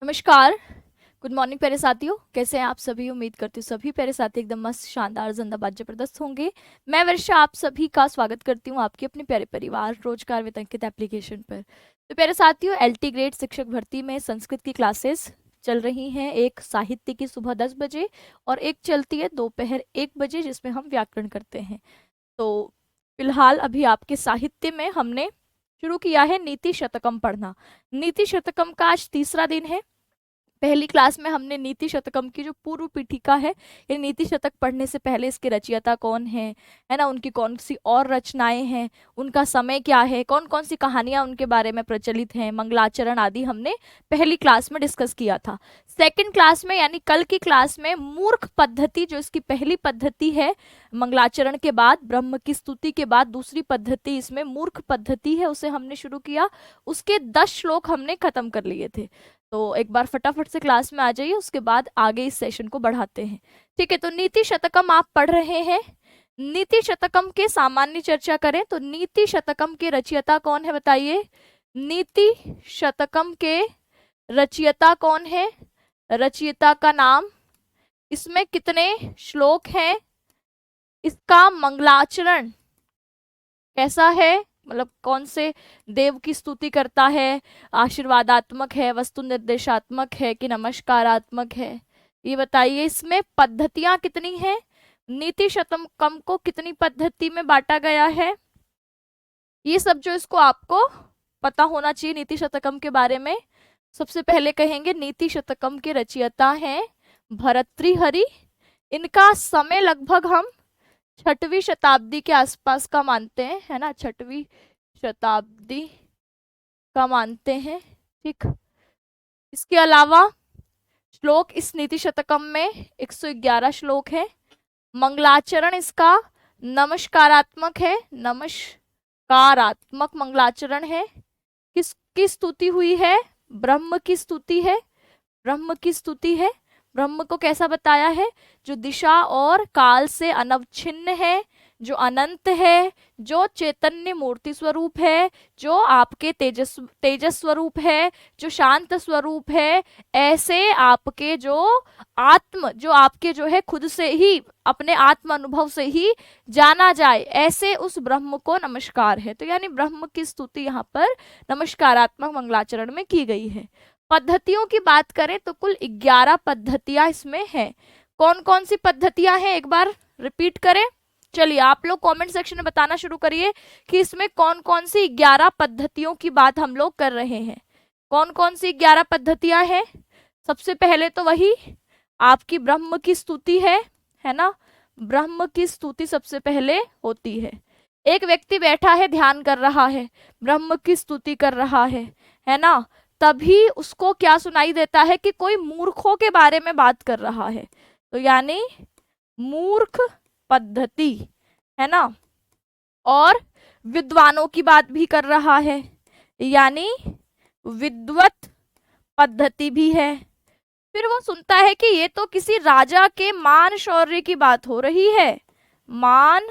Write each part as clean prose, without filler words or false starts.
नमस्कार। Good morning प्यारे साथियों, कैसे हैं आप सभी। उम्मीद करती हूँ सभी प्यारे साथी एकदम मस्त शानदार जिंदाबाद जबरदस्त होंगे। मैं वर्षा आप सभी का स्वागत करती हूँ आपके अपने प्यारे परिवार रोजगार विद अंकित एप्लीकेशन पर। तो प्यारे साथियों, एलटी ग्रेड शिक्षक भर्ती में संस्कृत की क्लासेस चल रही हैं। एक साहित्य की सुबह 10 बजे और एक चलती है दोपहर 1 बजे, जिसमें हम व्याकरण करते हैं। तो फिलहाल अभी आपके साहित्य में हमने शुरू किया है नीति शतकम पढ़ना। नीति शतकम का आज तीसरा दिन है। पहली क्लास में हमने नीति शतकम की जो पूर्व पीठिका है, ये नीति शतक पढ़ने से पहले इसके रचयिता कौन है ना, उनकी कौन सी और रचनाएं हैं, उनका समय क्या है, कौन कौन सी कहानियां उनके बारे में प्रचलित हैं, मंगलाचरण आदि हमने पहली क्लास में डिस्कस किया था। सेकंड क्लास में यानी कल की क्लास में मूर्ख पद्धति, जो इसकी पहली पद्धति है, मंगलाचरण के बाद ब्रह्म की स्तुति के बाद दूसरी पद्धति इसमें मूर्ख पद्धति है, उसे हमने शुरू किया। उसके 10 श्लोक हमने खत्म कर लिए थे। तो एक बार फटाफट से क्लास में आ जाइए, उसके बाद आगे इस सेशन को बढ़ाते हैं। ठीक है, तो नीति शतकम आप पढ़ रहे हैं। नीति शतकम के सामान्य चर्चा करें तो नीति शतकम के रचयिता कौन है बताइए। नीति शतकम के रचयिता कौन है, रचयिता का नाम, इसमें कितने श्लोक हैं, इसका मंगलाचरण कैसा है, मतलब कौन से देव की स्तुति करता है, आशीर्वादात्मक है, वस्तु निर्देशात्मक है कि नमस्कारात्मक है, ये बताइए। इसमें पद्धतियां कितनी हैं, नीति शतकम को कितनी पद्धति में बांटा गया है, ये सब जो इसको आपको पता होना चाहिए नीति शतकम के बारे में। सबसे पहले कहेंगे नीति शतकम के रचयिता हैं भर्तृहरि। इनका समय लगभग हम 6वीं शताब्दी के आसपास का मानते हैं, है ना, 6वीं शताब्दी का मानते हैं। ठीक, इसके अलावा श्लोक इस नीति शतकम में 111 श्लोक है। मंगलाचरण इसका नमस्कारात्मक है, नमस्कारात्मक मंगलाचरण है। किसकी स्तुति हुई है, ब्रह्म की स्तुति है, ब्रह्म की स्तुति है। ब्रह्म को कैसा बताया है, जो दिशा और काल से अनवच्छिन्न है, जो अनंत है, जो चैतन्य मूर्ति स्वरूप है, जो आपके तेजस स्वरूप है, जो शांत स्वरूप है। ऐसे आपके जो आपके जो है खुद से ही अपने आत्म अनुभव से ही जाना जाए, ऐसे उस ब्रह्म को नमस्कार है। तो यानी ब्रह्म की स्तुति यहाँ पर नमस्कारात्मक मंगलाचरण में की गई है। पद्धतियों की बात करें तो कुल 11 पद्धतियां इसमें हैं। कौन कौन सी पद्धतियां हैं, एक बार रिपीट करें। चलिए आप लोग कमेंट सेक्शन में बताना शुरू करिए कि इसमें कौन कौन सी 11 पद्धतियों की बात हम लोग कर रहे हैं। कौन कौन सी 11 पद्धतियां हैं। सबसे पहले तो वही आपकी ब्रह्म की स्तुति है ना, ब्रह्म की स्तुति सबसे पहले होती है। एक व्यक्ति बैठा है, ध्यान कर रहा है, ब्रह्म की स्तुति कर रहा है ना, तभी उसको क्या सुनाई देता है कि कोई मूर्खों के बारे में बात कर रहा है। तो यानी मूर्ख पद्धति, है ना, और विद्वानों की बात भी कर रहा है, यानी विद्वत पद्धति भी है। फिर वो सुनता है कि ये तो किसी राजा के मान शौर्य की बात हो रही है, मान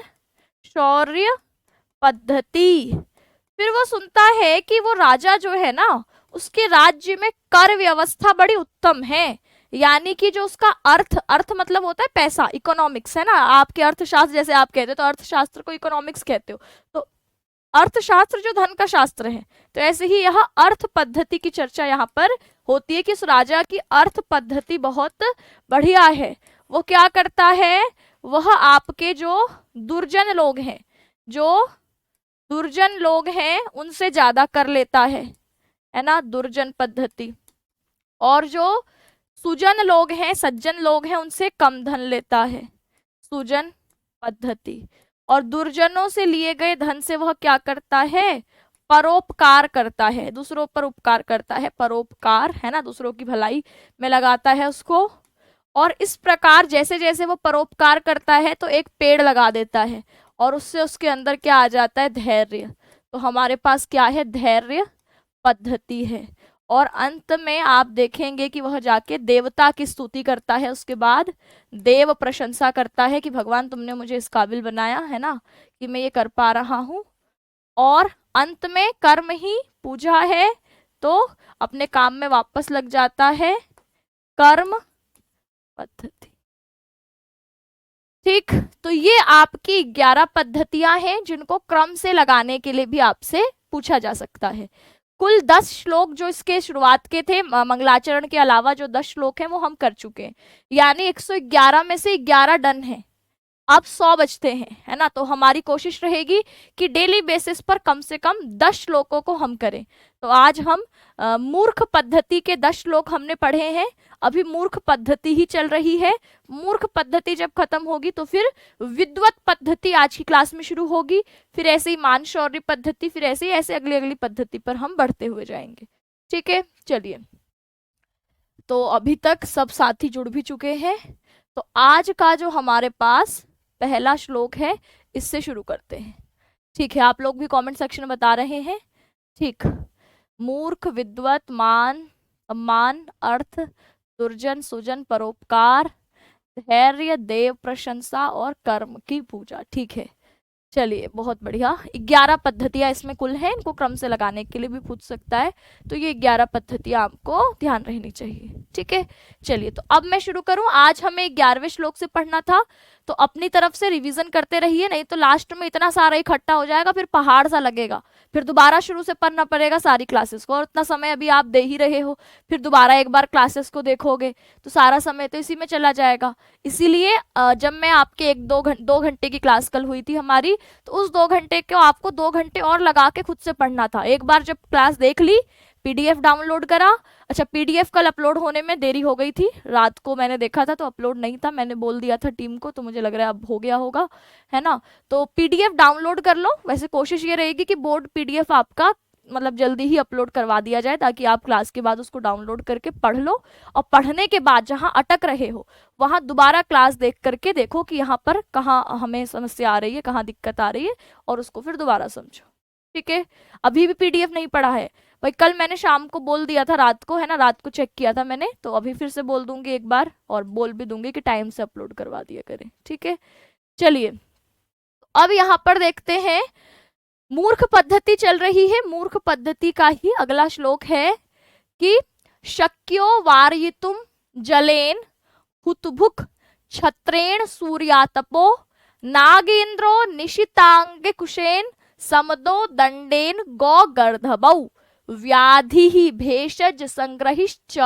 शौर्य पद्धति। फिर वो सुनता है कि वो राजा जो है ना, उसके राज्य में कर व्यवस्था बड़ी उत्तम है, यानी कि जो उसका अर्थ मतलब होता है पैसा, इकोनॉमिक्स, है ना। आपके अर्थशास्त्र जैसे आप कहते हो तो अर्थशास्त्र को इकोनॉमिक्स कहते हो, तो अर्थशास्त्र जो धन का शास्त्र है, तो ऐसे ही यह अर्थ पद्धति की चर्चा यहाँ पर होती है कि उस राजा की अर्थ पद्धति बहुत बढ़िया है। वो क्या करता है, वह आपके जो दुर्जन लोग हैं, जो दुर्जन लोग हैं उनसे ज्यादा कर लेता है ना, दुर्जन पद्धति। और जो सुजन लोग हैं, सज्जन लोग हैं, उनसे कम धन लेता है, सुजन पद्धति। और दुर्जनों से लिए गए धन से वह क्या करता है, परोपकार करता है, दूसरों पर उपकार करता है, परोपकार, है ना, दूसरों की भलाई में लगाता है उसको। और इस प्रकार जैसे जैसे वो परोपकार करता है तो एक पेड़ लगा देता है, और उससे उसके अंदर क्या आ जाता है, धैर्य। तो हमारे पास क्या है, धैर्य पद्धति है। और अंत में आप देखेंगे कि वह जाके देवता की स्तुति करता है, उसके बाद देव प्रशंसा करता है कि भगवान तुमने मुझे इस काबिल बनाया है ना, कि मैं ये कर पा रहा हूँ। और अंत में कर्म ही पूजा है, तो अपने काम में वापस लग जाता है कर्म पद्धति। ठीक, तो ये आपकी 11 पद्धतियां हैं जिनको क्रम से लगाने के लिए भी आपसे पूछा जा सकता है। कुल 10 श्लोक जो इसके शुरुआत के थे, मंगलाचरण के अलावा जो 10 श्लोक हैं वो हम कर चुके हैं, यानी 111 में से 11 डन है। अब 100 बचते हैं, है ना। तो हमारी कोशिश रहेगी कि डेली बेसिस पर कम से कम 10 श्लोकों को हम करें। तो आज हम मूर्ख पद्धति के 10 श्लोक हमने पढ़े हैं। अभी मूर्ख पद्धति ही चल रही है। मूर्ख पद्धति जब खत्म होगी तो फिर विद्वत पद्धति आज की क्लास में शुरू होगी, फिर ऐसे ही मानशौर्य पद्धति, फिर ऐसे ही ऐसे अगली अगली पद्धति पर हम बढ़ते हुए जाएंगे। ठीक है, चलिए। तो अभी तक सब साथी जुड़ भी चुके हैं, तो आज का जो हमारे पास पहला श्लोक है इससे शुरू करते हैं। ठीक है, आप लोग भी कमेंट सेक्शन में बता रहे हैं। ठीक, मूर्ख, विद्वत, मान, सम्मान, अर्थ, दुर्जन, सुजन, परोपकार, धैर्य, देव प्रशंसा और कर्म की पूजा। ठीक है, चलिए, बहुत बढ़िया। 11 पद्धतियां इसमें कुल हैं, इनको क्रम से लगाने के लिए भी पूछ सकता है, तो ये 11 पद्धतियां आपको ध्यान रहनी चाहिए। ठीक है, चलिए, तो अब मैं शुरू करूं। आज हमें 11वें श्लोक से पढ़ना था, तो अपनी तरफ से रिवीजन करते रहिए, नहीं तो लास्ट में इतना सारा इकट्ठा हो जाएगा, फिर पहाड़ सा लगेगा, फिर दोबारा शुरू से पढ़ना पड़ेगा सारी क्लासेस को, और इतना समय अभी आप दे ही रहे हो, फिर दोबारा एक बार क्लासेस को देखोगे तो सारा समय तो इसी में चला जाएगा। इसीलिए जब मैं आपके 2 घंटे की क्लास कल हुई थी हमारी, तो उस 2 घंटे को आपको 2 घंटे और लगा के खुद से पढ़ना था। एक बार जब क्लास देख ली, पीडीएफ डाउनलोड करा। अच्छा, पीडीएफ कल अपलोड होने में देरी हो गई थी, रात को मैंने देखा था तो अपलोड नहीं था, मैंने बोल दिया था टीम को, तो मुझे लग रहा है अब हो गया होगा, है ना। तो पीडीएफ डाउनलोड कर लो। वैसे कोशिश ये रहेगी कि बोर्ड पीडीएफ आपका मतलब जल्दी ही अपलोड करवा दिया जाए, ताकि आप क्लास के बाद उसको डाउनलोड करके पढ़ लो, और पढ़ने के बाद जहां अटक रहे हो वहां दोबारा क्लास देख करके देखो कि यहाँ पर कहाँ हमें समस्या आ रही है, कहाँ दिक्कत आ रही है, और उसको फिर दोबारा समझो। ठीक है, अभी भी पीडीएफ नहीं पढ़ा है भाई, कल मैंने शाम को बोल दिया था, रात को, है ना, रात को चेक किया था मैंने, तो अभी फिर से बोल दूंगी एक बार, और बोल भी दूंगी कि टाइम से अपलोड करवा दिया करें। ठीक है, चलिए, अब यहाँ पर देखते हैं, मूर्ख पद्धति चल रही है। मूर्ख पद्धति का ही अगला श्लोक है कि शक्यो वारयितुम जलेन हुतभुक छत्रेण सूर्यातपो नागेन्द्रो निशितांगे कुशेन समदो दंडेन गौ गर्धबौ व्याधि भेषज संग्रहिश्च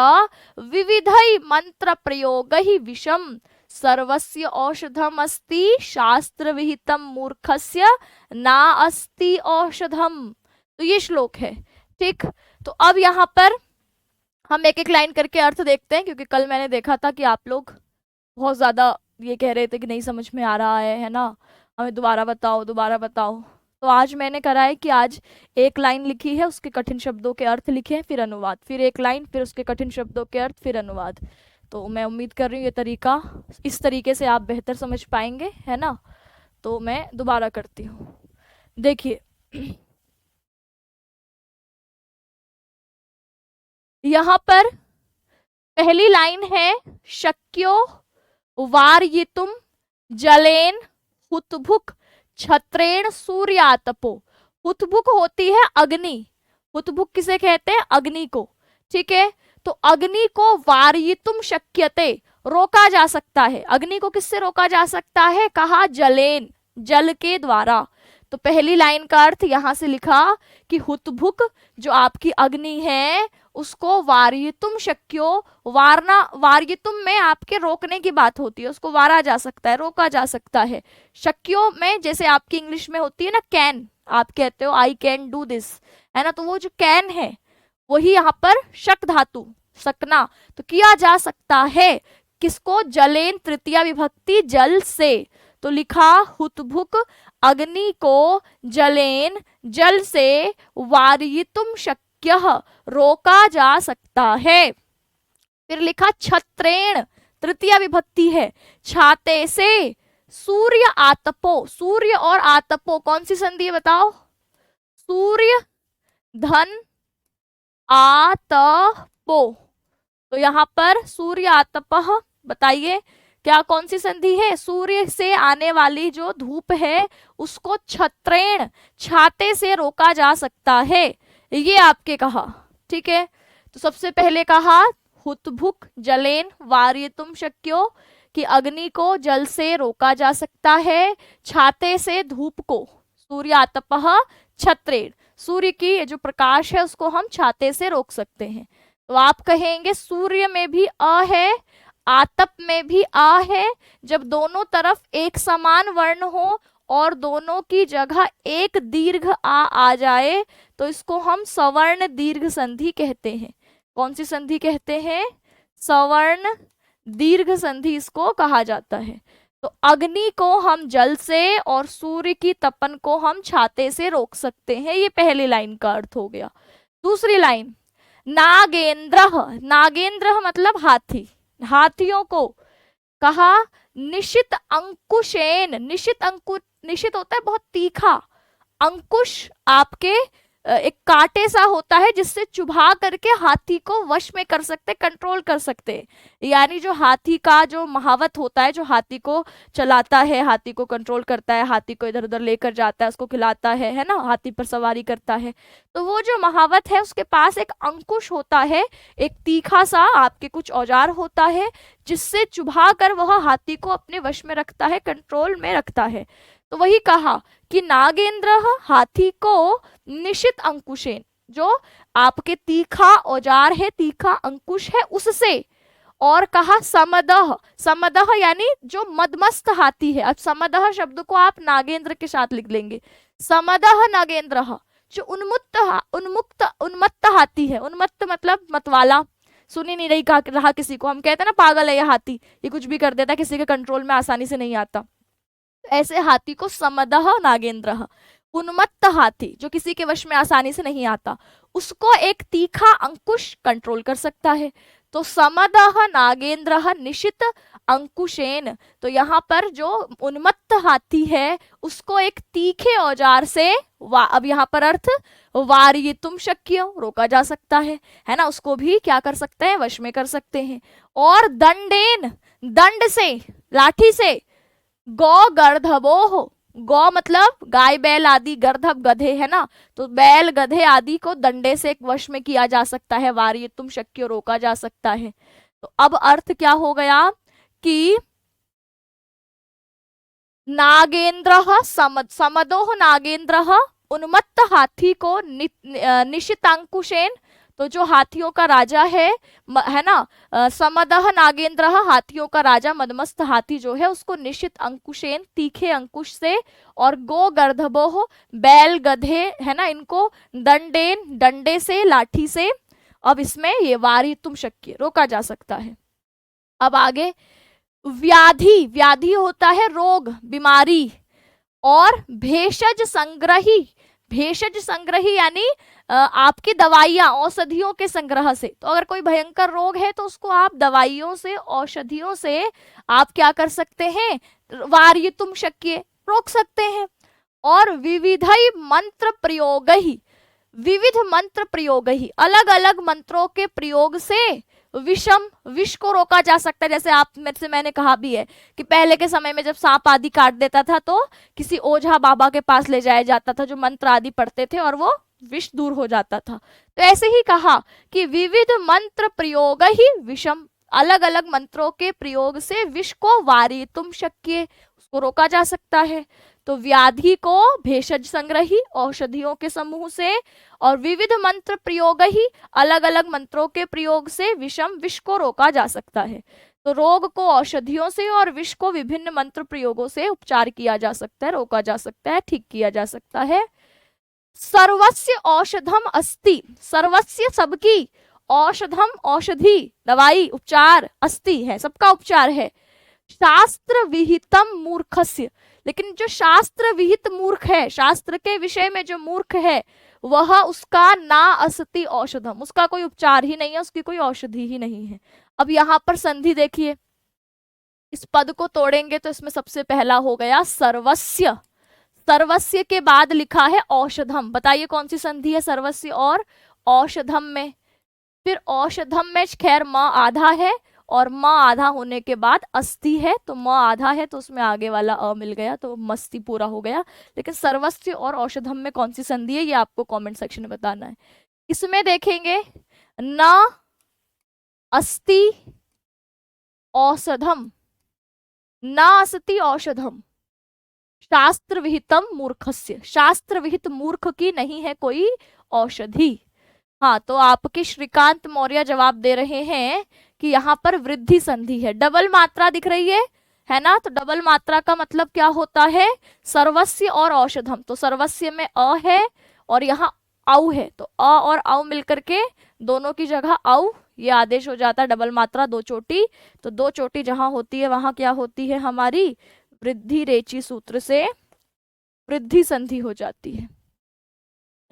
विविधै मंत्र प्रयोगै विषम सर्वस्य औषधम अस्ति शास्त्र विहितम मूर्खस्य ना अस्ति औषधम। तो ये श्लोक है। ठीक, तो अब यहाँ पर हम एक एक लाइन करके अर्थ देखते हैं, क्योंकि कल मैंने देखा था कि आप लोग बहुत ज्यादा ये कह रहे थे कि नहीं समझ में आ रहा है ना, हमें दोबारा बताओ दोबारा बताओ। तो आज मैंने करा है कि आज एक लाइन लिखी है, उसके कठिन शब्दों के अर्थ लिखे हैं, फिर अनुवाद, फिर एक लाइन, फिर उसके कठिन शब्दों के अर्थ, फिर अनुवाद। तो मैं उम्मीद कर रही हूँ ये तरीका, इस तरीके से आप बेहतर समझ पाएंगे, है ना। तो मैं दोबारा करती हूँ, देखिए, यहाँ पर पहली लाइन है शक्यो वारयितुम जलेन हुतभुक छत्रेण सूर्यातपो। हुतभुक होती है अग्नि, हुतभुक किसे कहते हैं, अग्नि को। ठीक है, तो अग्नि को वारयितुम शक्यते, रोका जा सकता है। अग्नि को किससे रोका जा सकता है, कहा जलेन, जल के द्वारा। तो पहली लाइन का अर्थ यहां से लिखा कि हुतभुक जो आपकी अग्नि है उसको वारयितुम शक्यो, वारना, वारयितुम में आपके रोकने की बात होती है, उसको वारा जा सकता है, रोका जा सकता है। शक्यो में जैसे आपकी इंग्लिश में होती है ना कैन, आप कहते हो आई कैन डू दिस, है ना, तो वो जो कैन है वही यहाँ पर शक धातु, सकना, तो किया जा सकता है। किसको, जलेन, तृतीया विभक्ति जल से, तो लिखा हुतभुक अग्नि को जलेन, जल से, वारयितुम शक्यः, रोका जा सकता है। फिर लिखा छत्रेण, तृतीया विभक्ति है, छाते से, सूर्य आतपो, सूर्य और आतपो कौन सी संधि है बताओ, सूर्य धन आतपो, तो यहाँ पर सूर्य आतपः, बताइए क्या कौन सी संधि है, सूर्य से आने वाली जो धूप है उसको छत्रेण, छाते से रोका जा सकता है, ये आपके कहा। ठीक है। तो सबसे पहले कहा हुतभुक जलेन वार्यतुम शक्यो, कि अग्नि को जल से रोका जा सकता है। छाते से धूप को, सूर्यातपः छत्रेण, सूर्य की ये जो प्रकाश है उसको हम छाते से रोक सकते हैं। तो आप कहेंगे सूर्य में भी अ है, आतप में भी आ है। जब दोनों तरफ एक समान वर्ण हो और दोनों की जगह एक दीर्घ आ जाए तो इसको हम सवर्ण दीर्घ संधि कहते हैं। कौन सी संधि कहते हैं? सवर्ण दीर्घ संधि इसको कहा जाता है। तो अग्नि को हम जल से और सूर्य की तपन को हम छाते से रोक सकते हैं। ये पहली लाइन का अर्थ हो गया। दूसरी लाइन, नागेंद्र, नागेंद्र मतलब हाथी, हाथियों को कहा निशित अंकुशेन, निशित अंकुश, निशित होता है बहुत तीखा, अंकुश आपके एक कांटे सा होता है जिससे चुभा करके हाथी को वश में कर सकते, कंट्रोल कर सकते। यानी जो हाथी का जो महावत होता है, जो हाथी को चलाता है, हाथी को कंट्रोल करता है, हाथी को इधर उधर लेकर जाता है, उसको खिलाता है ना, हाथी पर सवारी करता है, तो वो जो महावत है उसके पास एक अंकुश होता है, एक तीखा सा आपके कुछ औजार होता है जिससे चुभा कर वह हाथी को अपने वश में रखता है, कंट्रोल में रखता है। तो वही कहा कि नागेंद्र हाथी को निशित अंकुशेन, जो आपके तीखा औजार है, तीखा अंकुश है उससे, और कहा समदह, समदह यानी जो मदमस्त हाथी है। अब समदह शब्द को आप नागेंद्र के साथ लिख लेंगे, समदह नागेंद्र, जो उन्मत्त हाथी है। उन्मत्त मतलब मतवाला, सुन ही नहीं रही रहा किसी को, हम कहते हैं ना पागल है ये हाथी, ये कुछ भी कर देता है, किसी के कंट्रोल में आसानी से नहीं आता। ऐसे हाथी को समदह नागेंद्र, उन्मत्त हाथी जो किसी के वश में आसानी से नहीं आता, उसको एक तीखा अंकुश कंट्रोल कर सकता है। तो समदह नागेंद्र निशित अंकुशेन, तो यहाँ पर जो उन्मत्त हाथी है उसको एक तीखे औजार से अब यहाँ पर अर्थ वार्यितुम शक्य, रोका जा सकता है ना, उसको भी क्या कर सकते हैं? वश में कर सकते हैं। और दंडेन, दंड से, लाठी से, गौ गर्धबोह, गौ मतलब गाय बैल आदि, गर्धब गधे है ना, तो बैल गधे आदि को दंडे से वश में किया जा सकता है, वार्यितुम शक्य, रोका जा सकता है। तो अब अर्थ क्या हो गया कि नागेंद्र समदोह नागेंद्र, उन्मत्त हाथी को निशितांकुशेन, तो जो हाथियों का राजा है ना, समदह नागेंद्र हाथियों का राजा, मदमस्त हाथी जो है उसको निशित अंकुशेन, तीखे अंकुश से, और गो गर्धबोह बैल गधे है ना, इनको दंडेन, डंडे से, लाठी से। अब इसमें ये वार्यितुम शक्य, रोका जा सकता है। अब आगे व्याधि, व्याधि होता है रोग, बीमारी, और भेषज संग्रही, भेषज संग्रही यानी आपकी दवाइयां, औषधियों के संग्रह से। तो अगर कोई भयंकर रोग है तो उसको आप दवाइयों से, औषधियों से आप क्या कर सकते हैं? वार्यितुम शक्य, रोक सकते हैं। और विविधई मंत्र प्रयोग ही, विविध मंत्र प्रयोग ही, अलग अलग मंत्रों के प्रयोग से विषम, विष को रोका जा सकता है। जैसे आप मेरे से मैंने कहा भी है कि पहले के समय में जब सांप आदि काट देता था तो किसी ओझा बाबा के पास ले जाया जाता था जो मंत्र आदि पढ़ते थे और वो विष दूर हो जाता था। तो ऐसे ही कहा कि विविध मंत्र प्रयोग ही विषम, अलग अलग मंत्रों के प्रयोग से विष को वार्यितुम शक्य, उसको रोका जा सकता है। तो व्याधि को भेषज संग्रही, औषधियों के समूह से, और विविध मंत्र प्रयोग ही, अलग अलग मंत्रों के प्रयोग से विषम, विष को रोका जा सकता है। तो रोग को औषधियों से और विष को विभिन्न मंत्र प्रयोगों से उपचार किया जा सकता है, रोका जा सकता है, ठीक किया जा सकता है। सर्वस्य औषधम अस्ति, सर्वस्य सबकी, औषधम औषधि, दवाई, उपचार, अस्ति है, सबका उपचार है। शास्त्र विहितम मूर्खस्य, लेकिन जो शास्त्र विहित मूर्ख है, शास्त्र के विषय में जो मूर्ख है वह, उसका ना अस्ति औषधम, उसका कोई उपचार ही नहीं है, उसकी कोई औषधि ही नहीं है। अब यहाँ पर संधि देखिए, इस पद को तोड़ेंगे तो इसमें सबसे पहला हो गया सर्वस्य, सर्वस्य के बाद लिखा है औषधम। बताइए कौन सी संधि है सर्वस्य और औषधम में? फिर औषधम में खैर म आधा है और म आधा होने के बाद अस्ति है, तो म आधा है तो उसमें आगे वाला अ मिल गया, तो मस्ती पूरा हो गया। लेकिन सर्वस्य और औषधम में कौन सी संधि है ये आपको कमेंट सेक्शन में बताना है। इसमें देखेंगे न अस्ति औषधम, न अस्ति औषधम शास्त्र विहितम मूर्खस्य, शास्त्र विहित मूर्ख की नहीं है कोई औषधि। हाँ, तो आपके श्रीकांत मौर्य जवाब दे रहे हैं कि यहाँ पर वृद्धि संधि है, डबल मात्रा दिख रही है ना। तो डबल मात्रा का मतलब क्या होता है, सर्वस्य और औषधम। तो सर्वस्य में अ है और यहाँ औ है, तो अ और औ मिलकर के दोनों की जगह औ, ये आदेश हो जाता है डबल मात्रा दो चोटी। तो दो चोटी जहां होती है वहां क्या होती है हमारी, वृद्धि रेची सूत्र से वृद्धि संधि हो जाती है।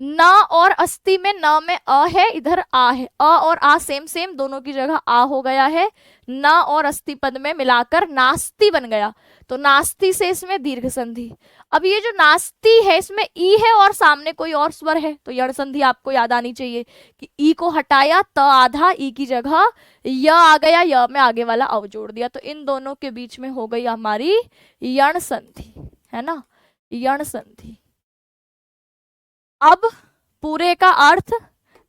न और अस्ति में न में अ है, इधर आ है, अ और आ सेम सेम दोनों की जगह आ हो गया है। न और अस्ति पद में मिलाकर नास्ति बन गया, तो नास्ति से इसमें दीर्घ संधि। अब ये जो नास्ति है इसमें ई है और सामने कोई और स्वर है, तो यण संधि आपको याद आनी चाहिए कि ई को हटाया, त आधा, ई की जगह य आ गया, य में आगे वाला अव जोड़ दिया, तो इन दोनों के बीच में हो गई हमारी यण संधि, है ना, यण संधि। अब पूरे का अर्थ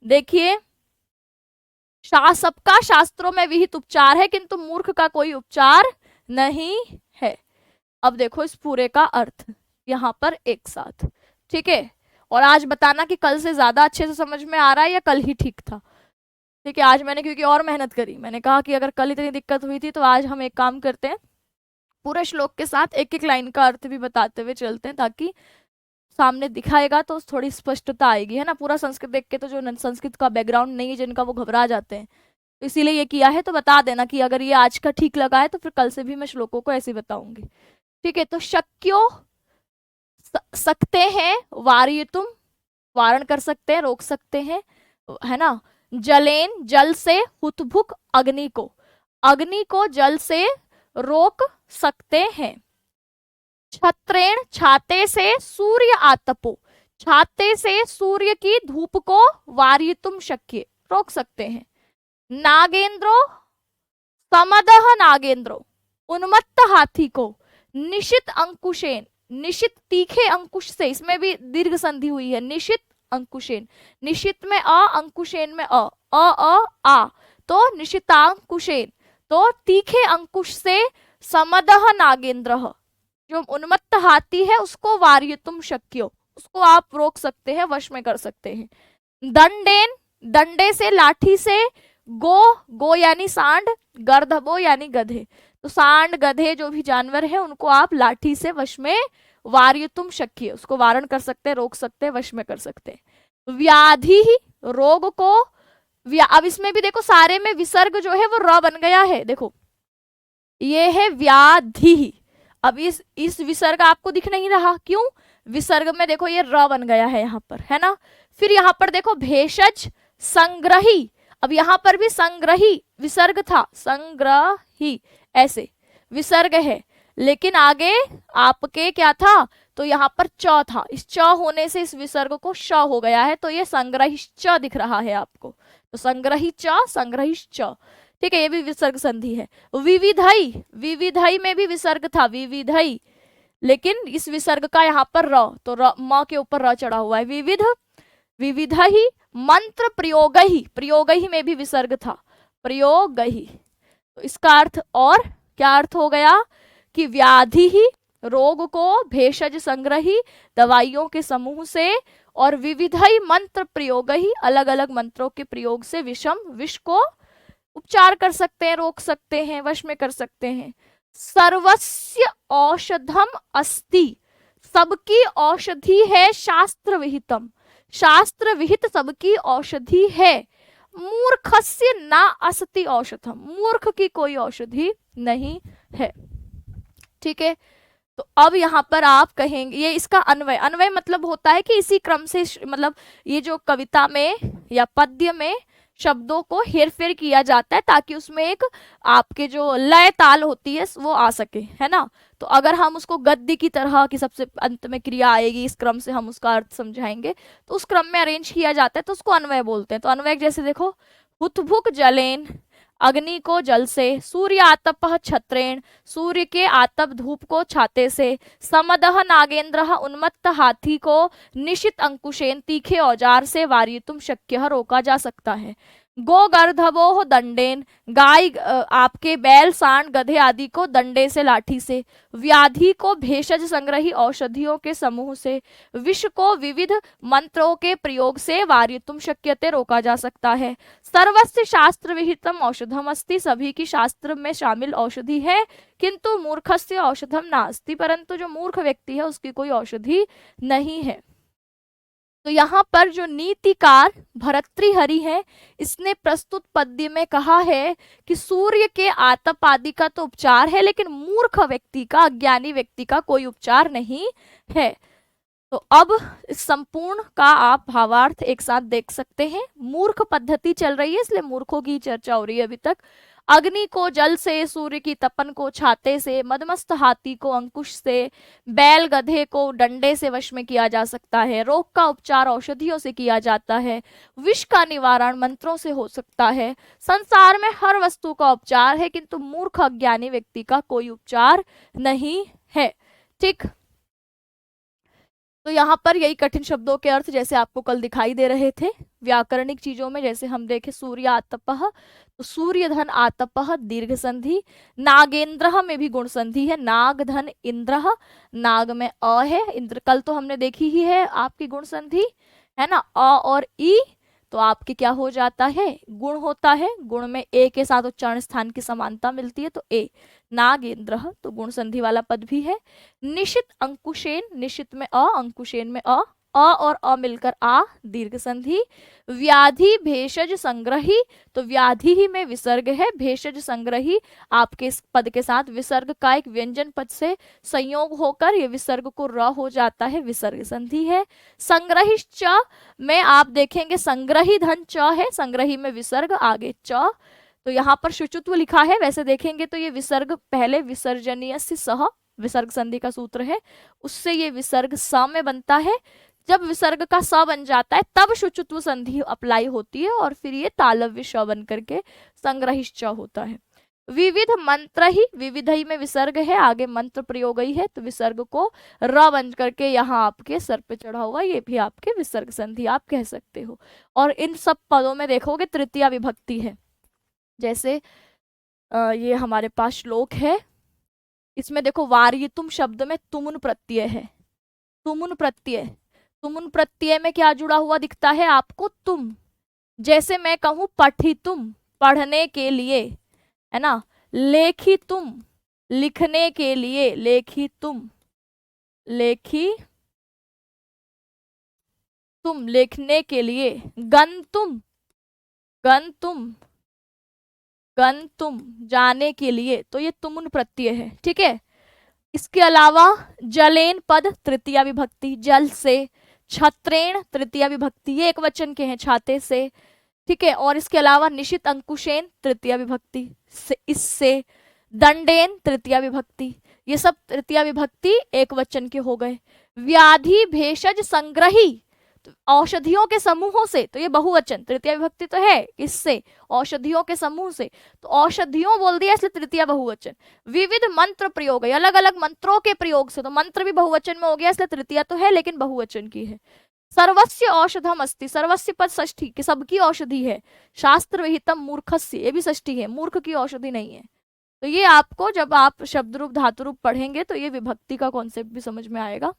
देखिए, सबका शास्त्रों में विहित उपचार है किंतु मूर्ख का कोई उपचार नहीं है। अब देखो इस पूरे का अर्थ यहां पर एक साथ, ठीक है। और आज बताना कि कल से ज्यादा अच्छे से समझ में आ रहा है या कल ही ठीक था, ठीक है। आज मैंने क्योंकि और मेहनत करी, मैंने कहा कि अगर कल इतनी दिक्कत हुई थी तो आज हम एक काम करते हैं, पूरे श्लोक के साथ एक एक लाइन का अर्थ भी बताते हुए चलते हैं, ताकि सामने दिखाएगा तो थोड़ी स्पष्टता आएगी, है ना। पूरा संस्कृत देख के तो जो संस्कृत का बैकग्राउंड नहीं है जिनका, वो घबरा जाते हैं, तो इसीलिए ये किया है। तो बता देना कि अगर ये आज का ठीक लगा है तो फिर कल से भी मैं श्लोकों को ऐसे बताऊंगी, ठीक है। तो शक्यो सकते हैं, वारयितुम वारण कर सकते हैं, रोक सकते हैं, है ना। जलेन जल से, हुतभुक अग्नि को जल से रोक सकते हैं। छत्रेण छाते से, सूर्य आतपो छाते से सूर्य की धूप को वारयितुम शक्य रोक सकते हैं। नागेंद्रो समदह नागेंद्रो उन्मत्त हाथी को निशित अंकुशेन, निशित तीखे अंकुश से, इसमें भी दीर्घ संधि हुई है, निशित अंकुशेन, निशित में अ, अंकुशेन में अ आ, तो निशितांकुशेन, तो तीखे अंकुश से समदह नागेंद्र, जो उन्मत्त हाथी है उसको वारयितुम शक्यो, उसको आप रोक सकते हैं, वश में कर सकते हैं। दंडेन डंडे से, लाठी से, गो यानी सांड, गर्दभो यानी गधे, तो सांड गधे जो भी जानवर है उनको आप लाठी से वश में, वारयितुम शक्य उसको वारण कर सकते हैं, रोक सकते हैं, वश में कर सकते हैं। व्याधि रोग को, अब इसमें भी देखो सारे में विसर्ग जो है वो र बन गया है, देखो ये है व्याधि। अब इस विसर्ग आपको दिख नहीं रहा, क्यों, विसर्ग में देखो ये र बन गया है यहाँ पर, है ना। फिर यहाँ पर देखो भेषज संग्रही, अब यहाँ पर भी संग्रही विसर्ग था, संग्रही ऐसे विसर्ग है, लेकिन आगे आपके क्या था, तो यहाँ पर च था, इस च होने से इस विसर्ग को श हो गया है, तो ये संग्रही च दिख रहा है आपको, तो संग्रही च, संग्रही च, ठीक है, ये भी विसर्ग संधि है। विविधई, विविधई में भी विसर्ग था, विविधई, लेकिन इस विसर्ग का यहाँ पर र, तो र, म के ऊपर र चढ़ा हुआ है, विविध, विविधई। मंत्र प्रयोगहि, प्रयोगहि में भी विसर्ग था, प्रयोगहि, तो इसका अर्थ और क्या अर्थ हो गया कि व्याधि ही रोग को, भेषज संग्रही दवाइयों के समूह से, और विविधई मंत्र प्रयोग ही अलग अलग मंत्रों के प्रयोग से विषम विष को उपचार कर सकते हैं, रोक सकते हैं, वश में कर सकते हैं। सर्वस्य औषधम अस्ति, सबकी औषधि है, शास्त्र विहितम, शास्त्र विहित सबकी औषधि है। मूर्खस्य ना अस्ति औषधम, मूर्ख की कोई औषधि नहीं है, ठीक है। तो अब यहाँ पर आप कहेंगे, ये इसका अन्वय, अन्वय मतलब होता है कि इसी क्रम से, मतलब ये जो कविता में या पद्य में शब्दों को हेरफेर किया जाता है ताकि उसमें एक आपके जो लय ताल होती है वो आ सके, है ना। तो अगर हम उसको गद्य की तरह की सबसे अंत में क्रिया आएगी, इस क्रम से हम उसका अर्थ समझाएंगे, तो उस क्रम में अरेंज किया जाता है, तो उसको अन्वय बोलते हैं। तो अन्वय जैसे देखो, हुतभुक जलेन, अग्नि को जल से, सूर्य आतपः छत्रेण, सूर्य के आतप धूप को छाते से, समदह नागेंद्रः उन्मत्त हाथी को निशित अंकुशेन तीखे औजार से वार्यितुम शक्यः रोका जा सकता है। गोगर्धवोह दंडेन, गाय आपके बैल सांड गधे आदि को दंडे से लाठी से, व्याधि को भेषज संग्रही औषधियों के समूह से, विष को विविध मंत्रों के प्रयोग से वार्यितुम शक्यते रोका जा सकता है। सर्वस्य शास्त्र विहितम औषधम अस्ति, सभी की शास्त्र में शामिल औषधि है, किंतु मूर्खस्य औषधम नास्ति, परंतु जो मूर्ख व्यक्ति है उसकी कोई औषधि नहीं है। तो यहाँ पर जो नीतिकार भर्तृहरि है, इसने प्रस्तुत पद्य में कहा है कि सूर्य के आतप आदि का तो उपचार है, लेकिन मूर्ख व्यक्ति का, अज्ञानी व्यक्ति का कोई उपचार नहीं है। तो अब इस संपूर्ण का आप भावार्थ एक साथ देख सकते हैं। मूर्ख पद्धति चल रही है, इसलिए मूर्खों की चर्चा हो रही है अभी तक। अग्नि को जल से, सूर्य की तपन को छाते से, मदमस्त हाथी को अंकुश से, बैल गधे को डंडे से वश में किया जा सकता है, रोग का उपचार औषधियों से किया जाता है, विष का निवारण मंत्रों से हो सकता है। संसार में हर वस्तु का उपचार है, किंतु मूर्ख अज्ञानी व्यक्ति का कोई उपचार नहीं है। ठीक, तो यहाँ पर यही कठिन शब्दों के अर्थ जैसे आपको कल दिखाई दे रहे थे। व्याकरणिक चीजों में जैसे हम देखे सूर्य आतपः, तो सूर्य धन आतपः दीर्घ संधि, नागेंद्र में भी गुण संधि है, नाग धन इंद्र, नाग में अ है, इंद्र कल तो हमने देखी ही है आपकी गुण संधि है ना, अ और ई, तो आपके क्या हो जाता है, गुण होता है, गुण में ए के साथ उच्चारण स्थान की समानता मिलती है, तो ए नागेंद्र, तो गुण संधि वाला पद भी है। निशित अंकुशेन, निशित में अ, अंकुशेन में अ और अ मिलकर आ, दीर्घ संधि। व्याधि भेषज संग्रही, तो व्याधि ही में विसर्ग है, भेषज संग्रही आपके इस पद के साथ विसर्ग का एक व्यंजन पद से संयोग होकर ये विसर्ग को र हो जाता है, विसर्ग संधि है। संग्रहिश्च में आप देखेंगे संग्रही धन च है, संग्रही में विसर्ग आगे च, तो यहाँ पर शुचित्व लिखा है, वैसे देखेंगे तो ये विसर्ग पहले विसर्जनीय से सह विसर्ग संधि का सूत्र है, उससे ये विसर्ग स में बनता है। जब विसर्ग का स बन जाता है तब शुचित्व संधि अप्लाई होती है और फिर ये तालव्य श बन करके संग्रहिश्च होता है। विविध मंत्र ही, विविध ही में विसर्ग है, आगे मंत्र प्रयोग ही है, तो विसर्ग को र बन करके यहाँ आपके सर पे चढ़ा हुआ, ये भी आपके विसर्ग संधि आप कह सकते हो। और इन सब पदों में देखोगे तृतीया विभक्ति है, जैसे ये हमारे पास श्लोक है, इसमें देखो वार्यितुम शब्द में तुमुन प्रत्यय है, तुमुन प्रत्यय, तुमुन प्रत्यय में क्या जुड़ा हुआ दिखता है आपको, तुम। जैसे मैं कहूं पठितुम, पढ़ने के लिए, है ना, लेखितुम, लिखने के लिए, लेखितुम, लेखी तुम, लिखने के लिए, गंतुम, गंतुम, गंतुम, जाने के लिए, तो ये तुमुन प्रत्यय है। ठीक है, इसके अलावा जलेन पद तृतीया विभक्ति, जल से, छत्रेण तृतीया विभक्ति, ये एक वचन के हैं, छाते से। ठीक है, और इसके अलावा निशित अंकुशेन तृतीया विभक्ति से, इससे, दंडेन तृतीया विभक्ति, ये सब तृतीया विभक्ति एक वचन के हो गए। व्याधि भेषज संग्रही, तो औषधियों के समूहों से, तो ये बहुवचन, तृतीया विभक्ति तो है इससे, औषधियों के समूह से, तो औषधियों बोल दिया इसलिए तृतीया बहुवचन। विविध मंत्र प्रयोग है, अलग अलग मंत्रों के प्रयोग से, तो मंत्र भी बहुवचन में हो गया, इसलिए तृतीया तो है लेकिन बहुवचन की है। सर्वस्य औषधम अस्ति, सर्वस्य पद षष्ठी कि सबकी औषधि है। शास्त्र विहितम मूर्खस्य, ये भी षष्ठी है, मूर्ख की औषधि नहीं है। तो ये आपको जब आप शब्द रूप धातु रूप पढ़ेंगे तो ये विभक्ति का कॉन्सेप्ट भी समझ में आएगा।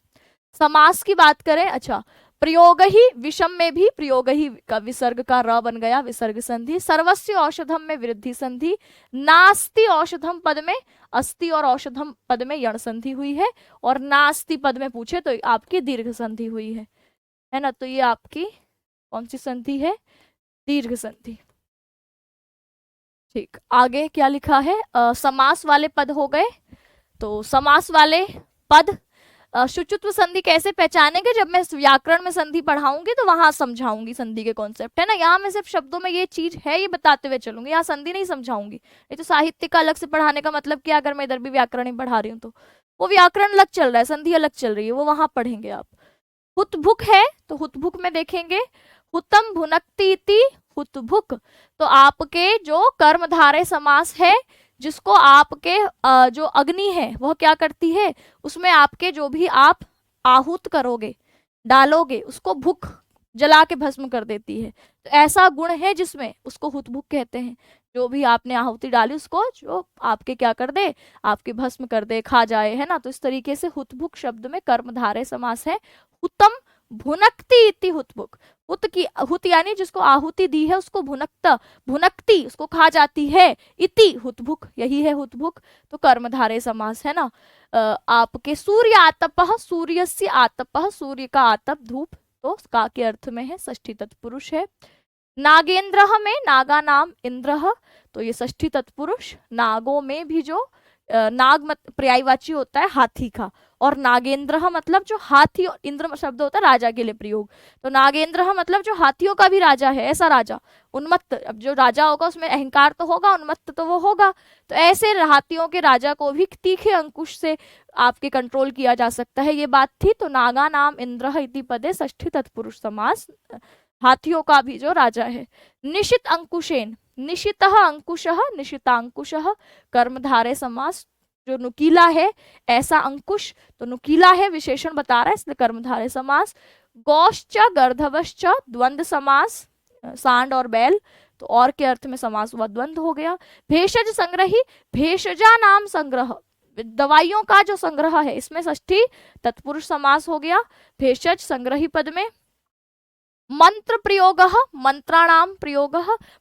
समास की बात करें, अच्छा, प्रयोग ही, विषम में भी प्रयोग ही का विसर्ग का र बन गया, विसर्ग संधि। सर्वस्य औषधम में वृद्धि संधि, नास्ति औषधम पद में अस्ति और औषधम पद में यण संधि हुई है, और नास्ति पद में पूछे तो आपकी दीर्घ संधि हुई है ना, तो ये आपकी कौन सी संधि है, दीर्घ संधि। ठीक, आगे क्या लिखा है, समास वाले पद हो गए। तो समास वाले पद शुचित्व संधि कैसे पहचानेंगे, जब मैं व्याकरण में संधि पढ़ाऊंगी तो वहां समझाऊंगी संधि के कॉन्सेप्ट, है ना। यहाँ मैं सिर्फ शब्दों में ये चीज है ये बताते हुए चलूंगी, यहाँ संधि नहीं समझाऊंगी। ये तो साहित्य का अलग से पढ़ाने का मतलब क्या, अगर मैं इधर भी व्याकरण ही पढ़ा रही हूँ तो वो व्याकरण अलग चल रहा है, संधि अलग चल रही है, वो वहां पढ़ेंगे आप। हुतभुक है, तो हुतभुक में देखेंगे हुतम भुनक्ति, हुतभुक, तो आपके जो कर्मधारय समास है, जिसको आपके जो अग्नि है वह क्या करती है, उसमें आपके जो भी आप आहूत करोगे, डालोगे, उसको भुक जला के भस्म कर देती है। तो ऐसा गुण है जिसमें, उसको हुतभुक कहते हैं। जो भी आपने आहुति डाली उसको जो आपके क्या कर दे, आपके भस्म कर दे, खा जाए, है ना। तो इस तरीके से हुतभुक शब्द में कर्मधारय समास है। हुतम भुनक्ति इति हुतभुक। हुत की, हुत यानी जिसको आहुति दी है उसको भुनक्ता, भुनक्ति उसको खा जाती है, इति हुतभुक, यही है हुतभुक। तो कर्मधारय समास है ना। आपके सूर्य आतपः, सूर्यस्य आतपः, सूर्य का आतप धूप, तो का के अर्थ में है, षष्ठी तत्पुरुष है। नागेंद्रः में नागा नाम इंद्रः, तो ये षष्ठी तत्पुरुष। नागों में भी जो नाग मत पर्यायवाची होता है हाथी का, और नागेंद्र मतलब जो हाथी, और इंद्र शब्द होता है राजा के लिए प्रयोग। तो नागेंद्र मतलब जो हाथियों का भी राजा है, ऐसा राजा उन्मत्त। अब जो राजा होगा उसमें अहंकार तो होगा, उन्मत्त तो वो होगा। तो ऐसे हाथियों के राजा को भी तीखे अंकुश से आपके कंट्रोल किया जा सकता है, ये बात थी। तो नागा नाम इंद्र इति पदे षष्ठी तत्पुरुष समास, हाथियों का भी जो राजा है। निशित अंकुशेन, निशितः अंकुशः, निशितांकुशः, कर्मधारय समास। जो नुकीला है ऐसा अंकुश, तो नुकीला है विशेषण बता रहा है, इसलिए कर्मधारय समास। गौश्च गर्धवश्च द्वंद्व समास, सांड और बैल, तो और के अर्थ में समास हुआ, द्वंद्व हो गया। भेषज संग्रही, भेषजा नाम संग्रह, दवाइयों का जो संग्रह है, इसमें षष्ठी तत्पुरुष समास हो गया, भेषज संग्रही पद में। मंत्र प्रयोग, मंत्राणाम प्रयोग,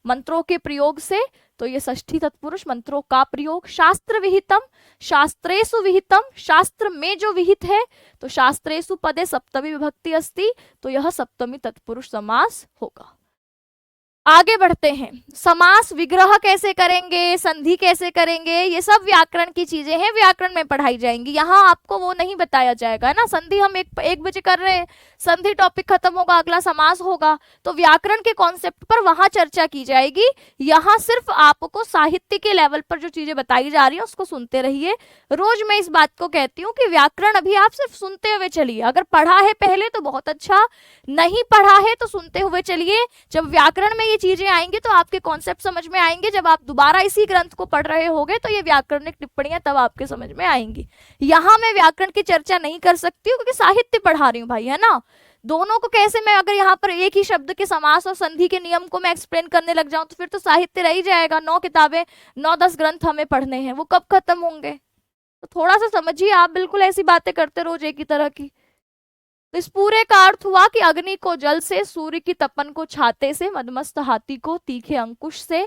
मंत्रों के प्रयोग से, तो ये षष्ठी तत्पुरुष, मंत्रों का प्रयोग। शास्त्र विहितम, शास्त्रेषु विहितम, शास्त्र में जो विहित है, तो शास्त्रेषु पदे सप्तमी विभक्ति अस्ति, तो यह सप्तमी तत्पुरुष समास होगा। आगे बढ़ते हैं, समास विग्रह कैसे करेंगे, संधि कैसे करेंगे, ये सब व्याकरण की चीजें हैं, व्याकरण में पढ़ाई जाएंगी, यहाँ आपको वो नहीं बताया जाएगा, है ना। संधि हम एक बजे कर रहे हैं, संधि टॉपिक खत्म होगा, अगला समास होगा, तो व्याकरण के कॉन्सेप्ट पर वहां चर्चा की जाएगी। यहाँ सिर्फ आपको साहित्य के लेवल पर जो चीजें बताई जा रही है उसको सुनते रहिए। रोज मैं इस बात को कहती हूँ कि व्याकरण अभी आप सिर्फ सुनते हुए चलिए, अगर पढ़ा है पहले तो बहुत अच्छा, नहीं पढ़ा है तो सुनते हुए चलिए। जब व्याकरण में चीजें आएंगी तो आपके कॉन्सेप्ट समझ में आएंगे, जब आप दोबारा इसी ग्रंथ को पढ़ रहे होगे तो ये व्याकरणिक टिप्पणियां तब आपके समझ में आएंगी। यहाँ मैं व्याकरण की चर्चा नहीं कर सकती हूँ क्योंकि साहित्य पढ़ा रही हूँ भाई, है ना। दोनों को कैसे मैं, अगर यहाँ पर एक ही शब्द के समास और संधि के नियम को मैं एक्सप्लेन करने लग जाऊं तो फिर तो साहित्य रह ही जाएगा। 9 किताबें, 9-10 ग्रंथ हमें पढ़ने हैं, वो कब खत्म होंगे। तो थोड़ा सा समझिए, आप बिल्कुल ऐसी बातें करते रोज एक ही तरह की। तो इस पूरे का अर्थ हुआ कि अग्नि को जल से, सूर्य की तपन को छाते से, मदमस्त हाथी को तीखे अंकुश से,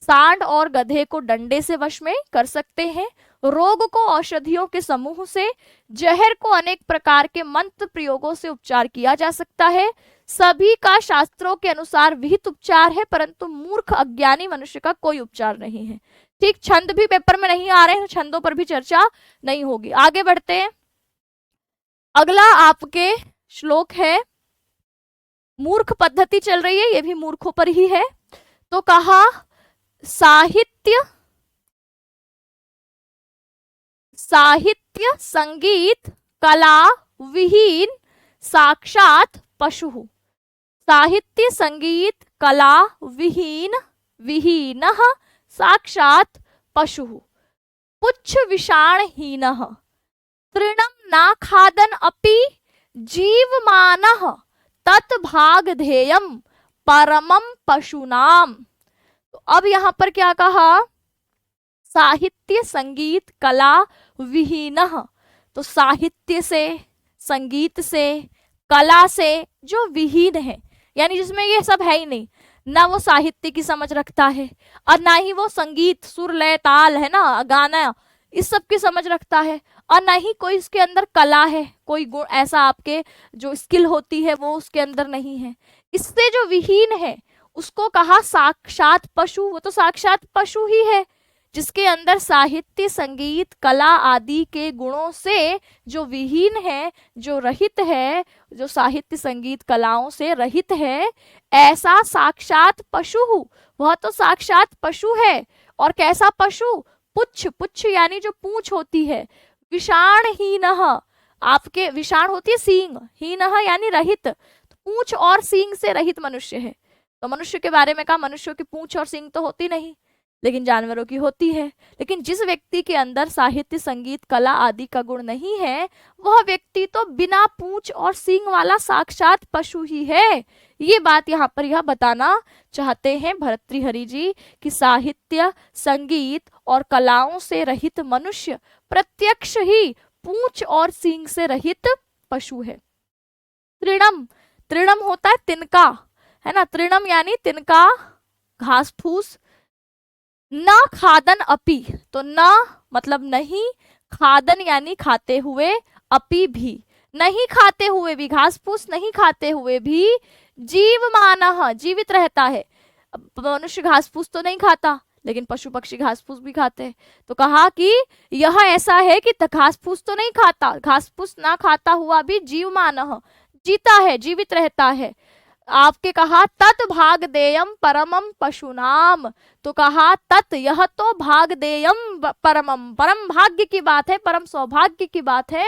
सांड और गधे को डंडे से वश में कर सकते हैं, रोग को औषधियों के समूह से, जहर को अनेक प्रकार के मंत्र प्रयोगों से उपचार किया जा सकता है। सभी का शास्त्रों के अनुसार विहित उपचार है, परंतु मूर्ख अज्ञानी मनुष्य का कोई उपचार नहीं है। ठीक, छंद भी पेपर में नहीं आ रहे हैं, छंदों पर भी चर्चा नहीं होगी। आगे बढ़ते हैं, अगला आपके श्लोक है, मूर्ख पद्धति चल रही है, ये भी मूर्खों पर ही है। तो कहा साहित्य, साहित्य संगीत कला विहीन साक्षात पशु, साहित्य संगीत कला विहीन, विहीनः साक्षात पशु, पुच्छ विषाणहीनः, तृणं ना खादन अपि जीवमानः, तत्भागधेयं परमं पशुनाम। तो अब यहाँ पर क्या कहा, साहित्य संगीत कला विहीनः, तो साहित्य से, संगीत से, कला से जो विहीन है, यानी जिसमें ये सब है ही नहीं, ना वो साहित्य की समझ रखता है और ना ही वो संगीत सुर लय ताल, है ना, गाना, इस सब की समझ रखता है, और ना ही कोई इसके अंदर कला है, कोई गुण ऐसा आपके जो स्किल होती है वो उसके अंदर नहीं है। इससे जो विहीन है उसको कहा साक्षात पशु, वो तो साक्षात पशु ही है, जिसके अंदर साहित्य संगीत कला आदि के गुणों से जो विहीन है, जो रहित है, जो साहित्य संगीत कलाओं से रहित है, ऐसा साक्षात पशु, वह तो साक्षात पशु है। और कैसा पशु, पुच्छ, पुच्छ यानी जो पूंछ होती है, विषाणहीनः, आपके विषाण होती है सींग, हीनः यानी रहित, पूंछ और सींग से रहित मनुष्य है। तो मनुष्य के बारे में कहा मनुष्यों की पूंछ और सींग तो होती नहीं, लेकिन जानवरों की होती है। लेकिन जिस व्यक्ति के अंदर साहित्य, संगीत, कला आदि का गुण नहीं है, वह व्यक्ति तो बिना पूंछ और सींग वाला साक्षात पशु ही है। ये बात यहाँ पर यह बताना चाहते हैं भर्तृहरि जी कि साहित्य, संगीत और कलाओं से रहित मनुष्य प्रत्यक्ष ही पूंछ और सींग से रहित पशु है। तृणम, तृणम होता है तिनका, है ना, तृणम यानी तिनका, घास फूस। न खादन अपि, तो न मतलब नहीं, खादन यानी खाते हुए, अपि भी, नहीं खाते हुए भी, घास फूस नहीं खाते हुए भी, जीवमानः जीवित रहता है। मनुष्य घास फूस तो नहीं खाता, लेकिन पशु पक्षी घास फूस भी खाते हैं। तो कहा कि यह ऐसा है कि घास फूस तो नहीं खाता, घास फूस ना खाता हुआ भी जीवमानः जीता है, जीवित रहता है। आपके कहा तत् भाग देयम परमम पशुनाम, तो कहा तत् यह तो भाग देयम परमम, परम भाग्य की बात है, परम सौभाग्य की बात है,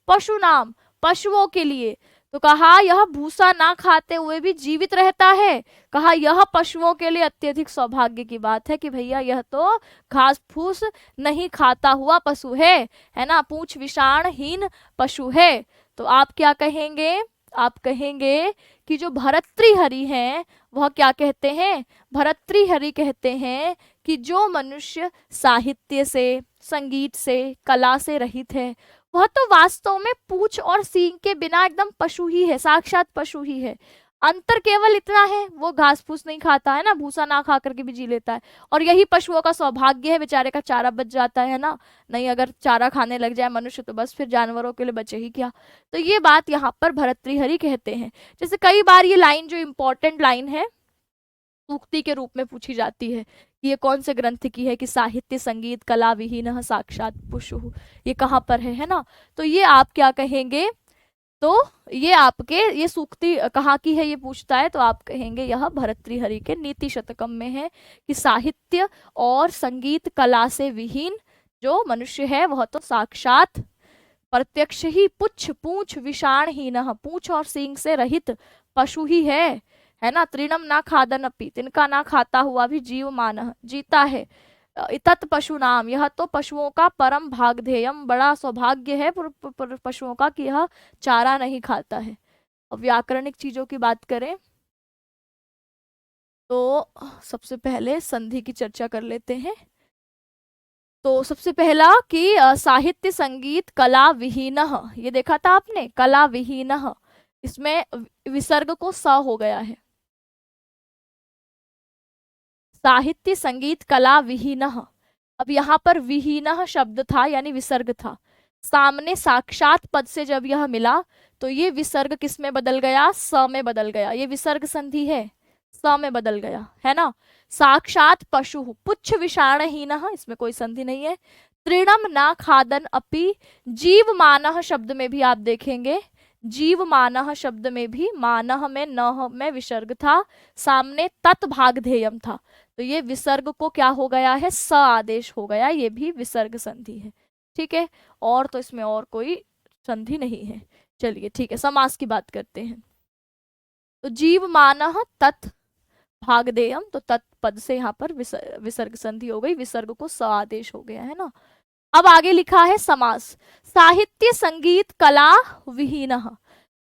पशुनाम पशुओं के लिए। तो कहा यह भूसा ना खाते हुए भी जीवित रहता है। कहा यह पशुओं के लिए अत्यधिक सौभाग्य की बात है कि भैया यह तो घास फूस नहीं खाता हुआ पशु है ना, पूंछ विषाणहीन पशु है। तो आप क्या कहेंगे, आप कहेंगे कि जो भर्तृहरि हैं वह क्या कहते हैं, भर्तृहरि कहते हैं कि जो मनुष्य साहित्य से, संगीत से, कला से रहित है, वह तो वास्तव में पूंछ और सींग के बिना एकदम पशु ही है, साक्षात पशु ही है। अंतर केवल इतना है, वो घास फूस नहीं खाता है ना, भूसा ना खा करके भी जी लेता है, और यही पशुओं का सौभाग्य है, बेचारे का चारा बच जाता है ना। नहीं अगर चारा खाने लग जाए मनुष्य तो बस फिर जानवरों के लिए बचे ही क्या। तो ये बात यहाँ पर भर्तृहरि कहते हैं। जैसे कई बार ये लाइन जो इम्पोर्टेंट लाइन है सूक्ति के रूप में पूछी जाती है कि ये कौन से ग्रंथ की है कि साहित्य, संगीत, कला विहीन साक्षात पशु, ये कहाँ पर है ना। तो ये आप क्या कहेंगे, तो ये आपके ये सूक्ति कहाँ की है ये पूछता है, तो आप कहेंगे यह भर्तृहरि के नीति शतकम में है कि साहित्य और संगीत कला से विहीन जो मनुष्य है वह तो साक्षात प्रत्यक्ष ही पुच्छ पूंछ विषाणहीन, पूंछ और सींग से रहित पशु ही है ना। तृणम ना खादन अपि, तिनका ना खाता हुआ भी जीवमान जीता है। तत् पशु नाम, यह तो पशुओं का परम भागधेयम, बड़ा सौभाग्य है पशुओं का कि यह चारा नहीं खाता है। अब व्याकरणिक चीजों की बात करें तो सबसे पहले संधि की चर्चा कर लेते हैं। तो सबसे पहला कि साहित्य, संगीत, कला विहीन, ये देखा था आपने, कला विहीन, इसमें विसर्ग को स हो गया है। साहित्य, संगीत, कला विहीन, अब यहाँ पर विहीन शब्द था यानी विसर्ग था, सामने साक्षात पद से जब यह मिला तो ये विसर्ग किस में बदल गया, स में बदल गया। ये विसर्ग संधि है, स में बदल गया है ना। साक्षात पशु पुच्छ विषाणहीन, इसमें कोई संधि नहीं है। तृणम ना खादन अपि, जीवमानः शब्द में भी आप देखेंगे, जीवमानः शब्द में भी मानः में न में विसर्ग था, सामने तत् भागधेयम था, तो ये विसर्ग को क्या हो गया है, स आदेश हो गया, ये भी विसर्ग संधि है। ठीक है, और तो इसमें और कोई संधि नहीं है। चलिए ठीक है, समास की बात करते हैं। तो जीवमानः तत् भागधेयम, तो तत्पद से यहाँ पर विसर्ग संधि हो गई, विसर्ग को स आदेश हो गया है ना। अब आगे लिखा है समास, साहित्य, संगीत, कला विहीन,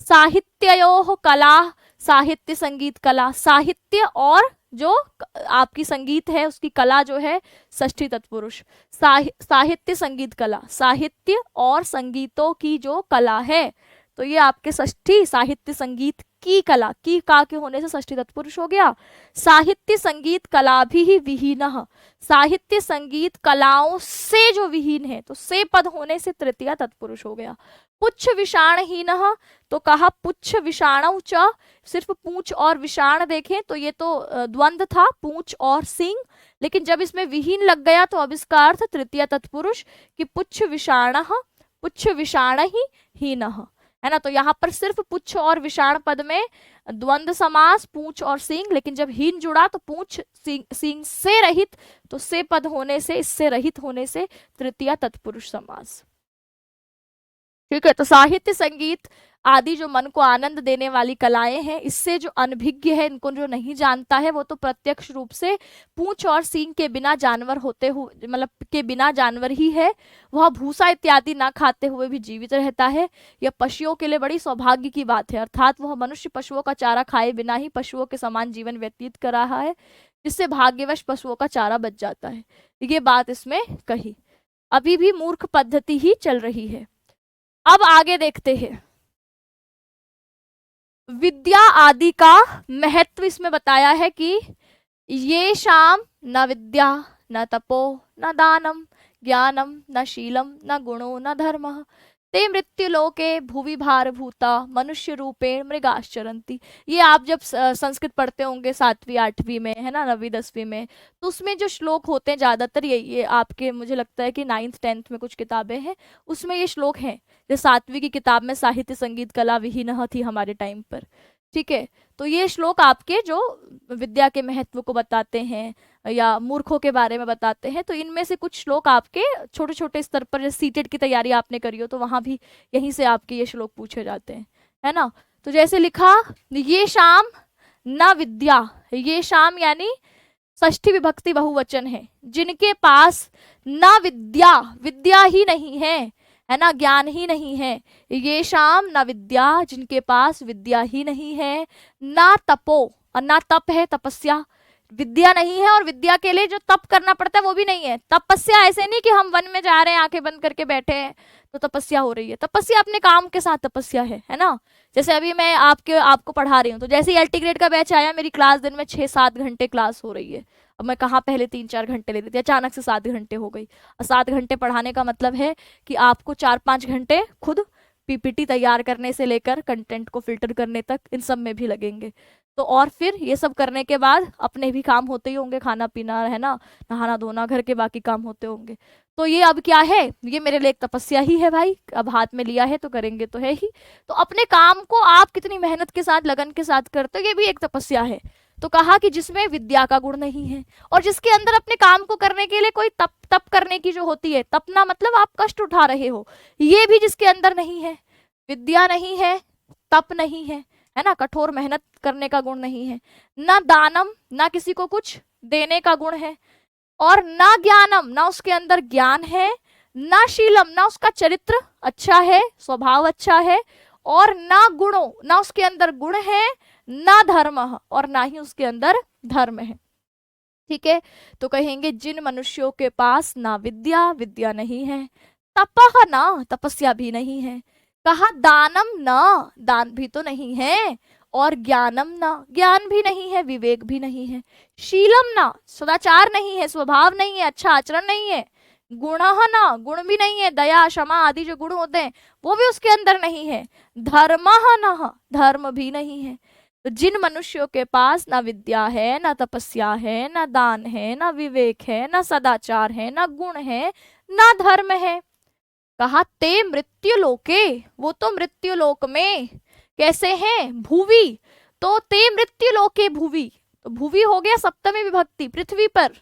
साहित्योः कला, साहित्य, संगीत, कला, साहित्य और जो आपकी संगीत है उसकी कला जो है षष्ठी तत्पुरुष, साहित्य, संगीत, कला, साहित्य और संगीतों की जो कला है, तो ये आपके षष्ठी, साहित्य संगीत की कला, की का के होने से षष्ठी तत्पुरुष हो गया। साहित्य संगीत कला भी विहीन, साहित्य संगीत कलाओं से जो विहीन है, तो से पद होने से तृतीया तत्पुरुष हो गया। पुच्छ विषाणहीन, तो कहा पुच्छ विषाणौ च, सिर्फ पूंछ और विषाण देखें तो ये तो द्वंद्व था, पूंछ और सिंह, लेकिन जब इसमें विहीन लग गया तो अब इसका अर्थ तृतीय तत्पुरुष कि पुच्छ विषाण, पुच्छ विषाण ही हीन, है ना। तो यहाँ पर सिर्फ पुच्छ और विषाण पद में द्वंद्व समास, पूंछ और सिंह, लेकिन जब हीन जुड़ा तो पूंछ सिंह से रहित, तो से पद होने से, इससे रहित होने से तृतीय तत्पुरुष समास। ठीक है। तो साहित्य, संगीत आदि जो मन को आनंद देने वाली कलाएं हैं, इससे जो अनभिज्ञ है, इनको जो नहीं जानता है, वो तो प्रत्यक्ष रूप से पूंछ और सींग के बिना जानवर होते हुए, मतलब के बिना जानवर ही है। वह भूसा इत्यादि ना खाते हुए भी जीवित रहता है। यह पशुओं के लिए बड़ी सौभाग्य की बात है, अर्थात वह मनुष्य पशुओं का चारा खाए बिना ही पशुओं के समान जीवन व्यतीत कर रहा है, जिससे भाग्यवश पशुओं का चारा बच जाता है। ये बात इसमें कही। अभी भी मूर्ख पद्धति ही चल रही है। अब आगे देखते हैं, विद्या आदि का महत्व इसमें बताया है कि ये शाम न विद्या न तपो न दानम ज्ञानम न शीलम न गुणो न धर्म ते मृत्यु लोके भुवि भार भूता मनुष्य रूपेण मृगाश्चरंती। ये आप जब संस्कृत पढ़ते होंगे 7वीं 8वीं में, है ना, 9वीं 10वीं में, तो उसमें जो श्लोक होते हैं ज्यादातर ये आपके, मुझे लगता है कि 9th 10th में कुछ किताबें हैं उसमें ये श्लोक हैं। जो 7वीं की किताब में साहित्य संगीत कला विहीनः थी हमारे टाइम पर, ठीक है। तो ये श्लोक आपके जो विद्या के महत्व को बताते हैं या मूर्खों के बारे में बताते हैं, तो इनमें से कुछ श्लोक आपके छोटे छोटे स्तर पर, जैसे सीटेट की तैयारी आपने करी हो तो वहां भी यहीं से आपके ये श्लोक पूछे जाते हैं, है ना। तो जैसे लिखा, ये शाम न विद्या, ये शाम यानी षष्ठी विभक्ति बहुवचन है, जिनके पास न विद्या, विद्या ही नहीं है ना, ज्ञान ही नहीं है। ये शाम न विद्या, जिनके पास विद्या ही नहीं है, ना तपो, और ना तप है तपस्या, विद्या नहीं है और विद्या के लिए जो तप करना पड़ता है वो भी नहीं है। तपस्या ऐसे नहीं कि हम वन में जा रहे हैं आंखें बंद करके बैठे हैं तो तपस्या हो रही है, तपस्या अपने काम के साथ तपस्या है ना। जैसे अभी मैं आपको पढ़ा रही हूँ, तो जैसे ही एलटी ग्रेड का बैच आया, मेरी क्लास दिन में 6-7 घंटे क्लास हो रही है। अब मैं कहाँ पहले 3-4 घंटे लेती थी, अचानक से 7 घंटे हो गई। और 7 घंटे पढ़ाने का मतलब है कि आपको 4-5 घंटे खुद पीपीटी तैयार करने से लेकर कंटेंट को फिल्टर करने तक, इन सब में भी लगेंगे। तो और फिर ये सब करने के बाद अपने भी काम होते ही होंगे, खाना पीना, है ना, नहाना धोना, घर के बाकी काम होते होंगे। तो ये अब क्या है, ये मेरे लिए एक तपस्या ही है भाई, अब हाथ में लिया है तो करेंगे तो है ही। तो अपने काम को आप कितनी मेहनत के साथ, लगन के साथ करते हो, ये भी एक तपस्या है। तो कहा कि जिसमें विद्या का गुण नहीं है और जिसके अंदर अपने काम को करने के लिए कोई तप करने की जो होती है, तपना मतलब आप कष्ट उठा रहे हो, ये भी जिसके अंदर नहीं है, विद्या नहीं है, तप नहीं है ना, कठोर मेहनत करने का गुण नहीं है, ना दानम, ना किसी को कुछ देने का गुण है, और ना ज्ञानम, ना उसके अंदर ज्ञान है, ना शीलम, ना उसका चरित्र अच्छा है, स्वभाव अच्छा है, और ना गुणों, ना उसके अंदर गुण है, ना धर्म, और ना ही उसके अंदर धर्म है। ठीक है। तो कहेंगे जिन मनुष्यों के पास ना विद्या, विद्या नहीं है, तपह ना, तपस्या भी नहीं है, कहा दानम ना, दान भी तो नहीं है, और ज्ञानम ना, ज्ञान भी नहीं है, विवेक भी नहीं है, शीलम ना, सदाचार नहीं है, स्वभाव नहीं है, अच्छा आचरण नहीं है, गुणः ना, गुण भी नहीं है, दया क्षमा आदि जो गुण होते हैं वो भी उसके अंदर नहीं है, धर्मः ना, धर्म भी नहीं है। तो जिन मनुष्यों के पास ना विद्या है, ना तपस्या है, ना दान है, ना विवेक है, ना सदाचार है, ना गुण है, ना धर्म है, कहा ते मृत्यु लोके, वो तो मृत्यु लोक में कैसे हैं, भुवि, तो ते मृत्यु लोके भुवि, तो भुवि हो गया सप्तमी विभक्ति, पृथ्वी पर,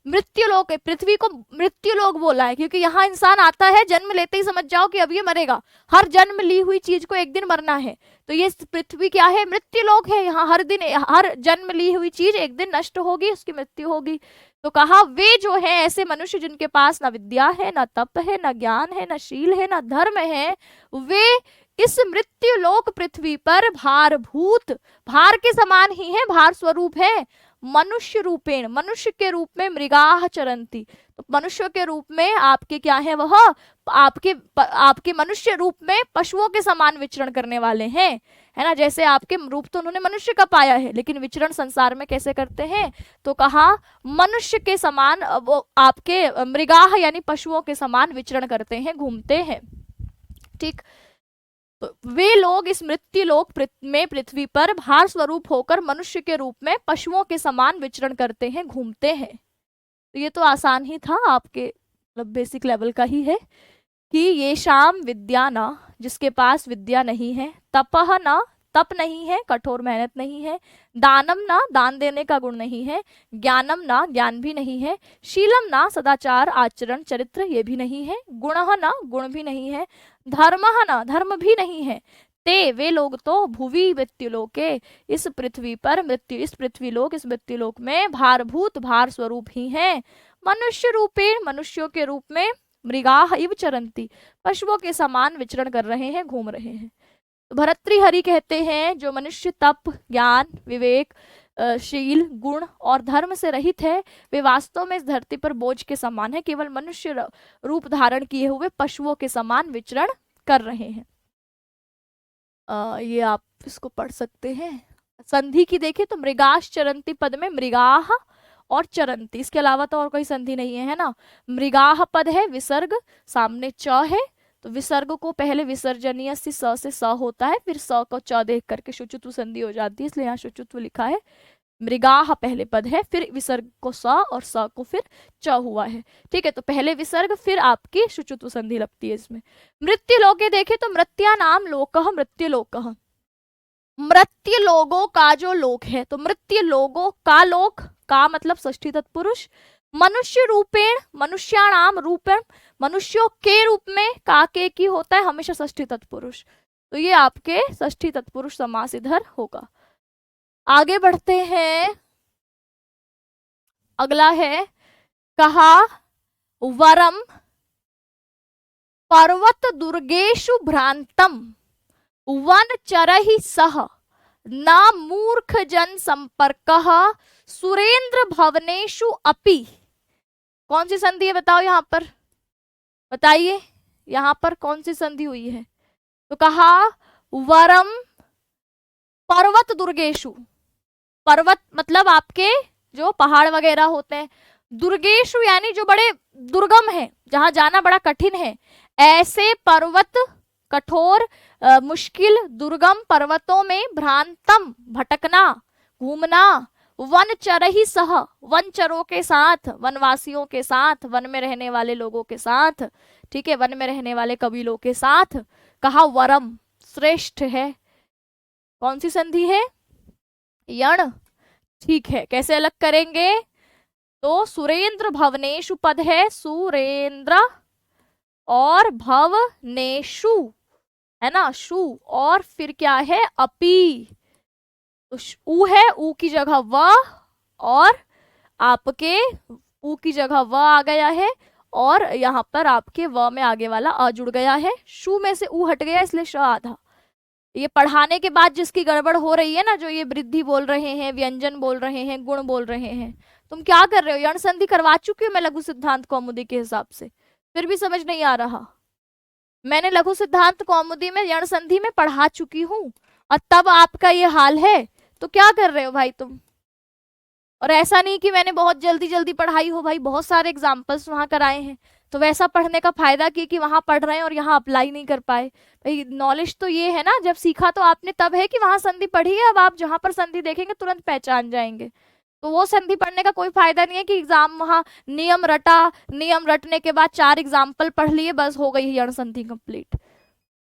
मृत्यु लोक, पृथ्वी को मृत्यु लोक बोला है क्योंकि यहाँ इंसान आता है, जन्म लेते ही समझ जाओ कि अब ये मरेगा, हर जन्म ली हुई चीज को एक दिन मरना है। तो ये पृथ्वी क्या है, मृत्यु लोक है, यहाँ हर दिन, हर जन्म ली हुई चीज एक दिन नष्ट होगी, उसकी मृत्यु होगी। तो कहा वे जो है ऐसे मनुष्य जिनके पास ना विद्या है, ना तप है, ना ज्ञान है, ना शील है, ना धर्म है, वे इस मृत्यु लोक पृथ्वी पर भारभूत, भार के समान ही है, भार स्वरूप है, मनुष्य रूपेण, मनुष्य के रूप में, मृगाह चरंती, तो मनुष्य के रूप में आपके क्या है, वह आपके मनुष्य रूप में पशुओं के समान विचरण करने वाले हैं, है ना। जैसे आपके रूप तो उन्होंने मनुष्य का पाया है, लेकिन विचरण संसार में कैसे करते हैं, तो कहा मनुष्य के समान वो आपके मृगाह यानी पशुओं के समान विचरण करते हैं, घूमते हैं। ठीक। तो वे लोग इस मृत्यु लोक में पृथ्वी पर भार स्वरूप होकर मनुष्य के रूप में पशुओं के समान विचरण करते हैं, घूमते हैं। तो ये तो आसान ही था, आपके मतलब बेसिक लेवल का ही है कि ये शाम विद्या ना, जिसके पास विद्या नहीं है, तपह ना, तप नहीं है, कठोर मेहनत नहीं है। दानम ना, दान देने का गुण नहीं है। ज्ञानम ना, ज्ञान भी नहीं है। शीलम ना, सदाचार आचरण चरित्र ये भी नहीं है। गुणः ना, गुण भी नहीं है। धर्मः ना, धर्म भी नहीं है। ते, वे लोग तो भुवि मृत्युलोके, इस पृथ्वी पर मृत्यु, इस पृथ्वीलोक, इस मृत्युलोक में भारभूत, भार स्वरूप ही हैं। मनुष्य रूपे, मनुष्यों के रूप में, मृगाः इव चरन्ति, पशुओं के समान विचरण कर रहे हैं, घूम रहे हैं। तो भर्तृहरि कहते हैं जो मनुष्य तप, ज्ञान, विवेक, शील, गुण और धर्म से रहित है, वे वास्तव में इस धरती पर बोझ के समान है, केवल मनुष्य रूप धारण किए हुए पशुओं के समान विचरण कर रहे हैं। ये आप इसको पढ़ सकते हैं। संधि की देखें तो मृगाश चरंती पद में मृगाह और चरंती, इसके अलावा तो और कोई संधि नहीं है ना। मृगाह पद है, विसर्ग सामने च है, तो विसर्ग को पहले विसर्जनीय से स होता है, फिर स को च देख करके शुचित्व संधि हो जाती है, इसलिए यहाँ शुचित्व लिखा है। मृगाह पहले पद है, फिर विसर्ग को स और स को फिर च हुआ है। ठीक है, तो पहले विसर्ग फिर आपकी शुचित्व संधि लगती है इसमें। मृत्युलोके देखे तो मृत्या नाम लोकः मृत्युलोकः, मृत्यु लोगों का जो लोक है, तो मृत्यु लोगों का लोक, का मतलब षष्ठी तत्पुरुष। मनुष्य रूपेण, मनुष्याणाम रूपेण, मनुष्यों के रूप में, का के की होता है हमेशा षष्ठी तत्पुरुष, तो ये आपके षष्ठी तत्पुरुष समास इधर होगा। आगे बढ़ते हैं, अगला है कहा वरम पर्वत दुर्गेशु भ्रांतम वन चरहि सह न मूर्ख जन संपर्कः सुरेंद्र भवनेषु अपि। कौन सी संधि है बताओ यहाँ पर, बताइए यहाँ पर कौन सी संधि हुई है। तो कहा वरम पर्वत दुर्गेशु, पर्वत मतलब आपके जो पहाड़ वगैरह होते हैं, दुर्गेशु यानी जो बड़े दुर्गम है, जहां जाना बड़ा कठिन है, ऐसे पर्वत, कठोर मुश्किल दुर्गम पर्वतों में भ्रांतम भटकना, घूमना, वन चरहि सह, वन चरों के साथ, वनवासियों के साथ, वन में रहने वाले लोगों के साथ, ठीक है, वन में रहने वाले कबीलों के साथ। कहा वरम श्रेष्ठ है, कौन सी संधि है, यण, ठीक है, कैसे अलग करेंगे, तो सुरेंद्र भवनेशु पद है, सुरेंद्र और भवनेशु है ना, शु, और फिर क्या है अपि, तो ऊ है, ऊ की जगह व, और आपके ऊ की जगह व आ गया है, और यहाँ पर आपके व में आगे वाला अ जुड़ गया है, शु में से ऊ हट गया इसलिए श आधा। ये पढ़ाने के बाद जिसकी गड़बड़ हो रही है ना, जो ये वृद्धि बोल रहे हैं, व्यंजन बोल रहे हैं, गुण बोल रहे हैं, तुम क्या कर रहे हो, यण संधि करवा चुकी हूँ मैं लघु सिद्धांत कौमुदी के हिसाब से, फिर भी समझ नहीं आ रहा। मैंने लघु सिद्धांत कौमुदी में यण संधि में पढ़ा चुकी हूँ, और तब आपका ये हाल है, तो क्या कर रहे हो भाई तुम। और ऐसा नहीं कि मैंने बहुत जल्दी जल्दी पढ़ाई हो भाई, बहुत सारे एग्जाम्पल्स वहां कराए हैं, तो वैसा पढ़ने का फायदा कि वहां पढ़ रहे हैं और यहाँ अप्लाई नहीं कर पाए। भाई नॉलेज तो ये है ना, जब सीखा तो आपने तब है कि वहां संधि पढ़ी है, अब आप जहां पर संधि देखेंगे तुरंत पहचान जाएंगे, तो वो संधि पढ़ने का कोई फायदा नहीं है कि एग्जाम वहां नियम रटा, नियम रटने के बाद 4 एग्जाम्पल पढ़ लिए बस हो गई यण संधि कंप्लीट।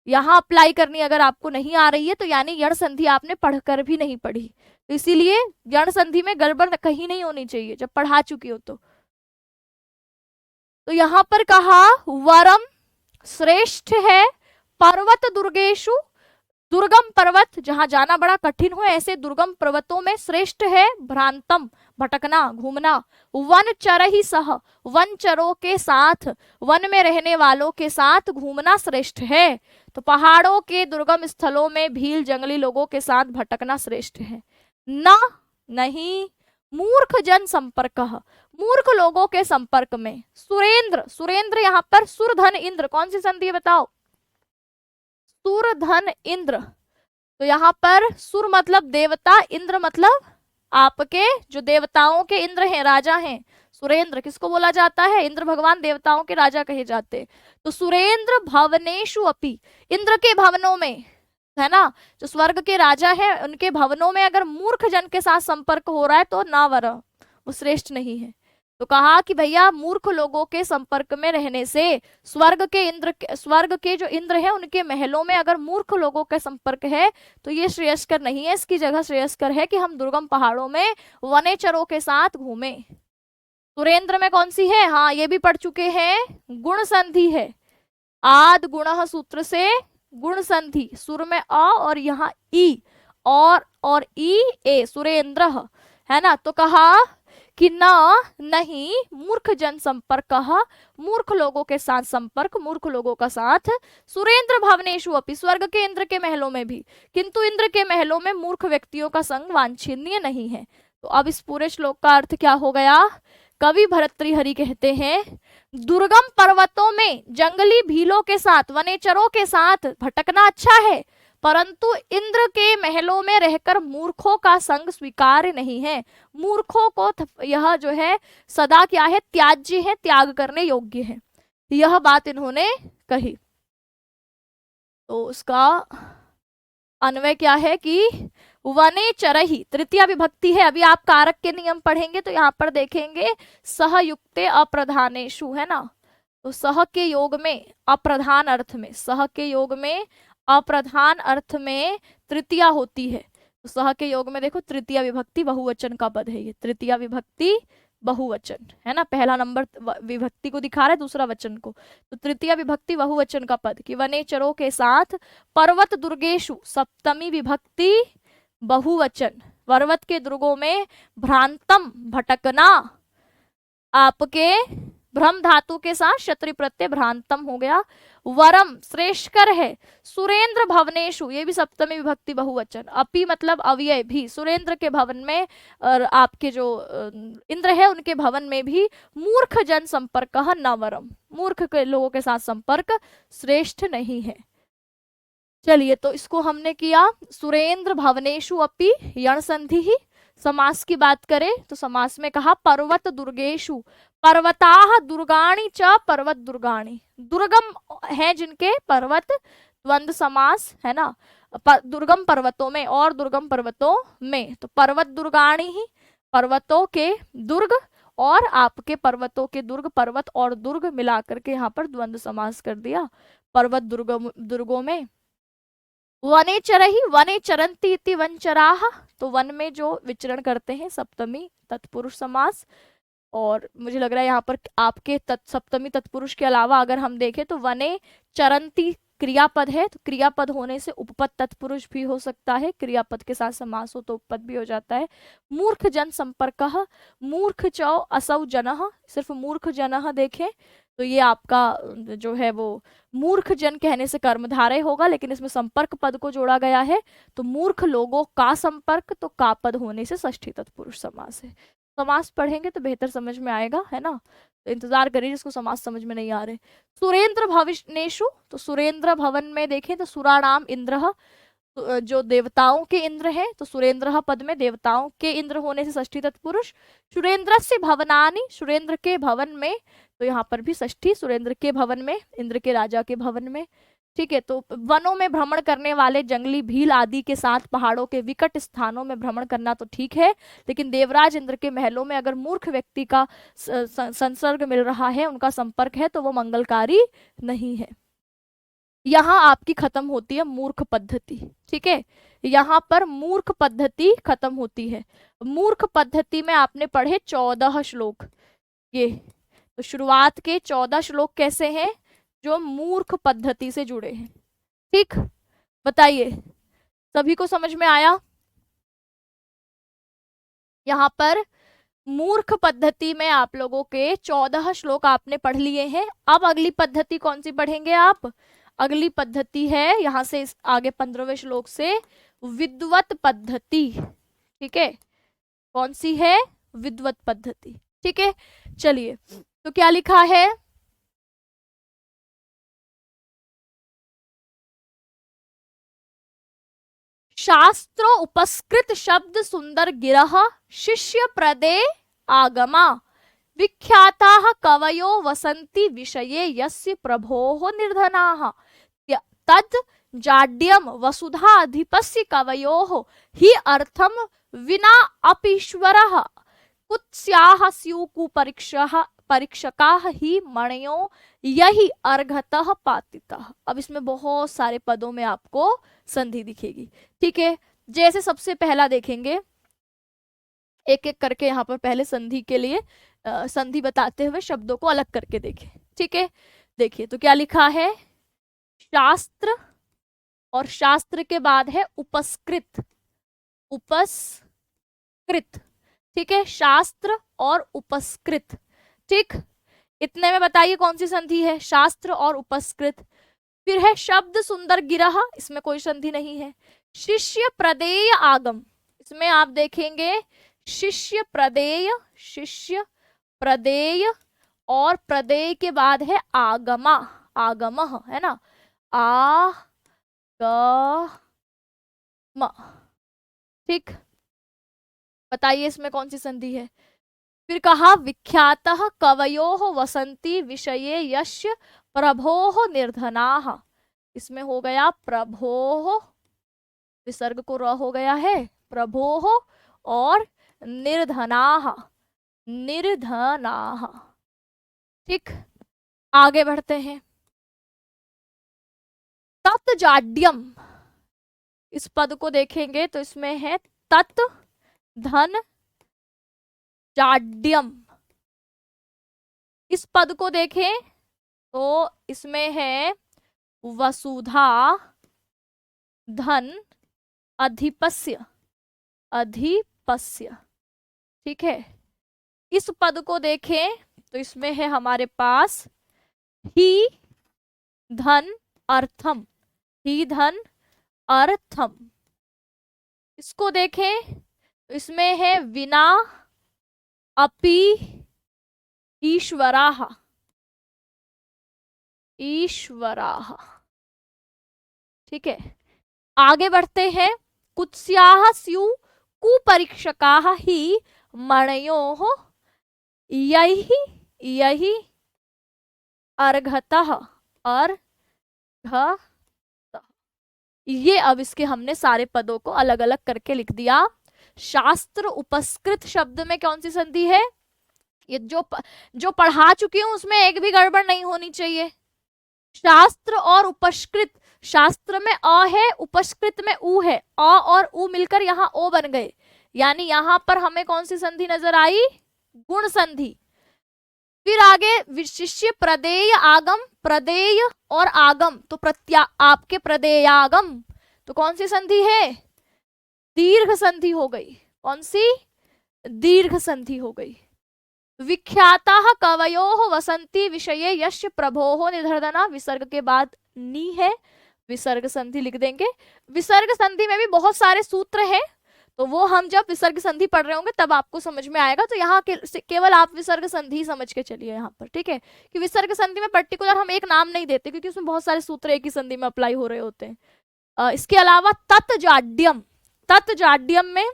यहाँ अप्लाई करनी अगर आपको नहीं आ रही है तो यानी यण संधि आपने पढ़कर भी नहीं पढ़ी, तो इसीलिए यण संधि में गड़बड़ कहीं नहीं होनी चाहिए जब पढ़ा चुकी हो तो यहाँ पर कहा वरम श्रेष्ठ है, पर्वत दुर्गेशु, दुर्गम पर्वत जहां जाना बड़ा कठिन हो ऐसे दुर्गम पर्वतों में श्रेष्ठ है, भ्रांतम भटकना घूमना, वन चरहि सह, वन चरों के साथ, वन में रहने वालों के साथ घूमना श्रेष्ठ है। तो पहाड़ों के दुर्गम स्थलों में भील जंगली लोगों के साथ भटकना श्रेष्ठ है। न नहीं, मूर्ख जन संपर्क, मूर्ख लोगों के संपर्क में, सुरेंद्र, सुरेंद्र यहाँ पर सुरधन इंद्र, कौन सी संधि है बताओ, सुरधन इंद्र, तो यहाँ पर सुर मतलब देवता, इंद्र मतलब आपके जो देवताओं के इंद्र हैं, राजा हैं। सुरेंद्र किसको बोला जाता है, इंद्र भगवान देवताओं के राजा कहे जाते हैं। तो सुरेंद्र भवनेशु अपि, इंद्र के भवनों में है ना, जो स्वर्ग के राजा हैं उनके भवनों में अगर मूर्ख जन के साथ संपर्क हो रहा है तो ना वर, वो श्रेष्ठ नहीं है। तो कहा कि भैया मूर्ख लोगों के संपर्क में रहने से स्वर्ग के जो इंद्र है उनके महलों में अगर मूर्ख लोगों का संपर्क है तो ये श्रेयस्कर नहीं है। इसकी जगह श्रेयस्कर है कि हम दुर्गम पहाड़ों में वनेचरों के साथ घूमें। सुरेंद्र में कौन सी है, हाँ ये भी पढ़ चुके हैं, गुण संधि है। आद गुण सूत्र से गुण संधि, सुर में अ और यहाँ ई और ई ए, सुरेंद्र है ना। तो कहा कि न नहीं मूर्ख जन संपर्क, मूर्ख लोगों के साथ संपर्क, मूर्ख लोगों का साथ, सुरेंद्र भवनेशु अपि, स्वर्ग के इंद्र के महलों में भी, किंतु इंद्र के महलों में मूर्ख व्यक्तियों का संग वांछनीय नहीं है। तो अब इस पूरे श्लोक का अर्थ क्या हो गया, कवि भर्तृहरि कहते हैं दुर्गम पर्वतों में जंगली भीलों के साथ, वनेचरों के साथ भटकना अच्छा है, परंतु इंद्र के महलों में रहकर मूर्खों का संग स्वीकार्य नहीं है। मूर्खों को यह जो है सदा क्या है, त्याज्य है, त्याग करने योग्य है। यह बात इन्होंने कही। तो उसका अन्वय क्या है कि वने चरही, तृतीया विभक्ति है। अभी आप कारक के नियम पढ़ेंगे तो यहाँ पर देखेंगे सहयुक्ते अप्रधानेषु, है ना। तो सह के योग में अप्रधान अर्थ में, सह के योग में अप्रधान अर्थ में तृतीया होती है। तो सह के योग में देखो तृतीया विभक्ति बहुवचन का पद है, ये तृतीया विभक्ति बहुवचन है ना, पहला नंबर विभक्ति को दिखा रहा है, दूसरा वचन को। तो तृतीया विभक्ति बहुवचन का पद कि वनेचरों के साथ, पर्वत दुर्गेशु सप्तमी विभक्ति बहुवचन, पर्वत के दुर्गों में भ्रांतम भटकना, आपके भ्रम धातु के साथ क्षत्रि प्रत्यय भ्रांतम हो गया, वरम श्रेष्ठकर है, सुरेंद्र भवनेशु ये भी सप्तमी विभक्ति बहुवचन, अपि मतलब अव्यय भी, सुरेंद्र के भवन में और आपके जो इंद्र है उनके भवन में भी मूर्ख जन संपर्क न वरम, मूर्ख के लोगों के साथ संपर्क श्रेष्ठ नहीं है। चलिए तो इसको हमने किया, सुरेंद्र भवनेशु अपि यण संधि ही। समास की बात करें तो समास में कहा पर्वत दुर्गेशु, पर्वताः दुर्गाणि च पर्वत दुर्गाणि, दुर्गम है जिनके पर्वत, द्वंद्व समास है ना, दुर्गम पर्वतों में और दुर्गम पर्वतों में। तो पर्वत दुर्गाणि ही, पर्वतों के दुर्ग और आपके पर्वतों के दुर्ग, पर्वत और दुर्ग मिलाकर के यहाँ पर द्वंद्व समास कर दिया, पर्वत दुर्गों में। वने चरही, वने चरंती इति वनचराः, तो वन में जो विचरण करते हैं, सप्तमी तत्पुरुष समास। और मुझे लग रहा है यहाँ पर आपके सप्तमी तत्पुरुष के अलावा अगर हम देखें तो वने चरंती क्रियापद है, तो क्रियापद होने से उपपद तत्पुरुष भी हो सकता है, क्रियापद के साथ समास हो तो उपपद भी हो जाता है। मूर्ख जन संपर्कः, मूर्ख चौ असौ जनः, सिर्फ मूर्ख जनः देखें तो ये आपका जो है वो मूर्ख जन कहने से कर्मधारय होगा, लेकिन इसमें संपर्क पद को जोड़ा गया है, तो मूर्ख लोगों का संपर्क, तो का पद होने से षष्ठी तत्पुरुष समास है। समास पढ़ेंगे तो बेहतर समझ में आएगा, है ना। तो इंतजार करिए जिसको समास समझ में नहीं आ रहे। सुरेंद्र भविष्णेशु, तो सुरेंद्र भवन में देखें तो सुराणाम इंद्र, तो जो देवताओं के इंद्र है, तो सुरेंद्र पद में देवताओं के इंद्र होने से षष्ठी तत्पुरुष। सुरेंद्र से भवनानि, सुरेंद्र के भवन में, तो यहाँ पर भी षष्ठी, सुरेंद्र के भवन में, इंद्र के राजा के भवन में। ठीक है, तो वनों में भ्रमण करने वाले जंगली भील आदि के साथ पहाड़ों के विकट स्थानों में भ्रमण करना तो ठीक है, लेकिन देवराज इंद्र के महलों में अगर मूर्ख व्यक्ति का संसर्ग मिल रहा है, उनका संपर्क है, तो वो मंगलकारी नहीं है। यहाँ आपकी खत्म होती है मूर्ख पद्धति। ठीक है, यहाँ पर मूर्ख पद्धति खत्म होती है। मूर्ख पद्धति में आपने पढ़े 14 श्लोक, ये तो शुरुआत के 14 श्लोक कैसे हैं, जो मूर्ख पद्धति से जुड़े हैं। ठीक, बताइए सभी को समझ में आया। यहाँ पर मूर्ख पद्धति में आप लोगों के 14 श्लोक आपने पढ़ लिए हैं। अब अगली पद्धति कौन सी पढ़ेंगे आप, अगली पद्धति है यहाँ से आगे 15वें श्लोक से विद्वत पद्धति। ठीक है, कौन सी है, विद्वत पद्धति। ठीक है, चलिए तो क्या लिखा है, शास्त्रो उपस्कृत शब्द सुंदर गिरह शिष्य प्रदे आगमा विख्याताः कवयो वसंति विषये यस्य प्रभोः निर्धनाः तद जाड्यम वसुधाधिपस्य कवयोः हि अर्थम विना अपीश्वरः कुत्स्याः स्युः परीक्षकाः ही मणयो यही अर्घतः पातितः। अब इसमें बहुत सारे पदों में आपको संधि दिखेगी। ठीक है, जैसे सबसे पहला देखेंगे, एक एक करके यहाँ पर पहले संधि के लिए संधि बताते हुए शब्दों को अलग करके देखें। ठीक है, देखिए तो क्या लिखा है, शास्त्र, और शास्त्र के बाद है उपस्कृत, उपस्कृत। ठीक है, शास्त्र और उपस्कृत। ठीक, इतने में बताइए कौन सी संधि है, शास्त्र और उपस्कृत। फिर है शब्द सुंदर गिरह, इसमें कोई संधि नहीं है। शिष्य प्रदेय आगम, इसमें आप देखेंगे शिष्य प्रदेय, शिष्य प्रदेय, और प्रदेय के बाद है आगमा, आगम है ना, आगम। ठीक, बताइए इसमें कौन सी संधि है। फिर कहा विख्यातः कवयोः वसंती विषये यस्य प्रभोः निर्धनाः, इसमें हो गया प्रभोः, विसर्ग को र हो गया है, प्रभोः, और निर्धनाः, निर्धनाः। ठीक, आगे बढ़ते हैं। तत् जाड्यम, इस पद को देखेंगे तो इसमें है तत् धन जाड्यम। इस पद को देखें तो इसमें है वसुधा धन अधिपस्य, अधिपस्य। ठीक है, इस पद को देखें तो इसमें है हमारे पास ही धन अर्थम, ही धन अर्थम। इसको देखें तो इसमें है विना अपि ईश्वराः, ईश्वराः। ठीक है, आगे बढ़ते हैं। कुत्स्याः स्युः कुपरीक्षकाः ही मणयोः यही, यही अर्घतः, अर्घतः। ये अब इसके हमने सारे पदों को अलग अलग करके लिख दिया। शास्त्र उपस्कृत शब्द में कौन सी संधि है, ये जो पढ़ा चुकी हूं उसमें एक भी गड़बड़ नहीं होनी चाहिए। शास्त्र और उपस्कृत, शास्त्र में अ है, उपस्कृत में उ है, अ और उ मिलकर यहाँ ओ बन गए, यानी यहाँ पर हमें कौन सी संधि नजर आई, गुण संधि। फिर आगे शिष्य प्रदेय आगम, प्रदेय और आगम तो आपके प्रदेयागम, तो कौन सी संधि है, दीर्घ संधि हो गई। कौन सी, दीर्घ संधि हो गई। विख्याताः कवयोः वसंती विषये यस्य प्रभोः निर्धना, विसर्ग के बाद नी है, विसर्ग संधि लिख देंगे। विसर्ग संधि में भी बहुत सारे सूत्र हैं, तो वो हम जब विसर्ग संधि पढ़ रहे होंगे तब आपको समझ में आएगा। तो यहाँ केवल आप विसर्ग संधि समझ के चलिए यहाँ पर। ठीक है, कि विसर्ग संधि में पर्टिकुलर हम एक नाम नहीं देते क्योंकि उसमें बहुत सारे सूत्र एक ही संधि में अप्लाई हो रहे होते हैं। इसके अलावा तत्जाड्यम, तत्जाड्यम में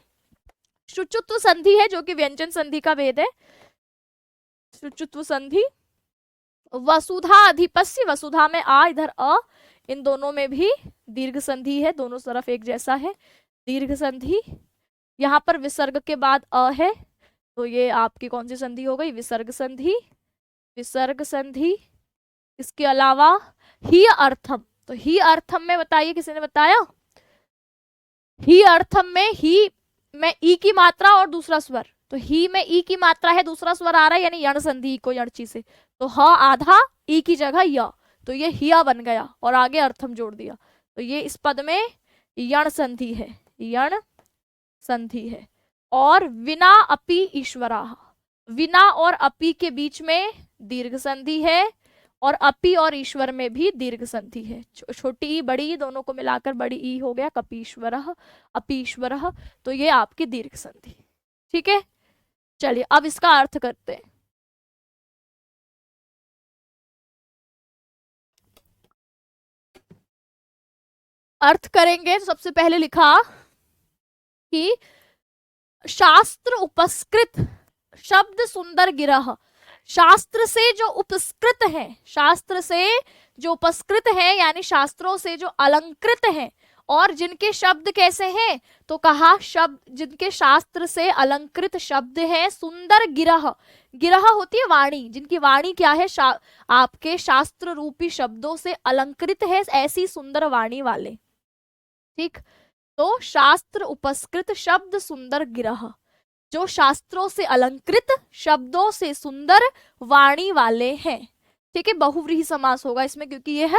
शुचुत्व संधि है जो कि व्यंजन संधि का भेद है। शुचुत्व संधि, वसुधा अधिपस्य, वसुधा में आ, इधर अ, इन दोनों में भी दीर्घ संधि है, दोनों तरफ एक जैसा है, दीर्घ संधि। यहाँ पर विसर्ग के बाद अ है, तो ये आपकी कौन सी संधि हो गई, विसर्ग संधि, विसर्ग संधि। इसके अलावा ही अर्थम, तो ही अर्थम में बताइए, किसी ने बताया, ही अर्थम में ही में ई की मात्रा और दूसरा स्वर, तो ही में ई की मात्रा है, दूसरा स्वर आ रहा है, यानी यण संधि को यणची से, तो ह आधा ई की जगह य, तो ये हिया बन गया और आगे अर्थम जोड़ दिया, तो ये इस पद में यण संधि है, यण संधि है। और विना अपि ईश्वराः, विना और अपि के बीच में दीर्घ संधि है, और अपि और ईश्वर में भी दीर्घ संधि है। छोटी ई बड़ी ई दोनों को मिलाकर बड़ी ई हो गया, कपीश्वरः, अपीश्वरः, तो ये आपकी दीर्घ संधि। ठीक है, चलिए अब इसका अर्थ करते हैं। अर्थ करेंगे तो सबसे पहले लिखा कि शास्त्र उपस्कृत शब्द सुंदर गिरह, शास्त्र से जो उपस्कृत है, शास्त्र से जो उपस्कृत है यानी शास्त्रों से जो अलंकृत है और जिनके शब्द कैसे हैं, तो कहा शब्द जिनके शास्त्र से अलंकृत शब्द हैं, सुंदर गिरह, गिरह होती है वाणी, जिनकी वाणी क्या है, आपके शास्त्र रूपी शब्दों से अलंकृत है, ऐसी सुंदर वाणी वाले। ठीक, तो शास्त्र उपस्कृत शब्द सुंदर गिरह, जो शास्त्रों से अलंकृत शब्दों से सुंदर वाणी वाले हैं। ठीक है, बहुव्रीहि समास होगा इसमें, क्योंकि यह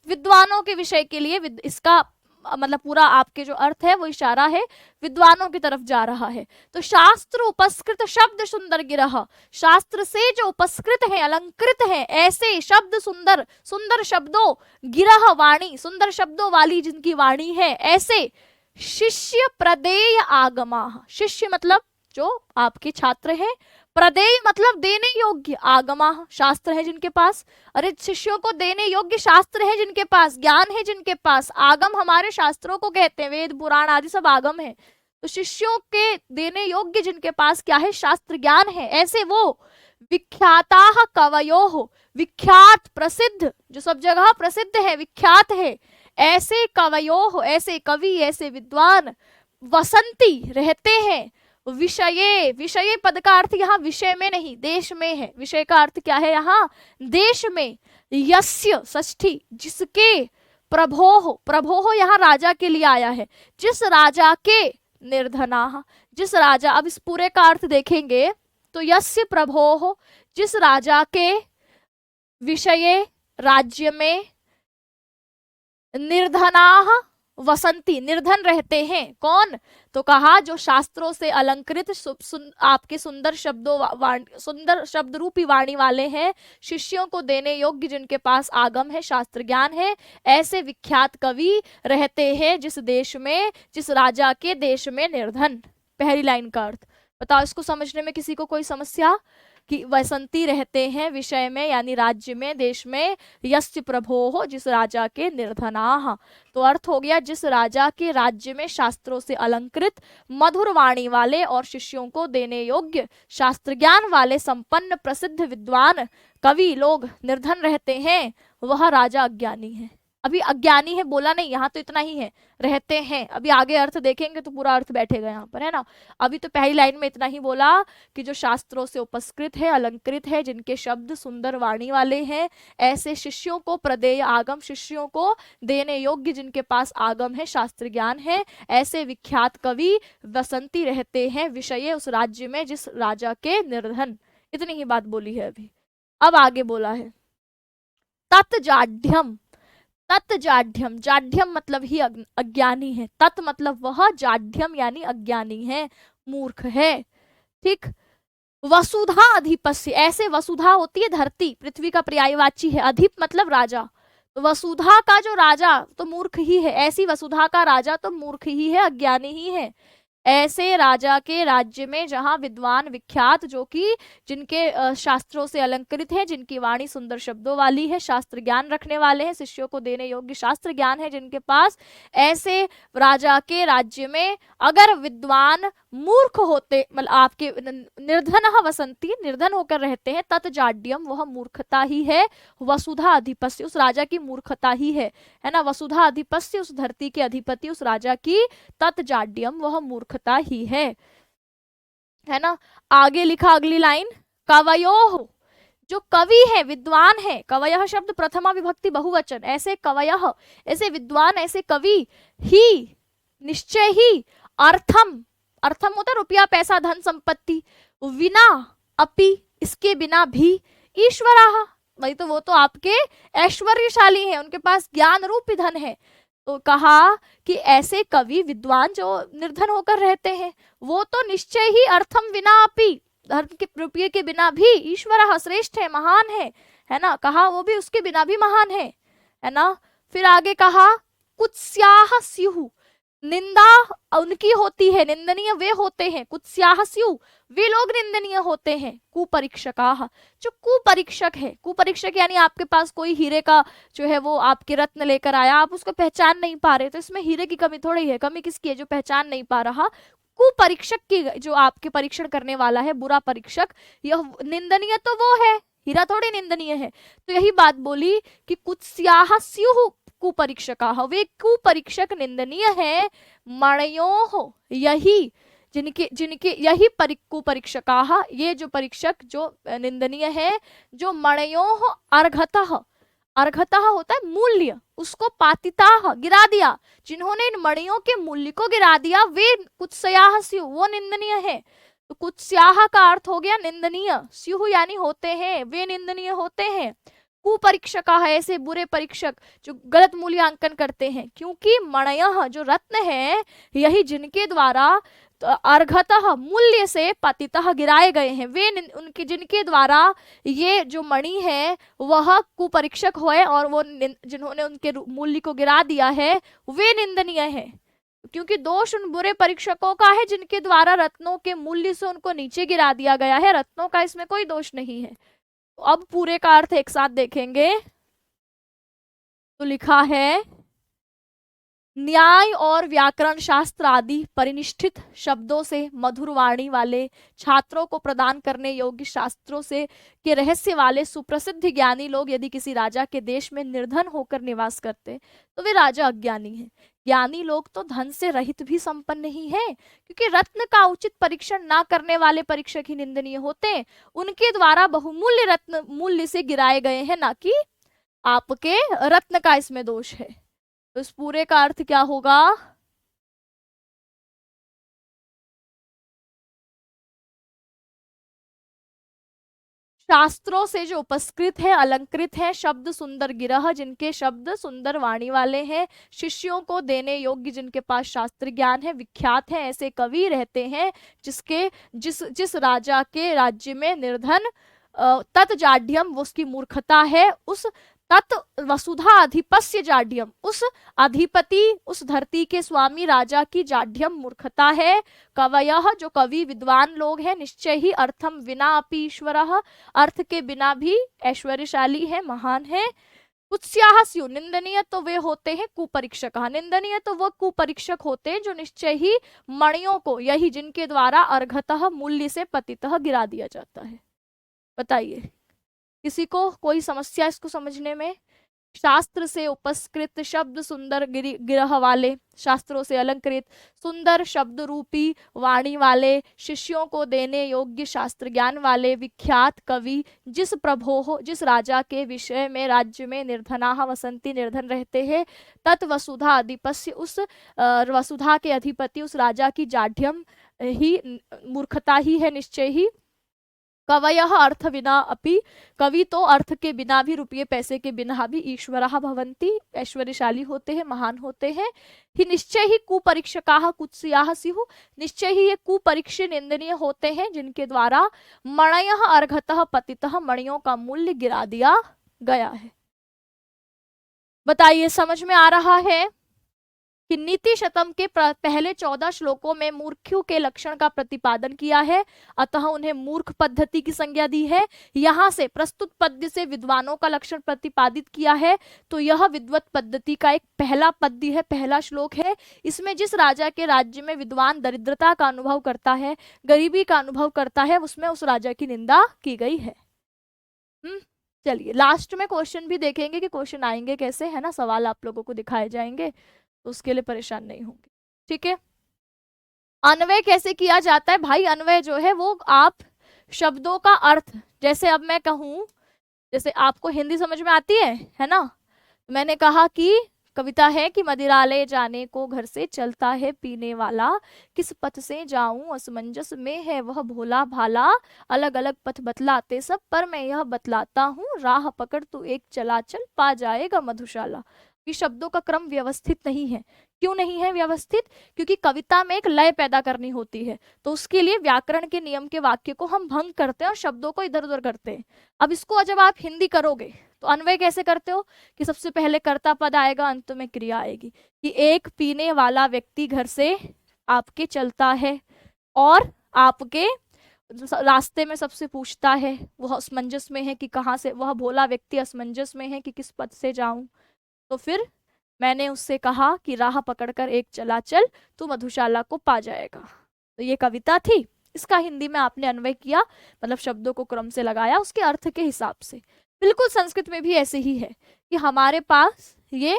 विद्वानों के विषय के लिए इसका मतलब पूरा आपके जो अर्थ है वो इशारा है विद्वानों की तरफ जा रहा है। तो शास्त्र उपस्कृत शब्द सुंदर गिरह, शास्त्र से जो उपस्कृत है, अलंकृत है, ऐसे शब्द सुंदर, सुंदर शब्दों, गिरह वाणी, सुंदर शब्दों वाली जिनकी वाणी है, ऐसे शिष्य प्रदेय आगमा, शिष्य मतलब जो आपके छात्र हैं, प्रदेय मतलब देने योग्य, आगमा शास्त्र है जिनके पास, अरे शिष्यों को देने योग्य शास्त्र है जिनके पास, ज्ञान है जिनके पास, आगम हमारे शास्त्रों को कहते हैं, वेद पुराण आदि सब आगम है, तो शिष्यों के देने योग्य जिनके पास क्या है, शास्त्र ज्ञान है, ऐसे वो विख्याता कवयो, विख्यात प्रसिद्ध, जो सब जगह प्रसिद्ध है, विख्यात है, ऐसे कवयो, ऐसे कवि, ऐसे विद्वान, वसंती रहते हैं, विषये, विषय पद का अर्थ यहाँ विषय में नहीं, देश में है, विषय का अर्थ क्या है यहाँ, देश में, यस्य षष्ठी, जिसके, प्रभोः, प्रभोः यहाँ राजा के लिए आया है, जिस राजा के, निर्धनाः, जिस राजा, अब इस पूरे का अर्थ देखेंगे तो यस्य प्रभोः, जिस राजा के विषये राज्य में, निर्धनाः वसंती, निर्धन रहते हैं, कौन, तो कहा जो शास्त्रों से अलंकृत आपके सुंदर शब्दों, सुंदर शब्द रूपी वाणी वाले हैं, शिष्यों को देने योग्य जिनके पास आगम है, शास्त्र ज्ञान है, ऐसे विख्यात कवि रहते हैं जिस देश में, जिस राजा के देश में, निर्धन। पहली लाइन का अर्थ बताओ, इसको समझने में किसी को कोई समस्या, कि वसंती रहते हैं विषय में यानी राज्य में, देश में, यस्य प्रभोः, जिस राजा के, निर्धनाः, तो अर्थ हो गया जिस राजा के राज्य में शास्त्रों से अलंकृत मधुर वाणी वाले और शिष्यों को देने योग्य शास्त्र ज्ञान वाले संपन्न प्रसिद्ध विद्वान कवि लोग निर्धन रहते हैं, वह राजा अज्ञानी है। अभी अज्ञानी है बोला नहीं, यहाँ तो इतना ही है, रहते हैं, अभी आगे अर्थ देखेंगे तो पूरा अर्थ बैठेगा यहाँ पर, है ना। अभी तो पहली लाइन में इतना ही बोला कि जो शास्त्रों से उपस्कृत है, अलंकृत है, जिनके शब्द सुंदर वाणी वाले हैं, ऐसे शिष्यों को प्रदेय आगम, शिष्यों को देने योग्य जिनके पास आगम है, शास्त्र ज्ञान है, ऐसे विख्यात कवि वसंती रहते हैं विषय उस राज्य में जिस राजा के, निर्धन। इतनी ही बात बोली है अभी। अब आगे बोला है तत्जाढ्यम, तत्जाढ्यम, जाढ्यम मतलब ही अज्ञानी है, तत् मतलब वह, जाढ्यम यानी अज्ञानी है, मूर्ख है। ठीक, वसुधा अधिपस्य, ऐसे वसुधा होती है धरती, पृथ्वी का पर्यायवाची है, अधिप मतलब राजा, तो वसुधा का जो राजा तो मूर्ख ही है, ऐसी वसुधा का राजा तो मूर्ख ही है, अज्ञानी ही है। ऐसे राजा के राज्य में जहाँ विद्वान विख्यात, जो कि जिनके शास्त्रों से अलंकृत है, जिनकी वाणी सुंदर शब्दों वाली है, शास्त्र ज्ञान रखने वाले हैं, शिष्यों को देने योग्य शास्त्र ज्ञान है जिनके पास, ऐसे राजा के राज्य में अगर विद्वान मूर्ख होते, मतलब आपके निर्धन वसंती, निर्धन होकर रहते हैं, तत्जाड्यम वह मूर्खता ही है, वसुधा अधिपस्य उस राजा की मूर्खता ही है ना, वसुधा अधिपस्य उस धरती के अधिपति उस राजा की, तत्जाड्यम वह मूर्खता ही है ना। आगे लिखा अगली लाइन, कवयोः, जो कवि है, विद्वान है, कवयः शब्द प्रथमा विभक्ति बहुवचन, ऐसे कवयः, ऐसे विद्वान, ऐसे कवि ही, निश्चय ही, अर्थम, अर्थम होता रुपया पैसा धन संपत्ति, विना अपि इसके बिना भी, ईश्वराः वही तो, वो तो आपके ऐश्वर्यशाली हैं, उनके पास ज्ञान रूपी धन है, तो कहा कि ऐसे कवि विद्वान जो निर्धन होकर रहते हैं, वो तो निश्चय ही अर्थम विना अपि, धन के रुपये के बिना भी, ईश्वरः श्रेष्ठ है, महान है ना, कहा वो भी उसके बिना भी महान है ना। फिर आगे कहा कुत्स्याः स्युः, निंदा उनकी होती है, निंदनीय वे होते हैं, कुत्स्याः स्युः वे लोग निंदनीय होते हैं, कुपरीक्षकाः जो कुपरीक्षक है, कुपरीक्षक यानी आपके पास कोई हीरे का जो है वो आपके रत्न लेकर आया, आप उसको पहचान नहीं पा रहे, तो इसमें हीरे की कमी थोड़ी है, कमी किसकी है, जो पहचान नहीं पा रहा, कुपरीक्षक की, जो आपके परीक्षण करने वाला है, बुरा परीक्षक, यह निंदनीय तो वो है, हीरा थोड़ी निंदनीय है। तो यही बात बोली कि कुत्स्याः स्युः, कुपरीक्षकाः, वे कुपरीक्षक निंदनीय है। मणयोः, यही जिनके जिनके यही कुपरीक्षकाः, ये जो परीक्षक जो निंदनीय है, जो मणयोः अर्घतः, अर्घतः होता है मूल्य, उसको पातिताः गिरा दिया, जिन्होंने इन मणियों के मूल्य को गिरा दिया, वे कुत्स्याः स्युः, वो निंदनीय है। तो कुत्स्याः का अर्थ हो गया निंदनीय, स्युः यानी होते हैं, वे निंदनीय होते हैं। कुपरीक्षकाः, ऐसे बुरे परीक्षक जो गलत मूल्यांकन करते हैं, क्योंकि मणयः जो रत्न है, यही जिनके द्वारा अर्घतः मूल्य से पतितः गिराए गए हैं, वे उनके जिनके द्वारा ये जो मणि है वह कुपरीक्षक हुए और वो जिन्होंने उनके मूल्य को गिरा दिया है, वे निंदनीय है। क्योंकि दोष उन बुरे परीक्षकों का है जिनके द्वारा रत्नों के मूल्य से उनको नीचे गिरा दिया गया है, रत्नों का इसमें कोई दोष नहीं है। तो अब पूरे का अर्थ एक साथ देखेंगे तो लिखा है, न्याय और व्याकरण शास्त्र आदि परिनिष्ठित शब्दों से मधुर वाणी वाले, छात्रों को प्रदान करने योग्य शास्त्रों से के रहस्य वाले सुप्रसिद्ध ज्ञानी लोग यदि किसी राजा के देश में निर्धन होकर निवास करते तो वे राजा अज्ञानी हैं। ज्ञानी लोग तो धन से रहित भी संपन्न नहीं है, क्योंकि रत्न का उचित परीक्षण ना करने वाले परीक्षक ही निंदनीय होते हैं। उनके द्वारा बहुमूल्य रत्न मूल्य से गिराए गए हैं, ना कि आपके रत्न का इसमें दोष है। तो इस पूरे का अर्थ क्या होगा? शास्त्रों से जो उपस्कृत है, अलंकृत है, शब्द सुंदर गिरह, जिनके शब्द सुंदर वाणी वाले हैं, शिष्यों को देने योग्य जिनके पास शास्त्र ज्ञान है, विख्यात है, ऐसे कवि रहते हैं जिस राजा के राज्य में निर्धन तत् जाड्यम, वो उसकी मूर्खता है, उस तत् वसुधा अधिपस्य जाड्यम, उस अधिपति उस धरती के स्वामी राजा की जाड्यम मूर्खता है। कवयः, जो कवि विद्वान लोग हैं, निश्चय ही अर्थम विना अपि ईश्वरः, अर्थ के बिना भी ऐश्वर्यशाली है, महान है। कुत्स्याः स्युः, निंदनीय तो वे होते हैं कुपरीक्षकः, निंदनीय तो वो कुपरीक्षक होते हैं जो निश्चय ही मणियों को, यही जिनके द्वारा अर्घतः मूल्य से पतितः गिरा दिया जाता है। बताइए किसी को कोई समस्या इसको समझने में? शास्त्र से उपस्कृत शब्द सुंदर गिरह वाले, शास्त्रों से अलंकृत सुंदर शब्द रूपी वाणी वाले, शिष्यों को देने योग्य शास्त्र ज्ञान वाले, विख्यात कवि, जिस प्रभो हो, जिस राजा के विषय में राज्य में निर्धनाः वसंती, निर्धन रहते हैं, तत् वसुधा अधिपस्य, उस वसुधा के अधिपति उस राजा की जाड्यम ही मूर्खता ही है, निश्चय ही। कवयः अर्थ विना अपि, कवि तो अर्थ के बिना भी, रुपये पैसे के बिना भी, ईश्वरः भवन्ति, ऐश्वर्यशाली होते हैं, महान होते हैं। ही निश्चय ही कुपरीक्षकाः कुत्स्याः स्युः, निश्चय ही ये कुपरीक्ष निंदनीय होते हैं जिनके द्वारा मणयः अर्घतः पतितः, मणियों का मूल्य गिरा दिया गया है। बताइए समझ में आ रहा है कि नीति शतम के पहले 14 श्लोकों में मूर्खों के लक्षण का प्रतिपादन किया है, अतः उन्हें मूर्ख पद्धति की संज्ञा दी है। यहाँ से प्रस्तुत पद्य से विद्वानों का लक्षण प्रतिपादित किया है, तो यह विद्वत पद्धति का एक पहला पद्य है, पहला श्लोक है। इसमें जिस राजा के राज्य में विद्वान दरिद्रता का अनुभव करता है, गरीबी का अनुभव करता है, उसमें उस राजा की निंदा की गई है। चलिए लास्ट में क्वेश्चन भी देखेंगे कि क्वेश्चन आएंगे कैसे, है ना, सवाल आप लोगों को दिखाए जाएंगे, तो उसके लिए परेशान नहीं होंगे। ठीक है, अन्वय कैसे किया जाता है भाई? अन्वय जो है वो आप शब्दों का अर्थ, जैसे अब मैं कहूं, जैसे आपको हिंदी समझ में आती है ना, मैंने कहा कि कविता है कि मदिरालय जाने को घर से चलता है पीने वाला, किस पथ से जाऊं असमंजस में है वह भोला भाला, अलग अलग पथ बतलाते सब पर मैं यह बतलाता हूँ, राह पकड़ तू एक चला चल पा जाएगा मधुशाला। कि शब्दों का क्रम व्यवस्थित नहीं है। क्यों नहीं है व्यवस्थित? क्योंकि कविता में एक लय पैदा करनी होती है, तो उसके लिए व्याकरण के नियम के वाक्य को हम भंग करते हैं और शब्दों को इधर उधर करते हैं। अब इसको जब आप हिंदी करोगे तो अन्वय कैसे करते हो कि सबसे पहले कर्ता पद आएगा, अंत में क्रिया आएगी, कि एक पीने वाला व्यक्ति घर से आपके चलता है और आपके रास्ते में सबसे पूछता है, वह असमंजस में है कि कहाँ से, वह भोला व्यक्ति असमंजस में है कि किस पथ से जाऊं, तो फिर मैंने उससे कहा कि राह पकड़कर एक चला चल तू मधुशाला को पा जाएगा। तो ये कविता थी, इसका हिंदी में आपने अन्वय किया, मतलब शब्दों को क्रम से लगाया उसके अर्थ के हिसाब से। बिल्कुल संस्कृत में भी ऐसे ही है कि हमारे पास ये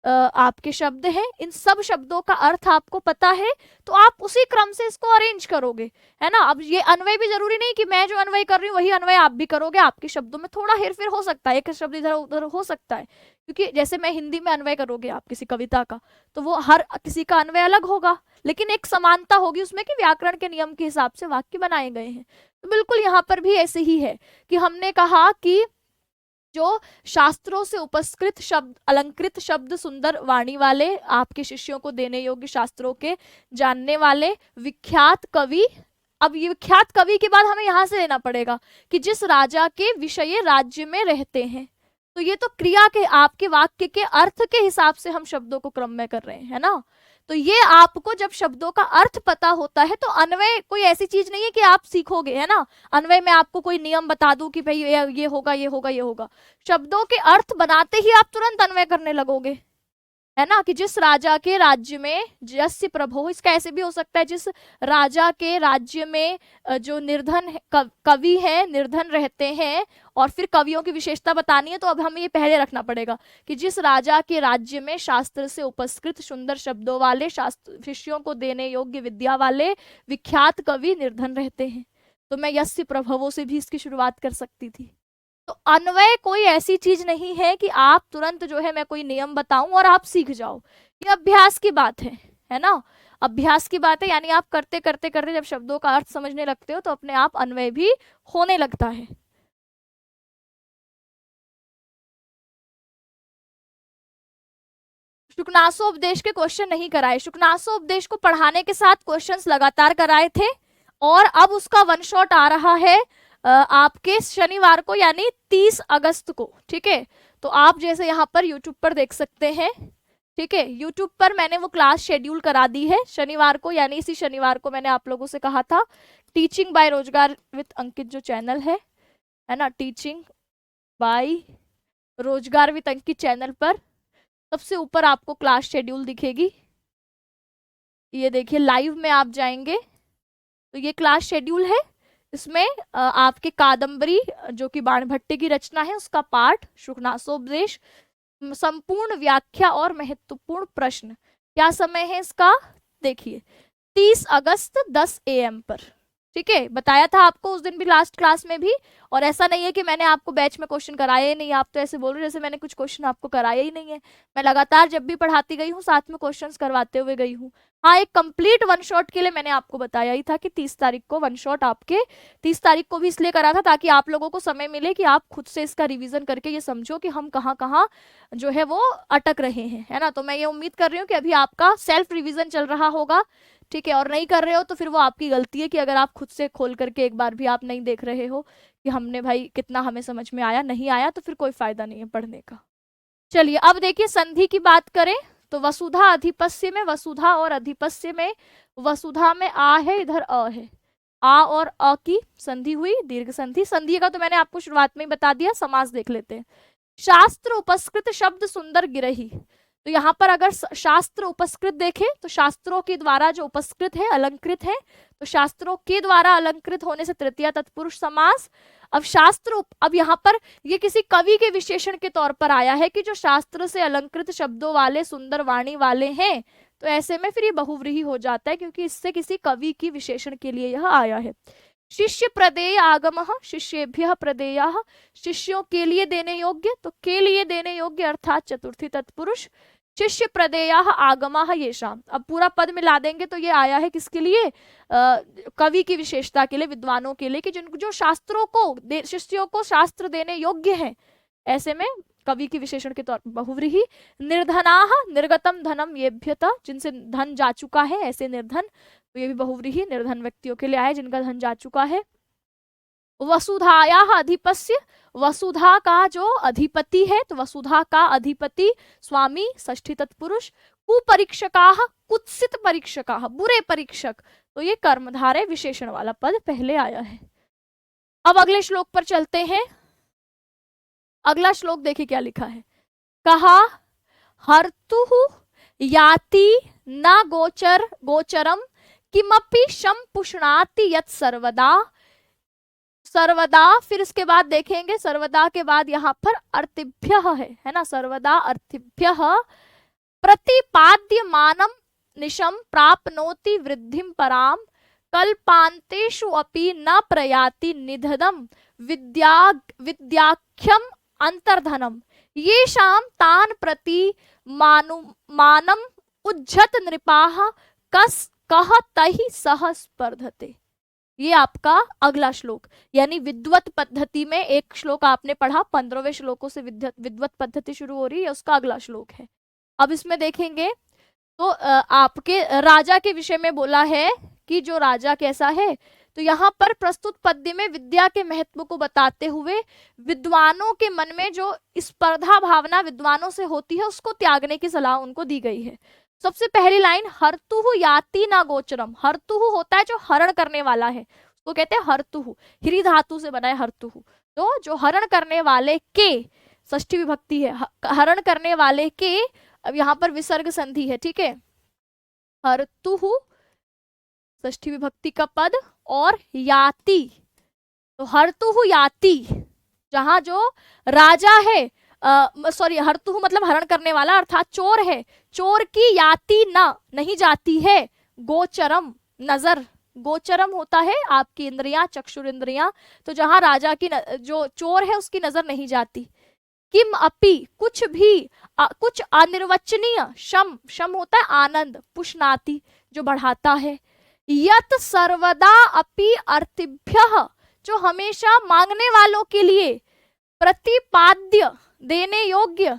आपके शब्द हैं, इन सब शब्दों का अर्थ आपको पता है, तो आप उसी क्रम से इसको अरेंज करोगे, है ना। अब ये अन्वय भी जरूरी नहीं कि मैं जो अन्वय कर रही हूँ वही अन्वय आप भी करोगे, आपके शब्दों में थोड़ा हेरफेर हो सकता है, एक शब्द इधर उधर हो सकता है, क्योंकि जैसे मैं हिंदी में अन्वय करोगे आप किसी कविता का, तो वो हर किसी का अन्वय अलग होगा, लेकिन एक समानता होगी उसमें कि व्याकरण के नियम के हिसाब से वाक्य बनाए गए हैं। तो बिल्कुल यहाँ पर भी ऐसे ही है कि हमने कहा कि जो शास्त्रों से उपस्कृत शब्द, अलंकृत शब्द, सुंदर वाणी वाले, आपके शिष्यों को देने योग्य, शास्त्रों के जानने वाले विख्यात कवि। अब ये विख्यात कवि के बाद हमें यहाँ से लेना पड़ेगा कि जिस राजा के विषय राज्य में रहते हैं, तो ये तो क्रिया के, आपके वाक्य के अर्थ के हिसाब से हम शब्दों को क्रम में कर रहे हैं, है ना। तो ये आपको जब शब्दों का अर्थ पता होता है, तो अन्वय कोई ऐसी चीज नहीं है कि आप सीखोगे, है ना। अन्वय में आपको कोई नियम बता दूं कि भाई ये होगा, ये होगा, ये होगा, शब्दों के अर्थ बनाते ही आप तुरंत अन्वय करने लगोगे, है ना। कि जिस राजा के राज्य में जस्य प्रभो, इसका ऐसे भी हो सकता है जिस राजा के राज्य में जो निर्धन कवि है, निर्धन रहते हैं, और फिर कवियों की विशेषता बतानी है, तो अब हमें ये पहले रखना पड़ेगा कि जिस राजा के राज्य में शास्त्र से उपस्कृत सुंदर शब्दों वाले, शास्त्र शिष्यों को देने योग्य विद्या वाले विख्यात कवि निर्धन रहते हैं, तो मैं यस्य प्रभवों से भी इसकी शुरुआत कर सकती थी। तो अन्वय कोई ऐसी चीज नहीं है कि आप तुरंत जो है मैं कोई नियम बताऊं और आप सीख जाओ, ये अभ्यास की बात है ना। अभ्यास की बात है, यानी आप करते करते करते जब शब्दों का अर्थ समझने लगते हो तो अपने आप अन्वय भी होने लगता है। शुकनासोपदेश के क्वेश्चन नहीं कराए, शुकनासोपदेश को पढ़ाने के साथ क्वेश्चंस लगातार कराए थे, और अब उसका वन शॉट आ रहा है आपके शनिवार को, यानी 30 अगस्त को, ठीक है। तो आप जैसे यहाँ पर यूट्यूब पर देख सकते हैं, ठीक है, यूट्यूब पर मैंने वो क्लास शेड्यूल करा दी है शनिवार को, यानी इसी शनिवार को मैंने आप लोगों से कहा था, टीचिंग बाय रोजगार विद अंकित जो चैनल है ना, टीचिंग बाय रोजगार विद अंकित चैनल पर सबसे ऊपर आपको क्लास शेड्यूल दिखेगी, ये देखिए लाइव में आप जाएंगे तो ये क्लास शेड्यूल है। इसमें आपके कादम्बरी जो कि बाणभट्ट की रचना है उसका पाठ, शुकनासोपदेश, संपूर्ण व्याख्या और महत्वपूर्ण प्रश्न। क्या समय है इसका, देखिए 30 अगस्त 10 AM पर, ठीक है। बताया था आपको उस दिन भी लास्ट क्लास में भी, और ऐसा नहीं है कि मैंने आपको बैच में क्वेश्चन कराए ही नहीं, आप तो ऐसे बोल रहे जैसे मैंने कुछ क्वेश्चन आपको कराया ही नहीं है। मैं लगातार जब भी पढ़ाती गई हूँ साथ में क्वेश्चंस करवाते हुए गई हूँ। हाँ, एक कंप्लीट वन शॉट के लिए मैंने आपको बताया ही था कि 30 तारीख को वन शॉट, आपके 30 तारीख को भी इसलिए करा था ताकि आप लोगों को समय मिले कि आप खुद से इसका रिवीजन करके ये समझो कि हम कहाँ कहाँ जो है वो अटक रहे हैं, है ना। तो मैं ये उम्मीद कर रही हूँ कि अभी आपका सेल्फ रिवीजन चल रहा होगा, ठीक है, और नहीं कर रहे हो तो फिर वो आपकी गलती है कि अगर आप खुद से खोल करके एक बार भी आप नहीं देख रहे हो कि हमने भाई कितना हमें समझ में आया, नहीं आया तो फिर कोई फायदा नहीं है पढ़ने का। चलिए अब देखिए संधि की बात करें तो वसुधा अधिपस्य में, वसुधा और अधिपस्य में, वसुधा में आ है, इधर अ है, आ और अ की संधि हुई, दीर्घ संधि। संधि का तो मैंने आपको शुरुआत में ही बता दिया, समास देख लेते हैं। शास्त्र उपस्कृत शब्द सुंदर गिरही, तो यहाँ पर अगर शास्त्र उपस्कृत देखें तो शास्त्रों के द्वारा जो उपस्कृत है, अलंकृत है, तो शास्त्रों के द्वारा अलंकृत होने से तृतीया तत्पुरुष समास। अब शास्त्र, अब यहाँ पर ये किसी कवि के विशेषण के तौर पर आया है कि जो शास्त्र से अलंकृत शब्दों वाले, सुंदर वाणी वाले हैं, तो ऐसे में फिर ये बहुव्रीहि हो जाता है क्योंकि इससे किसी कवि की विशेषण के लिए यह आया है। शिष्य प्रदेय आगम, शिष्येभ्य प्रदेय, शिष्यों के लिए देने योग्य, तो के लिए देने योग्य अर्थात चतुर्थी तत्पुरुष। शिष्य प्रदेय आगमा येषाम, अब पूरा पद मिला देंगे तो ये आया है किसके लिए, कवि की विशेषता के लिए, विद्वानों के लिए, कि जिन जो शास्त्रों को, शिष्यों को शास्त्र देने योग्य हैं, ऐसे में कवि की विशेषण के तौर पर बहुव्रीहि। निर्धनाः निर्गतम धनम येभ्यत, जिनसे धन जा चुका है ऐसे निर्धन, तो ये भी बहुव्रीहि, निर्धन व्यक्तियों के लिए आए जिनका धन जा चुका है। वसुधायाः अधिपस्य, वसुधा का जो अधिपति है, तो वसुधा का अधिपति स्वामी षष्ठी तत्पुरुष। कुपरीक्षकाः कुत्सित परीक्षकाः, बुरे परीक्षक, तो ये कर्मधारय विशेषण वाला पद पहले आया है। अब अगले श्लोक पर चलते हैं। अगला श्लोक देखिए क्या लिखा है, कहा हर्तुः याति न गोचर गोचरम किमपि शम पुष्णाति यत् सर्वदा, सर्वदा, फिर इसके बाद देखेंगे सर्वदा के बाद यहाँ पर अर्थिभ्य है ना, सर्वदा अर्थिभ्य प्रतिपाद्य मानम निशम प्राप्नोति वृद्धिम पराम कल्पांतेषु अपि न प्रयाति निधनम विद्याख्यम अंतर्धनम येषां तान प्रति मानम उज्झत नृपाः कस कह तहि सह स्पर्धते। ये आपका अगला श्लोक, यानी विद्वत पद्धति में एक श्लोक आपने पढ़ा, 15वें श्लोकों से विद्वत पद्धति शुरू हो रही है, उसका अगला श्लोक है। अब इसमें देखेंगे तो आपके राजा के विषय में बोला है कि जो राजा कैसा है, तो यहाँ पर प्रस्तुत पद्य में विद्या के महत्व को बताते हुए विद्वानों के मन में जो स्पर्धा भावना विद्वानों से होती है उसको त्यागने की सलाह उनको दी गई है। सबसे पहली लाइन, हर्तुहु याति ना गोचरम। हर्तुहु होता है जो हरण करने वाला है, उसको कहते हैं हर्तुहु, हिरी धातु से बना है हर्तुहु। तो जो हरण करने वाले के, षष्ठी विभक्ति है, हरण करने वाले के, अब यहाँ पर विसर्ग संधि है, ठीक है, हर्तुहु षष्ठी विभक्ति का पद और याति, तो हर्तुहु याति, जहां जो राजा है, सॉरी हर्तुहु मतलब हरण करने वाला अर्थात चोर है, चोर की याति न नहीं जाती है, गोचरम नजर, गोचरम होता है आपकी इंद्रियां, चक्षुर इंद्रियां, तो जहां राजा की जो चोर है उसकी नजर नहीं जाती। किम अपि कुछ भी, कुछ अनिर्वचनीय, शम शम होता है आनंद, पुष्णाति जो बढ़ाता है, यत सर्वदा अपि अर्थिभ्यः जो हमेशा मांगने वालों के लिए, प्रतिपाद्य देने योग्य,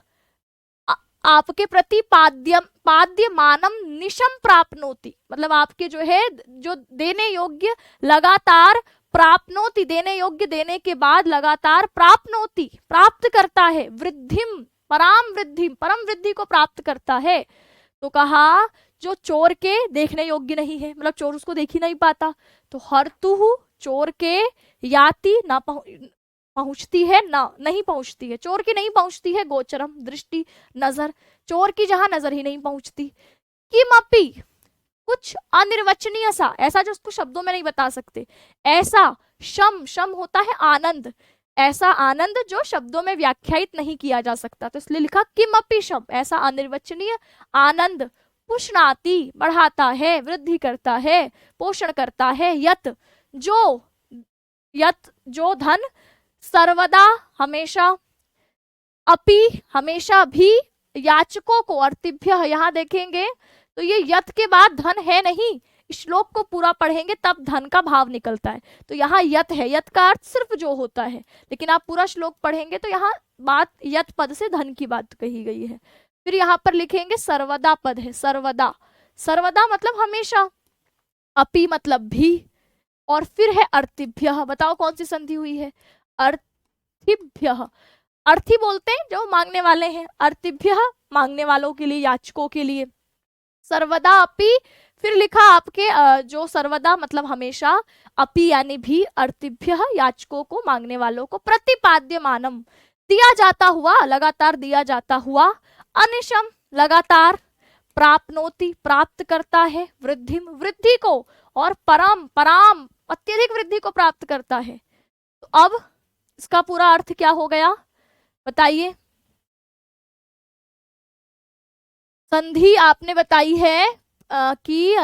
आपके प्रति पाद्य मानम निशम प्राप्नोति, मतलब आपके जो है जो देने योग्य लगातार, प्राप्नोति देने योग्य देने के बाद लगातार, प्राप्नोति प्राप्त करता है, वृद्धिम पराम वृद्धिम परम वृद्धि को प्राप्त करता है। तो कहा जो चोर के देखने योग्य नहीं है, मतलब चोर उसको देख ही नहीं पाता, तो हर्तुहु चोर के, याति ना पहुंचती है, ना नहीं पहुंचती है, चोर की नहीं पहुंचती है, गोचरम दृष्टि नजर, चोर की जहां नजर ही नहीं पहुंचती, किमपि कुछ अनिर्वचनीय सा, ऐसा जो उसको शब्दों में नहीं बता सकते, ऐसा, शम शम होता है आनंद, ऐसा आनंद जो शब्दों में व्याख्यायित नहीं किया जा सकता, तो इसलिए लिखा किमपि शम, ऐसा अनिर्वचनीय आनंद, पुष्णाति बढ़ाता है, वृद्धि करता है, पोषण करता है, यत जो धन, सर्वदा हमेशा, अपि हमेशा भी, याचकों को, अर्तिभ्य यहाँ देखेंगे तो ये यत के बाद धन है नहीं, श्लोक को पूरा पढ़ेंगे तब धन का भाव निकलता है, तो यहाँ यत है, यत का अर्थ सिर्फ जो होता है, लेकिन आप पूरा श्लोक पढ़ेंगे तो यहाँ बात यत पद से धन की बात कही गई है। फिर यहाँ पर लिखेंगे सर्वदा पद है, सर्वदा, सर्वदा मतलब हमेशा, अपि मतलब भी, और फिर है अर्थिभ्य, बताओ कौन सी संधि हुई है, अर्थिभ्य, अर्थी बोलते हैं जो मांगने वाले हैं, अर्थिभ्य मांगने वालों के लिए, याचकों के लिए, सर्वदा अपि, फिर लिखा आपके जो सर्वदा मतलब हमेशा, अपि यानी भी, अर्थिभ्य याचकों को, मांगने वालों को, प्रतिपाद्य मानम दिया जाता हुआ, लगातार दिया जाता हुआ, अनिशम लगातार, प्राप्नोति प्राप्त करता है, वृद्धिम वृद्धि को, और परम पराम अत्यधिक वृद्धि को प्राप्त करता है। तो अब इसका पूरा अर्थ क्या हो गया बताइए। संधि आपने बताई है कि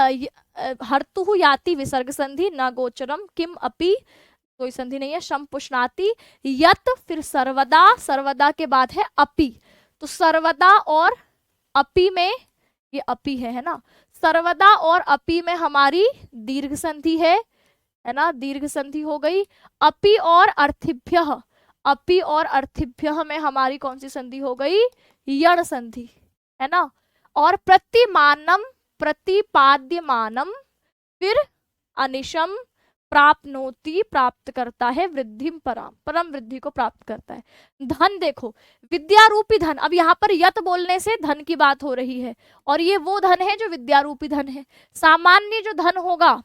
हर्तुहु याति विसर्ग संधि, न गोचरम, किम अपि कोई संधि नहीं है, शम पुष्णाति, यत, फिर सर्वदा, सर्वदा के बाद है अपि, तो सर्वदा और अपि में, ये अपि है ना, सर्वदा और अपि में हमारी दीर्घ संधि है ना, दीर्घ संधि हो गई। अपि और अर्थिभ्य, अपि और अर्थिभ्य में हमारी कौन सी संधि हो गई, यण संधि है ना, और प्रतिमानम प्रतिपाद्यमानम, फिर अनिशम प्राप्नोति प्राप्त करता है, वृद्धिम पराम परम वृद्धि को प्राप्त करता है। धन देखो, विद्यारूपी धन, अब यहाँ पर यत बोलने से धन की बात हो रही है, और ये वो धन है जो विद्यारूपी धन है। सामान्य जो धन होगा,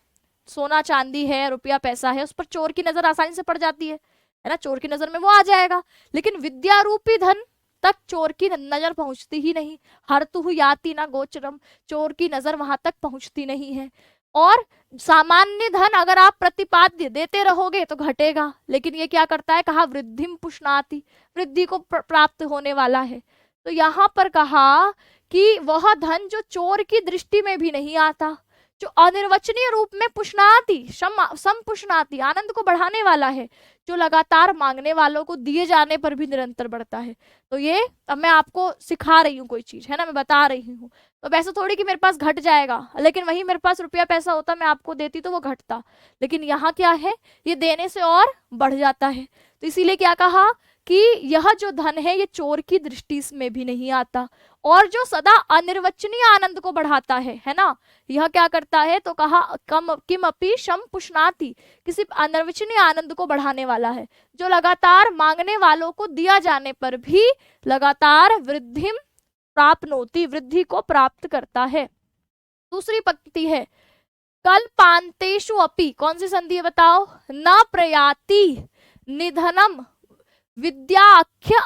सोना चांदी है, रुपया पैसा है, उस पर चोर की नजर आसानी से पड़ जाती है ना, चोर की नजर में वो आ जाएगा, लेकिन विद्यारूपी धन तक चोर की नजर पहुंचती ही नहीं, हर्तुहु याति ना गोचरम, चोर की नजर वहां तक पहुंचती नहीं है। और सामान्य धन अगर आप प्रतिपाद्य देते रहोगे तो घटेगा, लेकिन ये क्या करता है, कहा वृद्धिम पुष्णाति, वृद्धि को प्राप्त होने वाला है। तो यहाँ पर कहा कि वह धन जो चोर की दृष्टि में भी नहीं आता, जो अनिर्वचनीय रूप में पुष्णाति सम पुष्णाति आनंद को बढ़ाने वाला है, जो लगातार मांगने वालों को दिए जाने पर भी निरंतर बढ़ता है। तो ये अब मैं आपको सिखा रही हूँ कोई चीज, है ना, मैं बता रही हूँ। तो वैसे थोड़ी कि मेरे पास घट जाएगा, लेकिन वही मेरे पास रुपया पैसा होता मैं आपको देती तो वो घटता, लेकिन यहाँ क्या है, ये देने से और बढ़ जाता है। तो इसीलिए क्या कहा कि यह जो धन है ये चोर की दृष्टि में भी नहीं आता, और जो सदा अनिर्वचनीय आनंद को बढ़ाता है ना, यह क्या करता है, तो कहा किम अपि शम पुष्णाति, किसी अनिर्वचनीय आनंद को बढ़ाने वाला है, जो लगातार मांगने वालों को दिया जाने पर भी लगातार वृद्धिम प्राप्नोति, वृद्धि को प्राप्त करता है। दूसरी पंक्ति है कल्पांतेषु अपि, कौन सी संधि है बताओ, न प्रयाति निधनम विद्याख्यम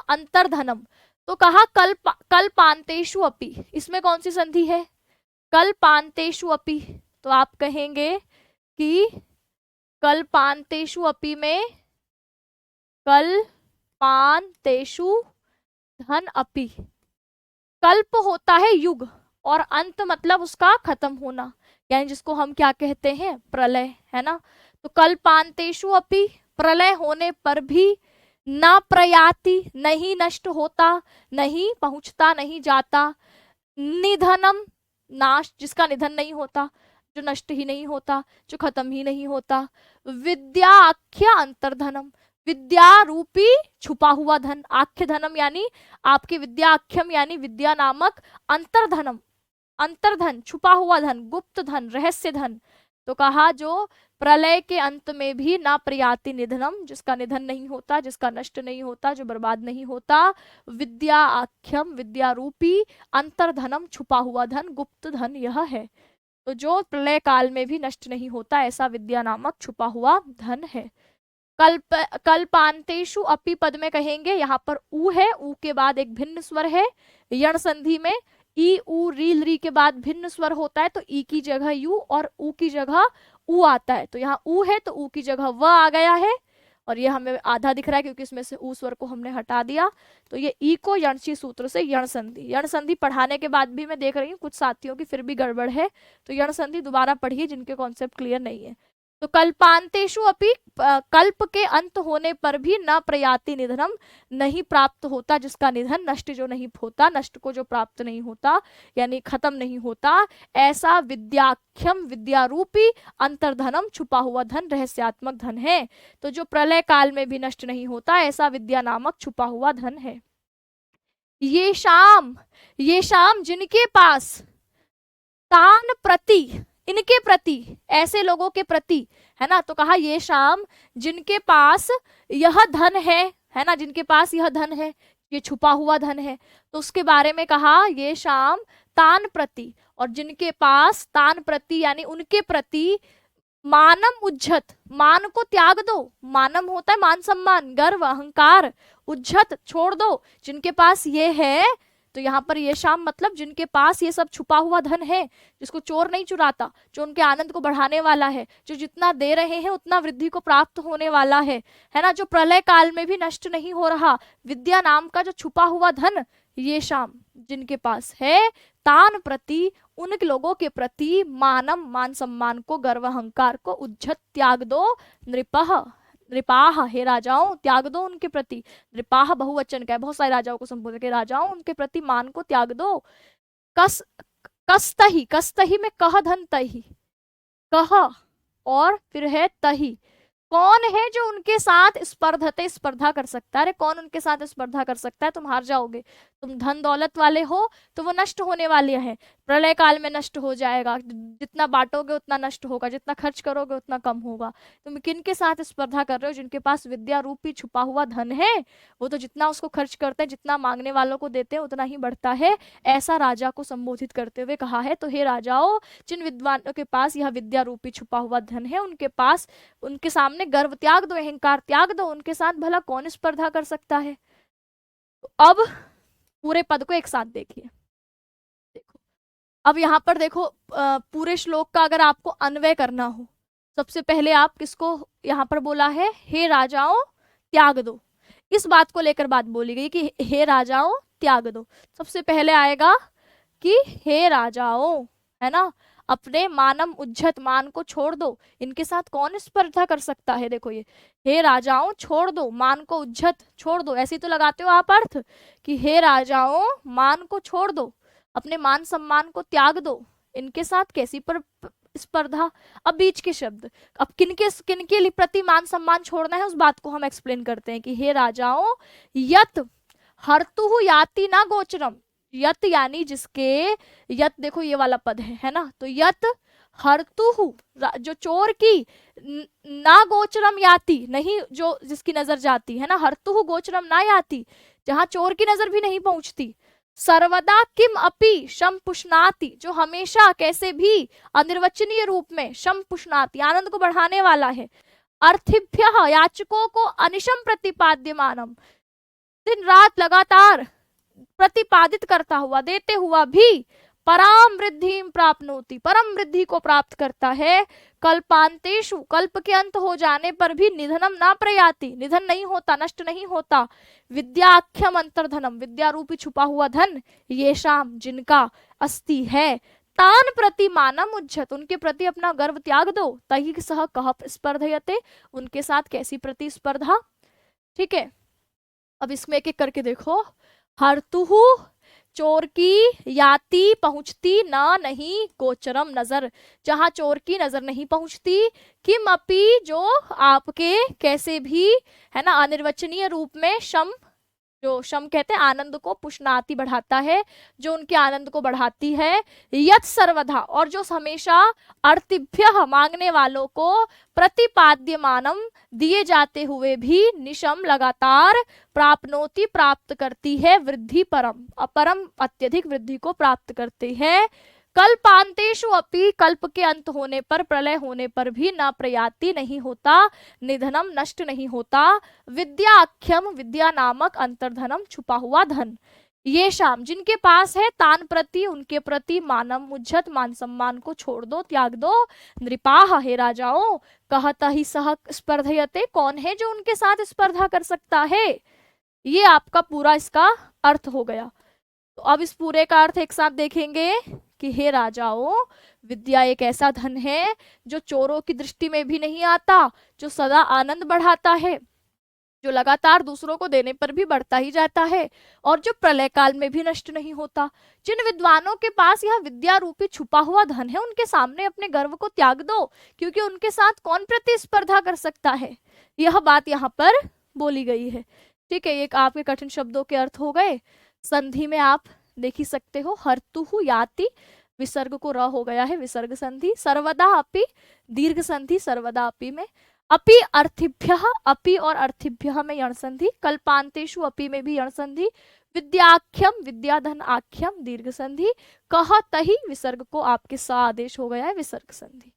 अंतर्धनम। तो कहा कल्पांतेषु अपि, इसमें कौन सी संधि है, कल्पांतेषु अपि। तो आप कहेंगे कि कल्पांतेषु अपि में कल्पांतेषु धन अपि, कल्प होता है युग और अंत मतलब उसका खत्म होना, यानी जिसको हम क्या कहते हैं, प्रलय, है ना। तो कल्पांतेषु अपि, प्रलय होने पर भी, न प्रयाति, नहीं नष्ट होता, नहीं पहुंचता, नहीं जाता, निधनम, नाश, जिसका निधन नहीं होता, जो नष्ट ही नहीं होता, जो खत्म ही नहीं होता, विद्याख्य अंतर्धनम, विद्या रूपी छुपा हुआ धन, आख्य धनम यानी आपकी विद्या, आख्यम यानी विद्या नामक, अंतर्धनम अंतर्धन, छुपा हुआ धन, गुप्त धन, रहस्य धन। तो कहा जो प्रलय के अंत में भी ना प्रयाति निधनम, जिसका निधन नहीं होता, जिसका नष्ट नहीं होता, जो बर्बाद नहीं होता, विद्या आख्यम, विद्या रूपी, अंतर्धनम, छुपा हुआ धन, गुप्त धन यह है। तो जो प्रलय काल में भी नष्ट नहीं होता, ऐसा विद्या नामक छुपा हुआ धन है। कल्पांतेषु अपि पद में कहेंगे, यहाँ पर ऊ है, ऊ के बाद एक भिन्न स्वर है, यण संधि में ई ऊ रील री के बाद भिन्न स्वर होता है, तो ई की जगह यू और ऊ की जगह ऊ आता है। तो यहाँ ऊ है तो ऊ की जगह व आ गया है, और ये हमें आधा दिख रहा है क्योंकि इसमें से ऊ स्वर को हमने हटा दिया। तो ये ई को यणची सूत्र से यण संधि पढ़ाने के बाद भी मैं देख रही हूँ कुछ साथियों की फिर भी गड़बड़ है, तो यण संधि दोबारा पढ़िए जिनके कॉन्सेप्ट क्लियर नहीं है। तो कल्पांतेषु अपि, कल्प के अंत होने पर भी न प्रयाति निधनम, नहीं प्राप्त होता, जिसका निधन, नष्ट जो नहीं होता, नष्ट को जो प्राप्त नहीं होता यानी खत्म नहीं होता, ऐसा विद्याख्यम, विद्यारूपी, अंतर्धनम, छुपा हुआ धन, रहस्यात्मक धन है। तो जो प्रलय काल में भी नष्ट नहीं होता, ऐसा विद्या नामक छुपा हुआ धन है। ये शाम जिनके पास, तान प्रति, इनके प्रति, ऐसे लोगों के प्रति, है ना। तो कहा ये शाम जिनके पास यह धन है ना, जिनके पास यह धन है, ये छुपा हुआ धन है, तो उसके बारे में कहा ये शाम तान प्रति, और जिनके पास तान प्रति यानी उनके प्रति, मानम उज्झत, मान को त्याग दो, मानम होता है मान सम्मान, गर्व, अहंकार, उज्झत छोड़ दो, जिनके पास ये है। तो यहाँ पर ये शाम मतलब जिनके पास ये सब छुपा हुआ धन है, जिसको चोर नहीं चुराता, जो उनके आनंद को बढ़ाने वाला है, जो जितना दे रहे हैं उतना वृद्धि को प्राप्त होने वाला है ना, जो प्रलय काल में भी नष्ट नहीं हो रहा, विद्या नाम का जो छुपा हुआ धन, ये शाम जिनके पास है, तान प्रति, उन लोगों के प्रति, मानम, मान सम्मान को, गर्व अहंकार को, उज्झत त्याग दो, नृपः, नृपाह, हे राजाओं त्याग दो उनके प्रति, नृपाह बहुवचन का है, बहुत सारे राजाओं को संबोधित के, राजाओं उनके प्रति मान को त्याग दो। कस्तही में कह धन तही, कह और फिर है तही, कौन है जो उनके साथ स्पर्धा कर सकता है। अरे कौन उनके साथ स्पर्धा कर सकता है, तुम हार जाओगे, तुम धन दौलत वाले हो तो वो नष्ट होने वाले हैं, प्रलय काल में नष्ट हो जाएगा, जितना बांटोगे उतना नष्ट होगा, जितना खर्च करोगे उतना कम होगा। तुम किनके साथ स्पर्धा कर रहे हो, जिनके पास विद्या रूपी छुपा हुआ धन है, वो तो जितना उसको खर्च करते हैं, जितना मांगने वालों को देते हैं उतना ही बढ़ता है, ऐसा राजा को संबोधित करते हुए कहा है। तो हे राजाओं, जिन विद्वानों के पास यह विद्या रूपी छुपा हुआ धन है, उनके पास, उनके सामने गर्व त्याग दो, अहंकार त्याग दो, उनके साथ भला कौन स्पर्धा कर सकता है। तो अब पूरे पद को एक साथ देखिए, देखो अब यहाँ पर देखो, पूरे श्लोक का अगर आपको अन्वय करना हो, सबसे पहले आप किसको यहाँ पर बोला है, हे राजाओं त्याग दो, इस बात को लेकर बात बोली गई कि हे राजाओं त्याग दो। सबसे पहले आएगा कि हे राजाओं, है ना, अपने मानम उज्जत, मान को छोड़ दो। इनके साथ कौन स्पर्धा कर सकता है? देखो ये, हे राजाओं छोड़ दो, मान को उज्जत छोड़ दो, ऐसे तो लगाते हो आप अर्थ कि हे राजाओं मान को छोड़ दो, अपने मान सम्मान को त्याग दो, इनके साथ कैसी पर स्पर्धा। अब बीच के शब्द, अब किनके किनके लिए प्रति मान सम्मान छोड़ना है उस बात को हम एक्सप्लेन करते हैं कि हे राजाओं, यत हर्तुहु याति ना गोचरम, यत यानी जिसके, यत देखो ये वाला पद है ना, तो यत हर्तुहु जो चोर की, ना गोचरम याति नहीं, जो जिसकी नजर जाती है ना, हर्तुहु गोचरम ना याति, जहां चोर की नजर भी नहीं पहुंचती, सर्वदा किम अपि शम पुष्णाति, जो हमेशा कैसे भी अनिर्वचनीय रूप में, शम पुष्णाति आनंद को बढ़ाने वाला है, अर्थिभ्य याचकों को अनिशम प्रतिपाद्यमानम, दिन रात लगातार प्रतिपादित करता हुआ, देते हुआ भी, पराम वृद्धि प्राप्नोति, परम वृद्धि को प्राप्त करता है, कल्पांतेषु कल्प के अंत हो जाने पर भी, निधनम ना प्रयाति निधन नहीं होता, नष्ट नहीं होता, विद्याख्यम अंतर्धनम विद्या रूपी छुपा हुआ धन, ये शाम जिनका अस्ति है, तान प्रति मानम उज्जत उनके प्रति अपना गर्व त्याग दो, तहि सह कह स्पर्धयते उनके साथ कैसी प्रतिस्पर्धा। ठीक है, अब इसमें एक एक करके देखो। हर्तुहु चोर की, याति पहुंचती, ना नहीं, गोचरम नजर जहां चोर की नजर नहीं पहुंचती, किम अपि जो आपके कैसे भी, है ना, अनिर्वचनीय रूप में, शम जो शम कहते हैं आनंद को, पुष्णाति बढ़ाता है, जो उनके आनंद को बढ़ाती है, यत सर्वधा और जो हमेशा, अर्तिभ्य मांगने वालों को, प्रतिपाद्यमानम दिए जाते हुए भी, निशम लगातार, प्राप्नोति प्राप्त करती है, वृद्धि परम अपरम अत्यधिक वृद्धि को प्राप्त करते हैं, कल्पांतेषु अपि कल्प के अंत होने पर, प्रलय होने पर भी, न प्रयाति नहीं होता, निधनम नष्ट नहीं होता, विद्याख्यम विद्या नामक अंतर्धनम छुपा हुआ धन, ये शाम जिनके पास है, तान प्रति उनके प्रति, मानम उज्जत मान सम्मान को छोड़ दो, त्याग दो, नृपाह हे राजाओं, कहता ही सह स्पर्धयते कौन है जो उनके साथ स्पर्धा कर सकता है। ये आपका पूरा इसका अर्थ हो गया। तो अब इस पूरे का अर्थ एक साथ देखेंगे कि हे राजाओं, विद्या एक ऐसा धन है जो चोरों की दृष्टि में भी नहीं आता, जो सदा आनंद बढ़ाता है, जो लगातार दूसरों को देने पर भी बढ़ता ही जाता है, और जो प्रलय काल में भी नष्ट नहीं होता। जिन विद्वानों के पास यह विद्या रूपी छुपा हुआ धन है, उनके सामने अपने गर्व को त्याग दो, क्योंकि उनके साथ कौन प्रतिस्पर्धा कर सकता है। यह बात यहाँ पर बोली गई है। ठीक है, एक आपके कठिन शब्दों के अर्थ हो गए। संधि में आप देख ही सकते हो, हर्तुहु याति, विसर्ग को र हो गया है, विसर्ग संधि, सर्वदा अपि दीर्घ संधि, सर्वदा अपि में, अपि अर्थिभ्य, अपि और अर्थिभ्य में यण संधि, कल्पांतेषु अपि में भी यण संधि, विद्याख्यम विद्याधन आख्यम दीर्घ संधि, कह तहि विसर्ग को आपके सा आदेश हो गया है, विसर्ग संधि।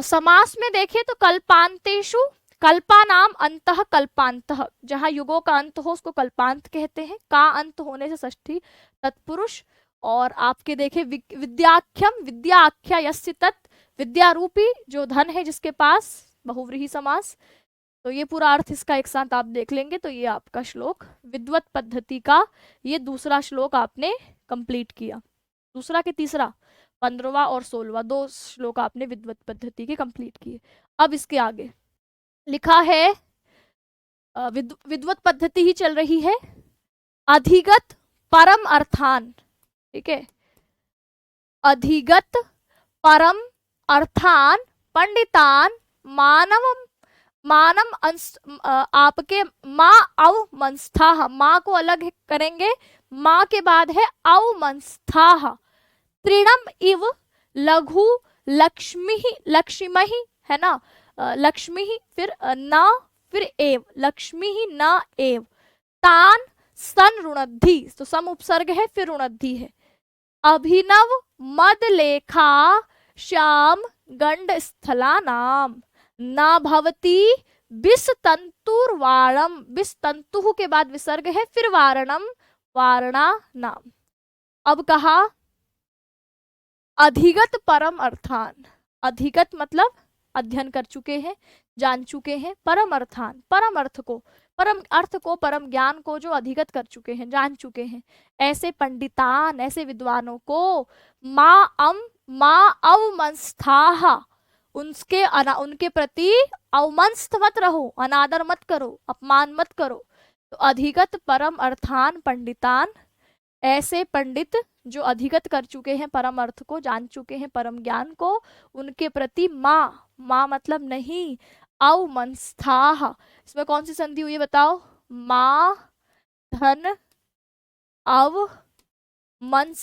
समास में देखें तो कल्पांतेषु, कल्पा नाम अंतः कल्पांतः, जहां युगों का अंत हो उसको कल्पांत कहते हैं, का अंत होने से षष्ठी तत्पुरुष। और आपके देखे विद्याख्यम विद्याख्या यस्य तत्, विद्या रूपी जो धन है जिसके पास, बहुव्रीहि समास। तो ये पूरा अर्थ इसका एक साथ आप देख लेंगे। तो ये आपका श्लोक विद्वत पद्धति का ये दूसरा श्लोक आपने कंप्लीट किया। दूसरा के तीसरा, 15वां और 16वां, 2 श्लोक आपने विद्वत पद्धति के कंप्लीट किए। अब इसके आगे लिखा है, विद्वत पद्धति ही चल रही है, अधिगत परम अर्थान। ठीक है, अधिगत परम अर्थान पंडितान मानम आपके माँ अव मंस्था, माँ को अलग करेंगे, माँ के बाद है अव मंस्था, त्रिणम इव लघु लक्ष्मी है ना, लक्ष्मी फिर न फिर एव, लक्ष्मी न एव, तान सन ऋणद्धि, तो सम उपसर्ग है फिर ऋणद्धि है, अभिनव मद लेखा श्याम गंड स्थला नाम, न भवती बिस तंतुर्वाणम, बिस तंतु के बाद विसर्ग है फिर वारणम वारणा नाम। अब कहा अधिगत परम अर्थान, अधिगत मतलब अध्ययन कर चुके हैं, जान चुके हैं, परम अर्थान परम अर्थ को, परम अर्थ को, परम ज्ञान को जो अधिगत कर चुके हैं, जान चुके हैं, ऐसे पंडितान, ऐसे विद्वानों को माँ अवमंस्थाः, उनके प्रति अवमंस्थ मत रहो, अनादर मत करो, अपमान मत करो। तो अधिगत परम अर्थान पंडितान, ऐसे पंडित जो अधिगत कर चुके हैं, परम अर्थ को जान चुके हैं, परम ज्ञान को, उनके प्रति माँ मतलब नहीं, अवमंस्थाः, इसमें कौन सी संधि हुई है बताओ? माँ धन अवमंस्थाः,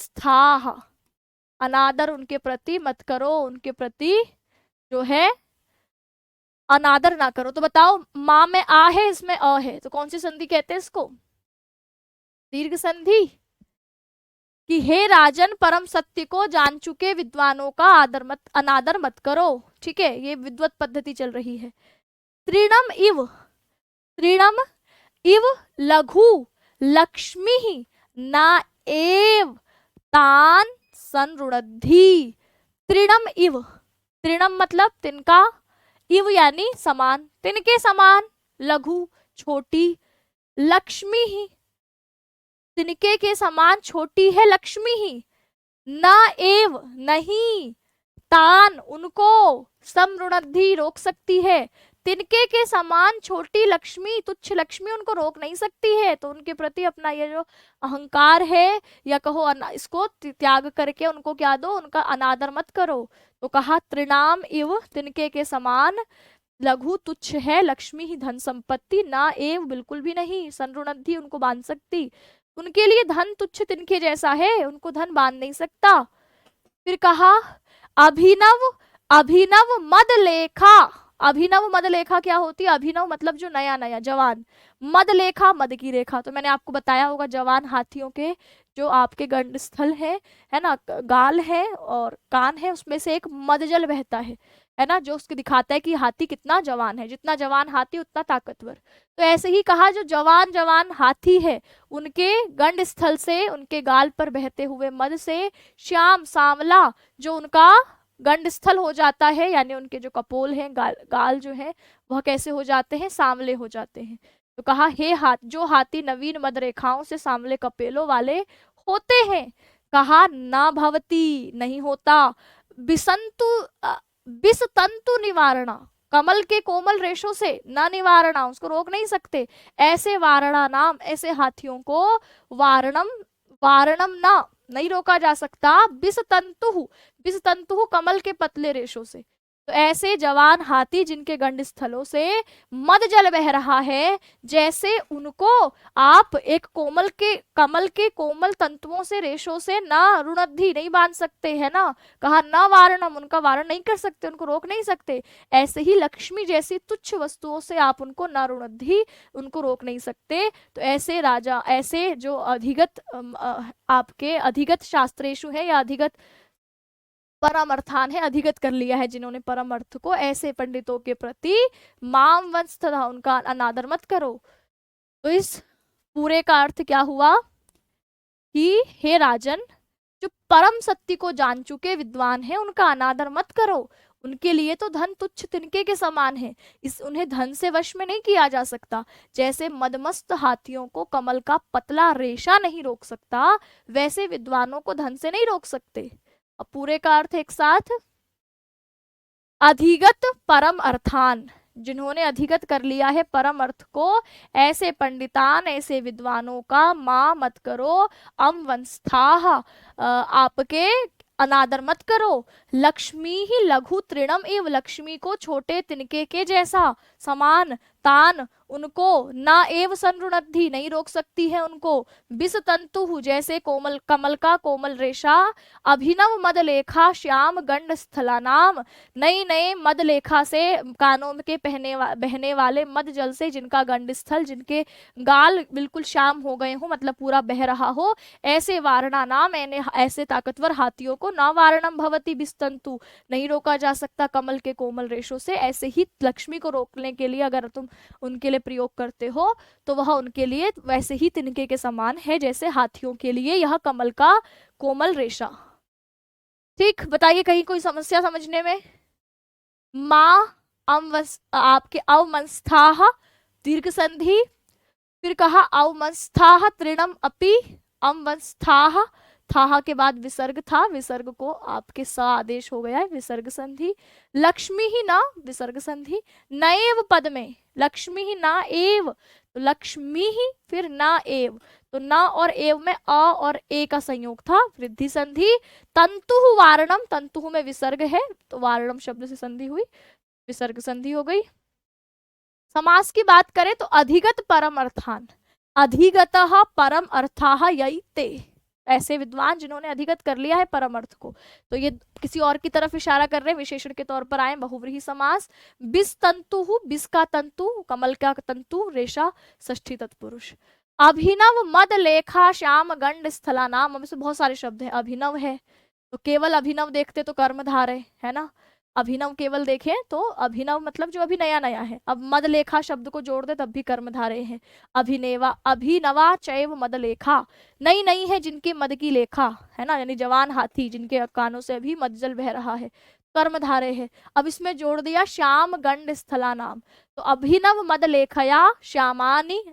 अनादर उनके प्रति मत करो, उनके प्रति जो है अनादर ना करो। तो बताओ, माँ में आ है, इसमें अ है, तो कौन सी संधि कहते हैं इसको? दीर्घ संधि। कि हे राजन, परम सत्य को जान चुके विद्वानों का अनादर मत करो। ठीक है, ये विद्वत पद्धति चल रही है। तृणम इव लघु लक्ष्मी ना एव तान संरुणद्धि। तृणम इव, तृणम मतलब तिनका, इव यानी समान, तिनके समान, लघु छोटी, लक्ष्मी ही तिनके के समान छोटी है लक्ष्मी ही, न एव नहीं, तान उनको, समरुणद्धि रोक सकती है। तिनके के समान छोटी लक्ष्मी, तुच्छ लक्ष्मी उनको रोक नहीं सकती है। तो उनके प्रति अपना ये जो अहंकार है, या कहो इसको त्याग करके उनको क्या दो, उनका अनादर मत करो। तो कहा त्रिनाम इव, तिनके के समान, लघु तुच्छ है लक्ष्मी ही धन संपत्ति, ना एव बिल्कुल भी नहीं, संरुणद्धि उनको बांध सकती। उनके लिए धन तुच्छ तिनके जैसा है, उनको धन बांध नहीं सकता। फिर कहा अभिनव अभिनव मद लेखा। अभिनव मद लेखा क्या होती है? अभिनव मतलब जो नया नया, जवान। मद लेखा, मद की रेखा। तो मैंने आपको बताया होगा, जवान हाथियों के जो आपके गंड स्थल है ना, गाल है और कान है, उसमें से एक मदजल बहता है ना, जो उसके दिखाता है कि हाथी कितना जवान है, जितना जवान हाथी उतना ताकतवर। तो ऐसे ही कहा, जो जवान जवान हाथी है, उनके गंड स्थल से, उनके गाल पर बहते हुए मद से श्याम सांवला जो उनका गंड स्थल हो जाता है, यानी उनके जो कपोल हैं, गाल जो है वह कैसे हो जाते हैं? सांवले हो जाते हैं। तो कहा हे जो हाथी नवीन मद रेखाओं से सांवले कपेलों वाले होते हैं, कहा ना भवती नहीं होता, बिसतंतु निवारणा, कमल के कोमल रेशों से न निवारणा, उसको रोक नहीं सकते। ऐसे वारणा नाम, ऐसे हाथियों को वारणम ना नहीं रोका जा सकता। बिसतंतु कमल के पतले रेशों से। तो ऐसे जवान हाथी जिनके गंड स्थलों से मद जल बह रहा है, जैसे उनको आप एक कमल के कोमल तंतुओं से, रेशों से ना रुणद्धि नहीं बांध सकते, है ना। कहा न वारणम, उनका वारण नहीं कर सकते, उनको रोक नहीं सकते। ऐसे ही लक्ष्मी जैसी तुच्छ वस्तुओं से आप उनको न रुणद्धि, उनको रोक नहीं सकते। तो ऐसे राजा, ऐसे जो अधिगत आपके अधिगत शास्त्रेषु है, या अधिगत परम अर्थान है, अधिगत कर लिया है जिन्होंने परम अर्थ को, ऐसे पंडितों के प्रति माम वंश तथा उनका अनादर मत करो। तो इस पूरे का अर्थ क्या हुआ कि हे राजन, जो परम सत्य को जान चुके विद्वान हैं, उनका अनादर मत करो। उनके लिए तो धन तुच्छ तिनके के समान है, उन्हें धन से वश में नहीं किया जा सकता। जैसे मदमस्त हाथियों को कमल का पतला रेशा नहीं रोक सकता, वैसे विद्वानों को धन से नहीं रोक सकते। अब पूरे का अर्थ एक साथ, अधिगत परम अर्थान, जिन्होंने अधिगत कर लिया है परम अर्थ को, ऐसे पंडितान, ऐसे विद्वानों का मां मत करो, अमवंस्थाः आपके अनादर मत करो। लक्ष्मी ही लघु तृणम एव, लक्ष्मी को छोटे तिनके के जैसा, समान, तान उनको, ना एव संरुणद्धि नहीं रोक सकती है उनको। बिसतंतु जैसे कोमल, कमल का कोमल रेशा। अभिनव मद लेखा श्याम गंड स्थलानाम, नई नए मद लेखा से, कानों के बहने वाले मद जल से जिनका गंड स्थल, जिनके गाल बिल्कुल श्याम हो गए हो, मतलब पूरा बह रहा हो, ऐसे वारणा नाम, ऐसे ताकतवर हाथियों को ना वारणम भवती बिस्तंतु नहीं रोका जा सकता कमल के कोमल रेशों से। ऐसे ही लक्ष्मी को रोकने के लिए अगर तुम उनके लिए प्रयोग करते हो, तो वह उनके लिए वैसे ही तिनके के समान है, जैसे हाथियों के लिए यह कमल का कोमल रेशा। ठीक, बताइए कहीं कोई समस्या समझने में? माँ आपके अवमंस्थाः दीर्घ संधि, फिर कहा अवमंस्थाः तृणम अपि, अवमंस्थाः, था के बाद विसर्ग था, विसर्ग को आपके स आदेश हो गया है, विसर्ग संधि। लक्ष्मी ही ना, विसर्ग संधि। नएव पद में लक्ष्मी ही ना एव, तो लक्ष्मी ही फिर ना एव, तो ना और एव में अ और ए का संयोग था, वृद्धि संधि। तंतु वारणम, तंतु में विसर्ग है तो वारणम शब्द से संधि हुई, विसर्ग संधि हो गई। समास की बात करें तो अधिगत परम अर्थान, अधिगतः परम अर्थाः यैते, ऐसे विद्वान जिन्होंने अधिगत कर लिया है परम अर्थ को, तो ये किसी और की तरफ इशारा कर रहे हैं, विशेषण के तौर पर आए, बहुव्रीहि समास। बिस तंतु, बिस का तंतु, कमल का तंतु, रेशा, षष्ठी तत्पुरुष। अभिनव मद लेखा श्याम गंड स्थला नाम, अब इसमें बहुत सारे शब्द हैं, अभिनव है तो केवल अभिनव देखते तो कर्मधार है ना, अभिनव केवल देखें तो अभिनव मतलब जो अभी नया नया है, अब मद लेखा शब्द को जोड़ दे तब भी कर्मधारे हैं। अभिनेवा, अभिनवा चैव मद लेखा, नई नई है जिनके मद की लेखा, है ना, यानी जवान हाथी जिनके कानों से अभी मज्जल बह रहा है, कर्मधारे है। अब इसमें जोड़ दिया श्याम गंड स्थला नाम, तो अभिनव मद लेखया श्यामानी,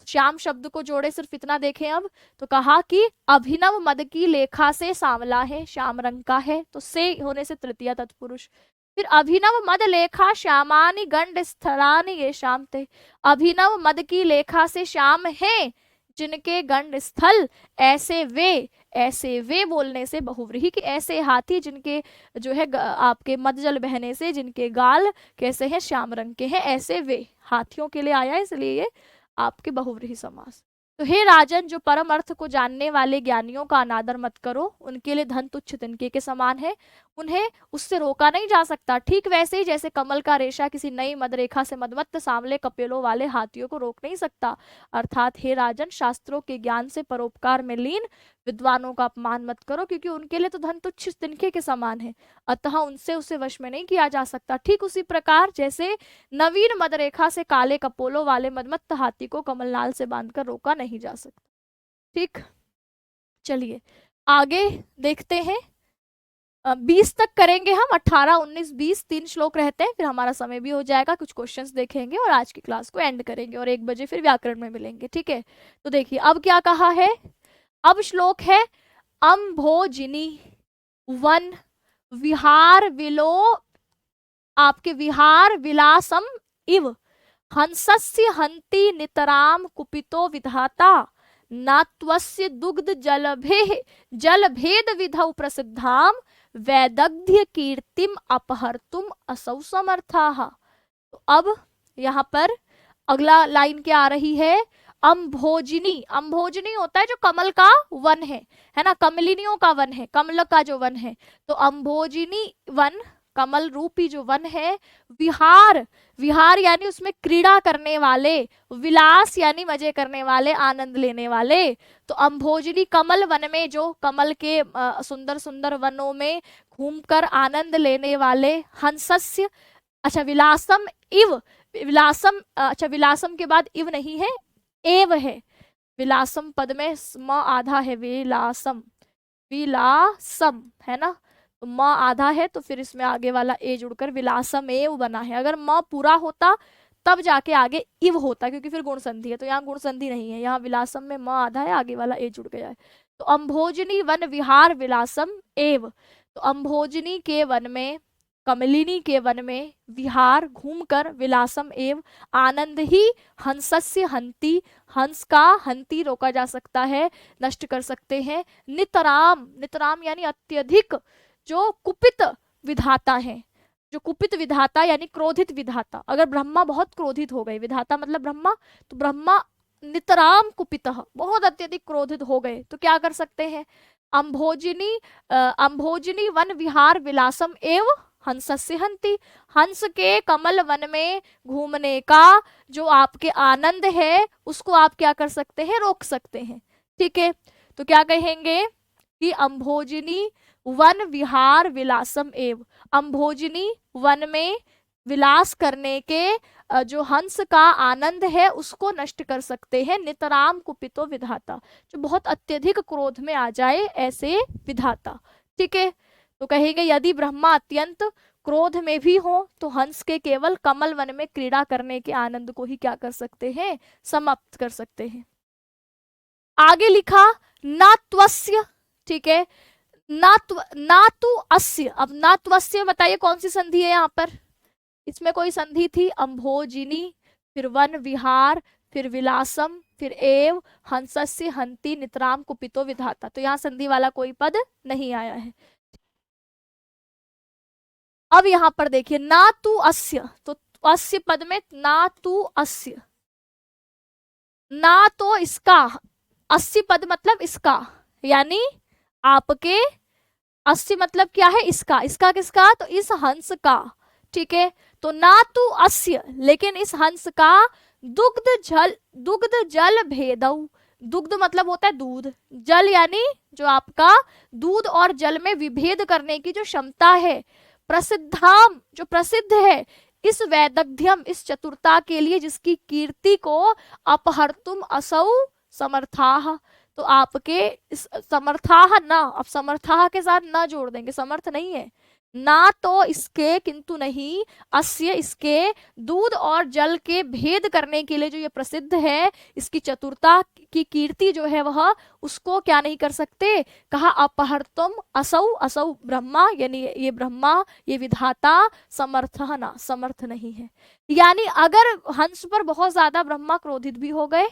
श्याम शब्द को जोड़े सिर्फ इतना देखें अब, तो कहा कि अभिनव मद की लेखा से सांवला है, श्याम रंग का है, तो से होने से तृतीया तत्पुरुष। फिर अभिनव मद लेखा श्यामानि गंड स्थलानि ये श्याम थे, अभिनव मद की लेखा से श्याम है जिनके गंड स्थल, ऐसे वे बोलने से बहुव्रीहि कि ऐसे हाथी जिनके जो है आपके मदजल बहने से जिनके गाल कैसे हैं, श्याम रंग के हैं, ऐसे वे हाथियों के लिए आया, इसलिए ये आपके बहुव्रीहि समास। तो हे राजन, जो परम अर्थ को जानने वाले ज्ञानियों का अनादर मत करो, उनके लिए धन तुच्छ तिनके के समान है, उन्हें उससे रोका नहीं जा सकता। ठीक वैसे ही जैसे कमल का रेशा किसी नई मदरेखा से मदमत्त सांवले कपिलों वाले हाथियों को रोक नहीं सकता। अर्थात हे राजन, शास्त्रों के ज्ञान से परोपकार में लीन विद्वानों का अपमान मत करो, क्योंकि उनके लिए तो धन तुच्छ तिनके के समान है, अतः उनसे उसे वश में नहीं किया जा सकता। ठीक उसी प्रकार जैसे नवीन मदरेखा से काले कपोलों वाले मदमत्त हाथी को कमलनाल से बांधकर रोका नहीं जा सकता। ठीक, चलिए आगे देखते हैं। 20 तक करेंगे हम, 18, 19, 20 3 श्लोक रहते हैं, फिर हमारा समय भी हो जाएगा, कुछ क्वेश्चंस देखेंगे और आज की क्लास को एंड करेंगे और 1 बजे फिर व्याकरण में मिलेंगे। ठीक है, तो देखिए अब क्या कहा है, अब श्लोक है अम्भोजिनी वन विहार विलो, आपके विहार विलासम इव हंसस्य हंति नितराम कुपितो विधाता नात्वस्य दुग्ध जल भेद विधौ प्रसिद्धाम वैदग्ध्य कीर्तिम अपहर्तुम असौ समर्थाः। तो अब यहाँ पर अगला लाइन क्या आ रही है, अम्भोजिनी, अम्भोजिनी होता है जो कमल का वन है ना, कमलिनियों का वन है, कमल का जो वन है, तो अम्भोजिनी वन कमल रूपी जो वन है, विहार, विहार यानी उसमें क्रीड़ा करने वाले, विलास यानी मजे करने वाले, आनंद लेने वाले, तो अम्भोजिनी कमल वन में, जो कमल के सुंदर सुंदर वनों में घूमकर आनंद लेने वाले, हंसस्य, अच्छा विलासम इव, विलासम, अच्छा विलासम के बाद इव नहीं है, एव है, विलासम पद में म आधा है, विलासम, विलासम है ना, तो म आधा है तो फिर इसमें आगे वाला ए जुड़कर विलासम एव बना है। अगर म पूरा होता तब जाके आगे इव होता, क्योंकि फिर गुण संधि है, तो यहाँ गुण संधि नहीं है, यहाँ विलासम में म आधा है, आगे वाला ए जुड़ गया है। तो अम्भोजिनी वन विहार विलासम एव, तो अम्भोजिनी के वन में, कमलिनी के वन में विहार घूमकर, विलासम एव आनंद ही, हंसस्य हंति, हंस का हंति रोका जा सकता है, नष्ट कर सकते हैं, नितराम, नितराम यानी अत्यधिक, जो कुपित विधाता है, जो कुपित विधाता यानी क्रोधित विधाता, अगर ब्रह्मा बहुत क्रोधित हो गए, विधाता मतलब ब्रह्मा, तो ब्रह्मा नितराम कुपितः, बहुत अत्यधिक क्रोधित हो गए, तो क्या कर सकते हैं, अम्भोजिनी, अम्भोजिनी वन विहार विलासम एव हंसस्य हंति, हंस के कमल वन में घूमने का जो आपके आनंद है उसको आप क्या कर सकते हैं, रोक सकते हैं। ठीक है, तो क्या कहेंगे कि अम्भोजिनी वन विहार विलासम एव, अम्भोजिनी वन में विलास करने के जो हंस का आनंद है उसको नष्ट कर सकते हैं, नितराम कुपितो विधाता, जो बहुत अत्यधिक क्रोध में आ जाए ऐसे विधाता। ठीक है, तो कहेंगे यदि ब्रह्मा अत्यंत क्रोध में भी हो तो हंस के केवल कमल वन में क्रीड़ा करने के आनंद को ही क्या कर सकते हैं, समाप्त कर सकते हैं। आगे लिखा नात्वस्य, ठीक है, नातु अस्य। अब नात्वस्य बताइए कौन सी संधि है यहाँ पर, इसमें कोई संधि थी, अम्भोजिनी, फिर वन विहार, फिर विलासम, फिर एव, हंसस्य, हंति, नितराम, कुपितो, विधाता। तो यहाँ संधि वाला कोई पद नहीं आया है। अब यहाँ पर देखिए ना तू अस्य, तो अस्य पद में ना तू अस्य, ना तो इसका, अस्य पद मतलब इसका, यानी आपके, अस्य मतलब क्या है, इसका, इसका किसका, तो इस हंस का, ठीक है। तो ना तू अस्य, लेकिन इस हंस का दुग्ध जल भेदऊ, दुग्ध मतलब होता है दूध, जल यानी जो आपका दूध और जल में विभेद करने की जो क्षमता है, प्रसिद्धाम जो प्रसिद्ध है, इस वैदग्ध्यम इस चतुरता के लिए जिसकी कीर्ति को अपहर्तुम असौ समर्थाः, तो आपके इस समर्थाः ना, अब समर्थाः के साथ ना जोड़ देंगे, समर्थ नहीं है, ना तो इसके किंतु नहीं, अस्य इसके, दूध और जल के भेद करने के लिए जो ये प्रसिद्ध है, इसकी चतुरता की कीर्ति जो है वह उसको क्या नहीं कर सकते, कहा अपहर्तुम असौ, असौ ब्रह्मा, यानी ये ब्रह्मा, ये विधाता, समर्थः ना, समर्थ नहीं है। यानी अगर हंस पर बहुत ज्यादा ब्रह्मा क्रोधित भी हो गए,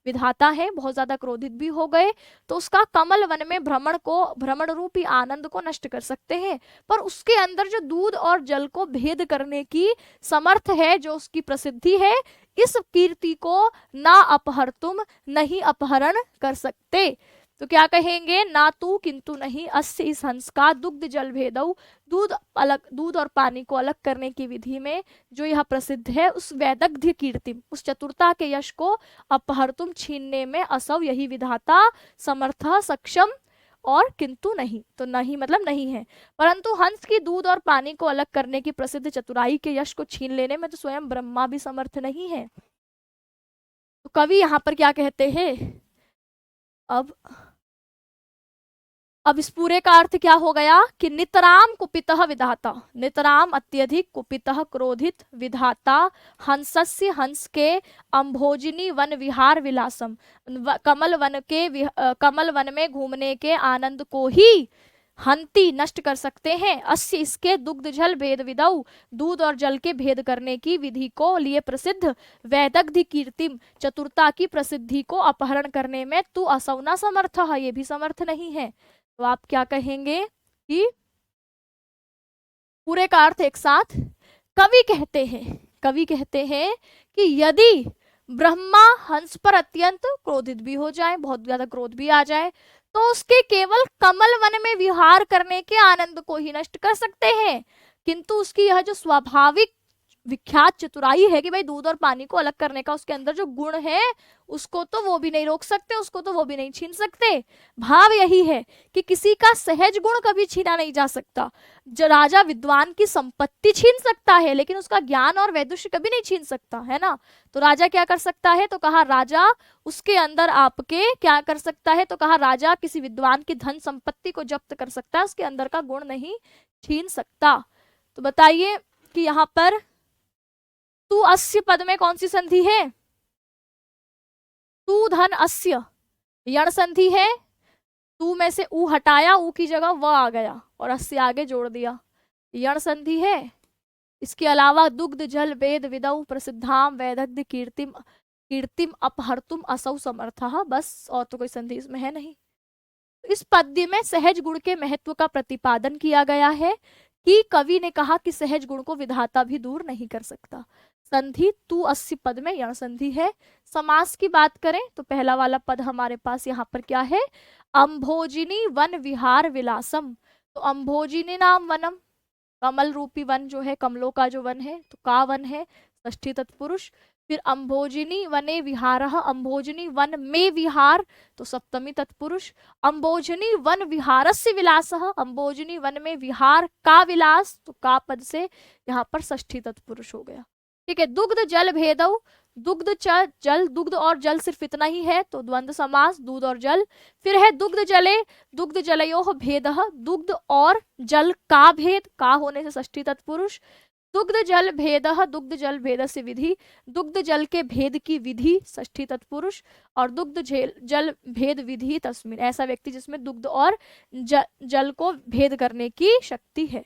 विधाता है बहुत ज्यादा क्रोधित भी हो गए, तो उसका कमल वन में भ्रमण रूपी आनंद को नष्ट कर सकते हैं, पर उसके अंदर जो दूध और जल को भेद करने की समर्थ है, जो उसकी प्रसिद्धि है, इस कीर्ति को ना अपहर्तुम नहीं अपहरण कर सकते। तो क्या कहेंगे, ना तू किंतु नहीं, अस्य इस हंस का, दुग्ध जल भेदऊ, दूध और पानी को अलग करने की विधि में जो यह प्रसिद्ध है, उस वैदग्ध्य कीर्ति, उस चतुरता के यश को अपहर्तुम छीनने में असव यही विधाता, समर्थ सक्षम, और किंतु नहीं, तो नहीं मतलब नहीं है, परंतु हंस की दूध और पानी को अलग करने की प्रसिद्ध चतुराई के यश को छीन लेने में तो स्वयं ब्रह्मा भी समर्थ नहीं है। तो कवि यहाँ पर क्या कहते हैं, अब इस पूरे का अर्थ क्या हो गया कि नितराम कुपितः विधाता, नितराम अत्यधिक, कुपितः क्रोधित, विधाता, हंसस्य हंस के, अम्भोजिनी वन विहार विलासम, कमल वन में घूमने के आनंद को ही हंति नष्ट कर सकते हैं, अस्य इसके, दुग्ध जल भेद विदौ, दूध और जल के भेद करने की विधि को लिए प्रसिद्ध, वैदग्ध्य कीर्तिम चतुरता की प्रसिद्धि को अपहरण करने में तू असौना समर्थ है, ये भी समर्थ नहीं है। तो आप क्या कहेंगे कि पूरे का अर्थ एक साथ, कवि कहते हैं कि यदि ब्रह्मा हंस पर अत्यंत क्रोधित भी हो जाए, बहुत ज्यादा क्रोध भी आ जाए, तो उसके केवल कमल वन में विहार करने के आनंद को ही नष्ट कर सकते हैं, किंतु उसकी यह जो स्वाभाविक विख्यात चतुराई है कि भाई दूध और पानी को अलग करने का उसके अंदर जो गुण है, उसको तो वो भी नहीं रोक सकते, उसको तो वो भी नहीं छीन सकते। भाव यही है कि किसी का सहज गुण कभी छीना नहीं जा सकता। जो राजा विद्वान की संपत्ति छीन सकता है, लेकिन उसका ज्ञान और वैदुष्य कभी नहीं छीन सकता है ना। तो राजा क्या कर सकता है, तो कहा राजा उसके अंदर आपके क्या कर सकता है, तो कहा राजा किसी विद्वान की धन संपत्ति को जब्त कर सकता है, उसके अंदर का गुण नहीं छीन सकता। तो बताइए कि यहाँ पर तू अस्य पद में कौन सी संधि है, तू धन अस्य, यण संधि है, तू में से ऊ हटाया, ऊ की जगह व आ गया और अस्य आगे जोड़ दिया, यण संधि है। इसके अलावा दुग्ध जल वेद विदौ प्रसिद्धाम वैदग्ध्य कीर्तिम अपहर्तुम असौ समर्थः, बस और तो कोई संधि इसमें है नहीं। इस पद्य में सहज गुण के महत्व का प्रतिपादन किया गया है कि कवि ने कहा कि सहज गुण को विधाता भी दूर नहीं कर सकता। संधि तू अस्य पद में यण संधि है। समास की बात करें तो पहला वाला पद हमारे पास यहाँ पर क्या है, अम्भोजिनी वन विहार विलासम। तो अम्भोजिनी नाम वनम, कमल रूपी वन जो है, कमलों का जो वन है, तो का वन है षष्ठी तत्पुरुष। फिर अम्भोजिनी वने विहारः, अम्भोजिनी वन में विहार तो सप्तमी तत्पुरुष। अम्भोजिनी वन विहारस्य विलासः, अम्भोजिनी वन में विहार का विलास तो का पद से यहाँ पर षष्ठी तत्पुरुष हो गया। ठीक है। दुग्ध जल भेदौ, दुग्ध जल, दुग्ध और जल सिर्फ इतना ही है तो द्वंद्व समास, दूध और जल। फिर है दुग्ध जले, दुग्ध जलयोः भेदः, दुग्ध और जल का भेद, का होने से षष्ठी तत्पुरुष। दुग्ध जल भेदः, दुग्ध जल भेदस्य विधि, दुग्ध जल के भेद की विधि षष्ठी तत्पुरुष। और दुग्ध जल भेद विधि तस्मिन्, ऐसा व्यक्ति जिसमें दुग्ध और जल को भेद करने की शक्ति है।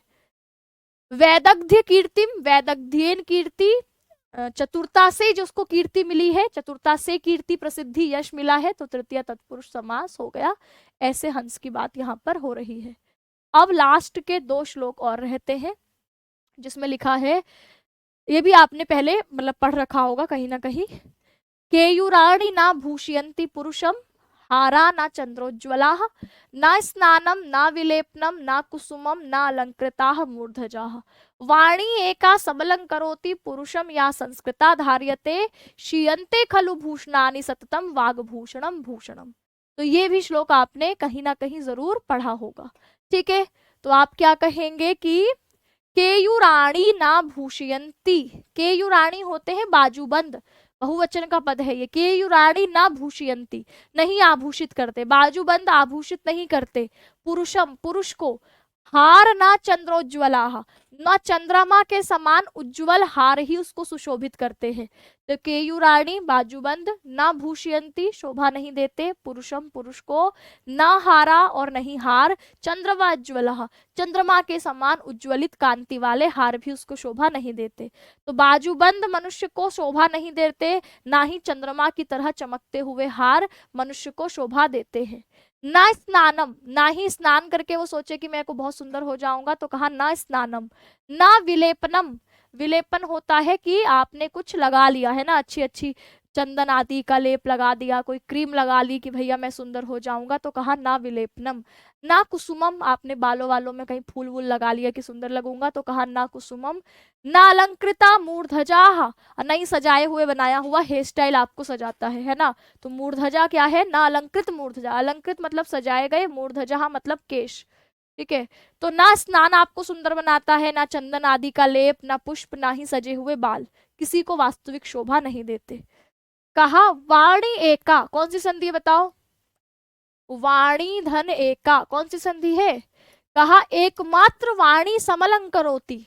वैदग्ध्य कीर्तिम, वैदग्ध्येन कीर्ति, चतुरता से जो उसको कीर्ति मिली है, चतुरता से कीर्ति प्रसिद्धि यश मिला है, तो तृतीय तत्पुरुष समास हो गया। ऐसे हंस की बात यहाँ पर हो रही है। अब लास्ट के 2 श्लोक और रहते हैं जिसमें लिखा है, ये भी आपने पहले मतलब पढ़ रखा होगा कहीं ना कहीं। केयूराणि ना भूषयन्ति पुरुषम, हारा ना चंद्रोज्ज्वला, न स्नानम न विलेपनम न कुसुमम न अलंकृताः मूर्धजाः, वाणी एका सबलंकरोति पुरुषम या संस्कृता धार्यते, क्षीयन्ते खलु भूषणानि सततम वाग्भूषणम भूषणम। तो ये भी श्लोक आपने कहीं ना कहीं जरूर पढ़ा होगा। ठीक है, तो आप क्या कहेंगे कि केयूराणी ना भूषयन्ति, केयूराणी होते हैं बाजूबंद, बहुवचन का पद है ये। केयूराणी ना भूषयन्ति, नहीं आभूषित करते, बाजूबंद आभूषित नहीं करते। पुरुषम, पुरुष को। हार ना चंद्रोज्ज्वला, न चंद्रमा के समान उज्ज्वल हार ही उसको सुशोभित करते हैं। तो केयूराणी बाजूबंद, ना भूषयन्ति शोभा नहीं देते, पुरुषम पुरुष को, ना हारा और नहीं हार, चंद्रवाज्ज्वला चंद्रमा के समान उज्ज्वलित कांति वाले हार भी उसको शोभा नहीं देते। तो बाजूबंद मनुष्य को शोभा नहीं देते, ना ही चंद्रमा की तरह चमकते हुए हार मनुष्य को शोभा देते हैं। ना स्नानम, ना ही स्नान करके वो सोचे कि मैं को बहुत सुंदर हो जाऊंगा, तो कहा ना स्नानम। ना विलेपनम, विलेपन होता है कि आपने कुछ लगा लिया है ना, अच्छी अच्छी चंदन आदि का लेप लगा दिया, कोई क्रीम लगा ली कि भैया मैं सुंदर हो जाऊंगा, तो कहा ना विलेपनम। ना कुसुमम, आपने बालों वालों में कहीं फूल वूल लगा लिया कि सुंदर लगूंगा, तो कहा ना कुसुमम। ना अलंकृता मूर्धजा, नहीं सजाए हुए बनाया हुआ हेयर स्टाइल आपको सजाता है ना, तो मूर्धजा क्या है, ना अलंकृत मूर्धजा, अलंकृत मतलब सजाए गए, मूर्धजा मतलब केश। ठीक है, तो ना स्नान आपको सुंदर बनाता है, ना चंदन आदि का लेप, ना पुष्प, ना ही सजे हुए बाल, किसी को वास्तविक शोभा नहीं देते। कहा वाणी एका, कौन सी संधि है बताओ, वाणी धन एका, कौन सी संधि है। कहा एकमात्र वाणी समलंकरोति,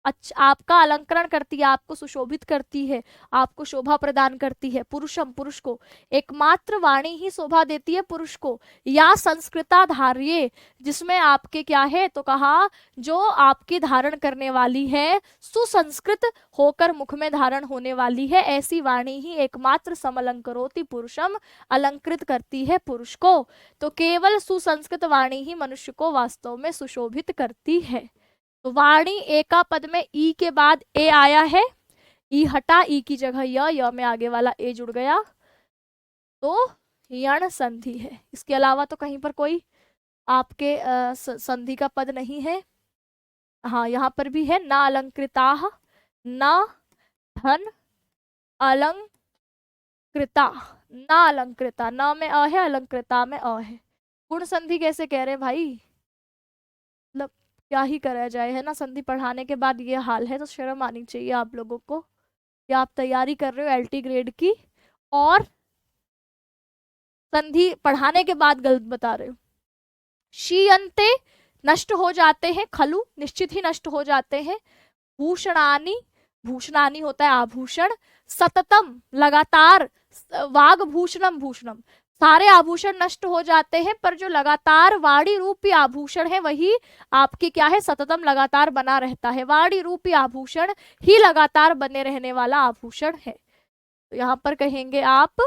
अच्छा आपका अलंकरण करती है, आपको सुशोभित करती है, आपको शोभा प्रदान करती है। पुरुषम, पुरुष को, एकमात्र वाणी ही शोभा देती है पुरुष को। या संस्कृता धार्ये, जिसमें आपके क्या है, तो कहा जो आपकी धारण करने वाली है, सुसंस्कृत होकर मुख में धारण होने वाली है, ऐसी वाणी ही एकमात्र समलंकरोति पुरुषम, अलंकृत करती है पुरुष को। तो केवल सुसंस्कृत वाणी ही मनुष्य को वास्तव में सुशोभित करती है। तो वाणी एका पद में ई के बाद ए आया है, ई हटा, ई की जगह य में आगे वाला ए जुड़ गया, तो यण संधि है। इसके अलावा तो कहीं पर कोई आपके संधि का पद नहीं है। हाँ, यहाँ पर भी है, ना अलंकृता, ना धन अलंकृता, ना अलंकृता, ना में अ है, अलंकृता में अ है। गुण संधि कैसे कह रहे भाई, मतलब क्या ही करा जाए, है ना। संधि पढ़ाने के बाद ये हाल है तो शर्म आनी चाहिए आप लोगों को कि आप तैयारी कर रहे हो LT ग्रेड की और संधि पढ़ाने के बाद गलत बता रहे हो। क्षीयन्ते, नष्ट हो जाते हैं, खलु निश्चित ही नष्ट हो जाते हैं, भूषणानि, भूषणानि होता है आभूषण, सततम लगातार, वाग्भूषणम भूषणम, सारे आभूषण नष्ट हो जाते हैं, पर जो लगातार वाणी रूपी आभूषण है वही आपके क्या है, सततम लगातार बना रहता है। वाणी रूपी आभूषण ही लगातार बने रहने वाला आभूषण है। तो यहाँ पर कहेंगे आप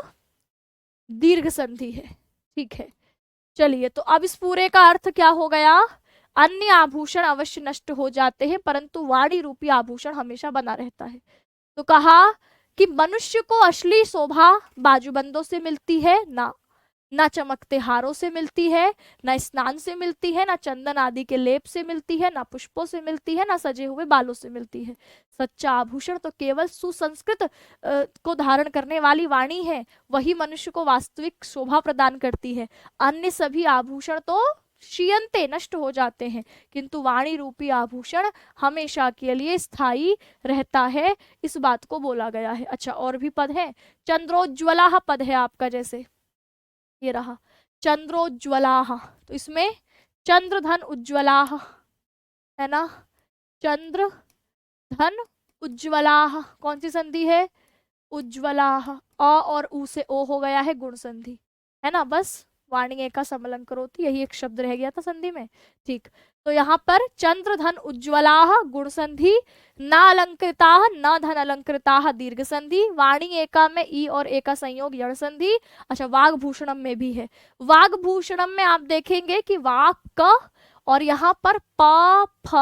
दीर्घ संधि है। ठीक है, चलिए, तो अब इस पूरे का अर्थ क्या हो गया, अन्य आभूषण अवश्य नष्ट हो जाते हैं परंतु वाणी रूपी आभूषण हमेशा बना रहता है। तो कहा कि मनुष्य को असली शोभा बाजूबंदों से मिलती है, ना चमकते हारों से मिलती है, ना स्नान से मिलती है, ना चंदन आदि के लेप से मिलती है, ना पुष्पों से मिलती है, ना सजे हुए बालों से मिलती है। सच्चा आभूषण तो केवल सुसंस्कृत को धारण करने वाली वाणी है, वही मनुष्य को वास्तविक शोभा प्रदान करती है। अन्य सभी आभूषण तो क्षीयन्ते नष्ट हो जाते हैं, किंतु वाणी रूपी आभूषण हमेशा के लिए स्थायी रहता है। इस बात को बोला गया है। अच्छा, और भी पद है। चंद्रोज्ज्वला पद है आपका, जैसे ये रहा चंद्रोज्ज्वला, तो इसमें चंद्र धन उज्ज्वला है ना, चंद्र धन उज्ज्वला, कौन सी संधि है, उज्ज्वला। अ और उ से ओ हो गया है गुण संधि, है ना, बस वाणी एका समलन करोति, यही एक शब्द रह गया था संधि में। ठीक, तो यहाँ पर चंद्र धन उज्ज्वला गुण संधि, न अलंकृता न धन अलंकृता दीर्घ संधि, वाणी एका में ई और ए का संयोग यण संधि। अच्छा, वाग्भूषणम में भी है। वाग्भूषणम में आप देखेंगे कि वाक क और यहाँ पर प फ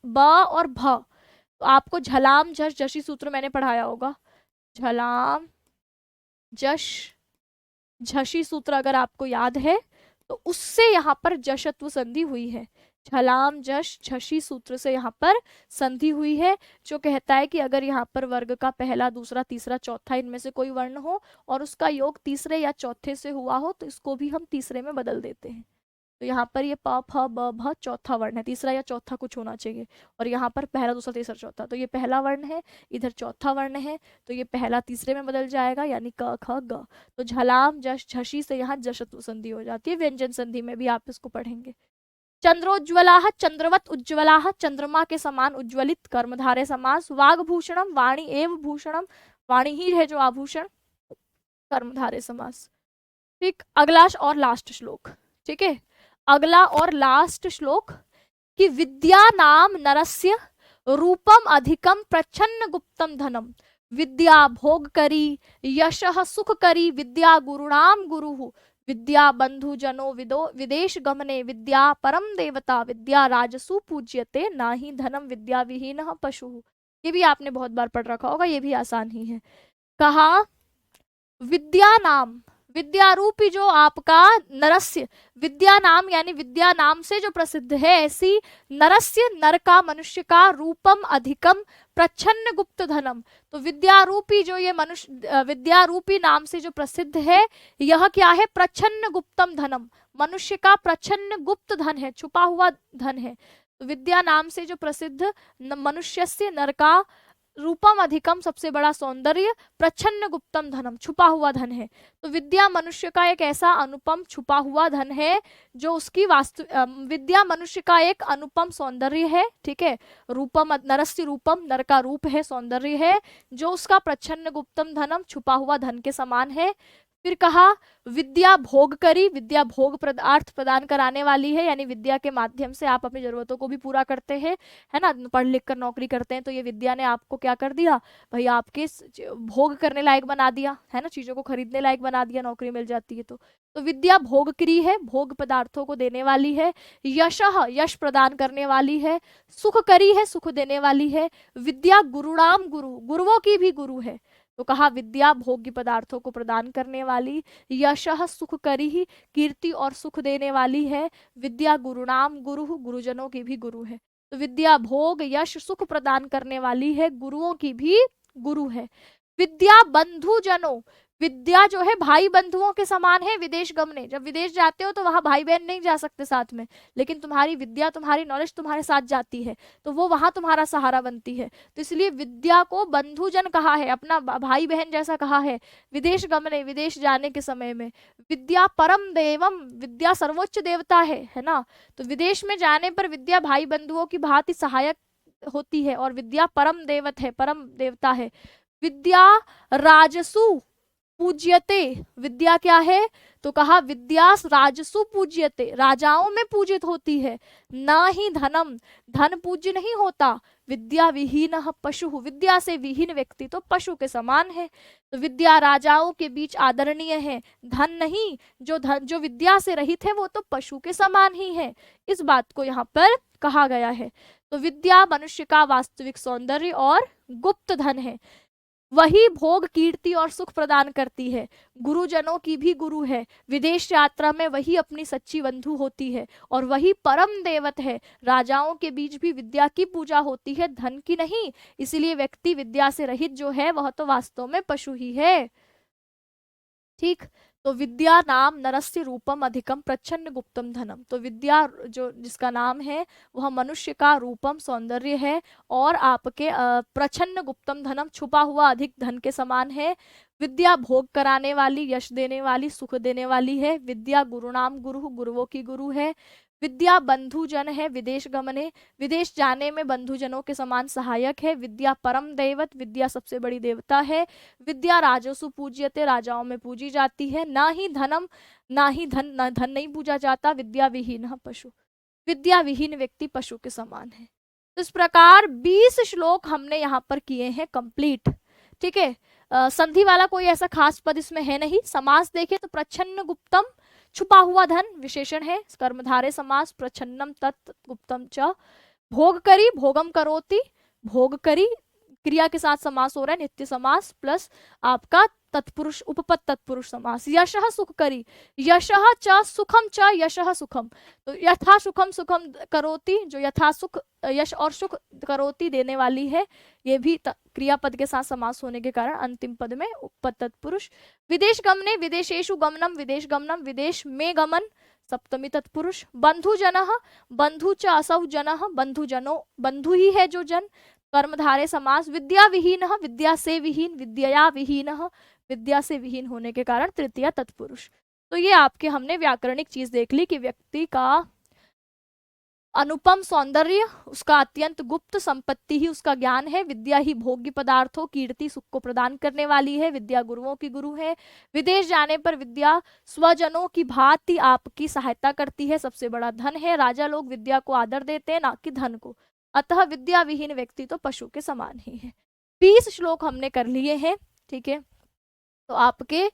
ब और भ, तो आपको झलाम झष झषी सूत्र मैंने पढ़ाया होगा, झलाम जश झषी सूत्र अगर आपको याद है तो उससे यहाँ पर जशत्व संधि हुई है। झलाम जश झषी सूत्र से यहाँ पर संधि हुई है, जो कहता है कि अगर यहाँ पर वर्ग का पहला दूसरा तीसरा चौथा इनमें से कोई वर्ण हो और उसका योग तीसरे या चौथे से हुआ हो तो इसको भी हम तीसरे में बदल देते हैं। तो यहाँ पर ये प फ ब भ चौथा वर्ण है, तीसरा या चौथा कुछ होना चाहिए, और यहाँ पर पहला दूसरा तीसरा चौथा, तो ये पहला वर्ण है, इधर चौथा वर्ण है, तो ये पहला तीसरे में बदल जाएगा, यानी क ख ग। तो झलाम जश झषी से यहाँ जशत्व संधि हो जाती है। व्यंजन संधि में भी आप इसको पढ़ेंगे। चंद्रोज्ज्वला चंद्रवत उज्ज्वला, चंद्रमा के समान उज्ज्वलित, कर्मधारय समास। वाग्भूषणम वाणी एव भूषणम, वाणी ही है जो आभूषण, कर्मधारय समास। ठीक, अगला और लास्ट श्लोक। ठीक है, अगला और लास्ट श्लोक कि विद्या नाम नरस्य रूपम अधिकम प्रच्छन्न गुप्तम धनम, विद्या भोग करी यशः सुख करी, विद्या गुरुणाम गुरुः, विद्या बंधु जनो विदो विदेश गमने, विद्या परम देवता, विद्या राजसु पूज्यते, ना ही धनम विद्या विहीनः पशुः। ये भी आपने बहुत बार पढ़ रखा होगा, ये भी आसान ही है। कहा विद्या नाम, विद्या रूपी जो आपका नरस्य, विद्या नाम यानी विद्या नाम से जो प्रसिद्ध है, ऐसी नरस्य नर का, मनुष्य का, रूपम अधिकम प्रच्छन्न गुप्त धनम, तो विद्या रूपी जो ये मनुष्य विद्या रूपी नाम से जो प्रसिद्ध है, यह क्या है, प्रच्छन्न गुप्तम धनम, मनुष्य का प्रच्छन्न गुप्त धन है, छुपा हुआ धन है। तो विद्या नाम से जो प्रसिद्ध मनुष्य से नर का, रूपम अधिकम सबसे बड़ा सौंदर्य, प्रच्छन्न गुप्तम धनम छुपा हुआ धन है। तो विद्या मनुष्य का एक ऐसा अनुपम छुपा हुआ धन है जो उसकी विद्या मनुष्य का एक अनुपम सौंदर्य है। ठीक है, रूपम नरस्य रूपम, नर का रूप है, सौंदर्य है, जो उसका प्रच्छन्न गुप्तम धनम छुपा हुआ धन के समान है। फिर कहा विद्या भोग करी, विद्या भोग अर्थ प्रदान कराने वाली है, यानी विद्या के माध्यम से आप अपनी जरूरतों को भी पूरा करते हैं, है ना, पढ़ लिख कर नौकरी करते हैं, तो ये विद्या ने आपको क्या कर दिया भाई, आपके भोग करने लायक बना दिया, है ना, चीजों को खरीदने लायक बना दिया, नौकरी मिल जाती है तो विद्या भोग करी है, भोग पदार्थों को देने वाली है। यशः यश प्रदान करने वाली है, सुख करी है, सुख देने वाली है। विद्या गुरुणाम गुरु, गुरुओं की भी गुरु है, तो कहा विद्या भोग्य पदार्थों को प्रदान करने वाली, यशः सुख करी ही, कीर्ति और सुख देने वाली है। विद्या गुरुनाम गुरु, गुरुजनों की भी गुरु है। तो विद्या भोग यश सुख प्रदान करने वाली है, गुरुओं की भी गुरु है। विद्या बंधु जनों, विद्या जो है भाई बंधुओं के समान है। विदेश गमने, जब विदेश जाते हो तो वहां भाई बहन नहीं जा सकते साथ में, लेकिन तुम्हारी विद्या, तुम्हारी नॉलेज तुम्हारे साथ जाती है, तो वो वहां तुम्हारा सहारा बनती है। तो इसलिए विद्या को बंधुजन कहा है, अपना भाई बहन जैसा कहा है। विदेश गमने, विदेश जाने के समय में। विद्या परम देवम, विद्या सर्वोच्च देवता है ना, तो विदेश में जाने पर विद्या भाई बंधुओं की भांति सहायक होती है, और विद्या परम देवत है, परम देवता है। विद्या राजसु पूज्यते, विद्या क्या है, तो कहा विद्या राजसु पूज्यते, राजाओं में पूजित होती है। ना ही धनम, धन पूज्य नहीं होता। विद्या विहीन पशु, विद्या से विहीन व्यक्ति तो पशु के समान है। तो विद्या राजाओं के बीच आदरणीय है, धन नहीं। जो विद्या से रहित है वो तो पशु के समान ही है। इस बात को यहाँ पर कहा गया है। तो विद्या मनुष्य का वास्तविक सौंदर्य और गुप्त धन है, वही भोग कीर्ति और सुख प्रदान करती है। गुरुजनों की भी गुरु है, विदेश यात्रा में वही अपनी सच्ची बंधु होती है, और वही परम देवत है। राजाओं के बीच भी विद्या की पूजा होती है, धन की नहीं। इसलिए व्यक्ति विद्या से रहित जो है वह तो वास्तव में पशु ही है। ठीक, तो विद्या नाम नरस्य रूपम अधिकम प्रच्छन्न गुप्तम धनम। तो विद्या जो जिसका नाम है वह मनुष्य का रूपम सौंदर्य है और आपके प्रच्छन्न गुप्तम धनम छुपा हुआ अधिक धन के समान है। विद्या भोग कराने वाली, यश देने वाली, सुख देने वाली है। विद्या गुरुनाम गुरु, गुरुओं की गुरु है। विद्या बंधुजन है, विदेश गमने, विदेश जाने में बंधुजनों के समान सहायक है। विद्या परम दैवत, विद्या सबसे बड़ी देवता है। विद्या राजसु पूज्यते, राजाओं में पूजी जाती है। ना ही धनम, ना ही धन, ना धन नहीं पूजा जाता। विद्या विहीन पशु, विद्या विहीन व्यक्ति पशु के समान है। तो इस प्रकार 20 श्लोक हमने यहाँ पर किए हैं कंप्लीट। ठीक है, संधि वाला कोई ऐसा खास पद इसमें है नहीं। समास देखे तो प्रच्छन्न गुप्तम, छुपा हुआ धन विशेषण है। कर्मधारय समास, प्रच्छन्नम तत् गुप्तम च। भोग करी, भोगम करोति, भोग करी क्रिया के साथ समास हो रहा है, नित्य समास प्लस आपका तत्पुरुष उपपद तत्पुरुष समास। यशः सुख करी, यशः च सुखम च यशः सुखम। तो यथा सुखम सुखम करोति, जो यथा सुख यश और सुख करोति देने वाली है, ये भी क्रियापद के साथ समास होने के कारण अंतिम पद में उपपद तत्पुरुष। विदेश गमने, विदेशेषु गमनम, विदेश गमनम, विदेश में गमन सप्तमी तत्पुरुष। बंधुजनः, बंधु च असौ जनः, बंधुजनो बंधु ही है जो जन, कर्मधारय समास। विद्या विहीन, विद्या से विहीन, विद्या विहीन, विद्या से विहीन होने के कारण तृतीया तत्पुरुष। तो ये आपके हमने व्याकरणिक चीज देख ली कि व्यक्ति का अनुपम सौंदर्य, उसका अत्यंत गुप्त संपत्ति ही उसका ज्ञान है। विद्या ही भोग्य पदार्थों, कीर्ति, सुख को प्रदान करने वाली है। विद्या गुरुओं की गुरु है। विदेश जाने पर विद्या स्वजनों की भांति आपकी सहायता करती है, सबसे बड़ा धन है। राजा लोग विद्या को आदर देते हैं, ना कि धन को। अतः विद्या विहीन व्यक्ति तो पशु के समान ही है। 20 श्लोक हमने कर लिए हैं। ठीक है, तो आपके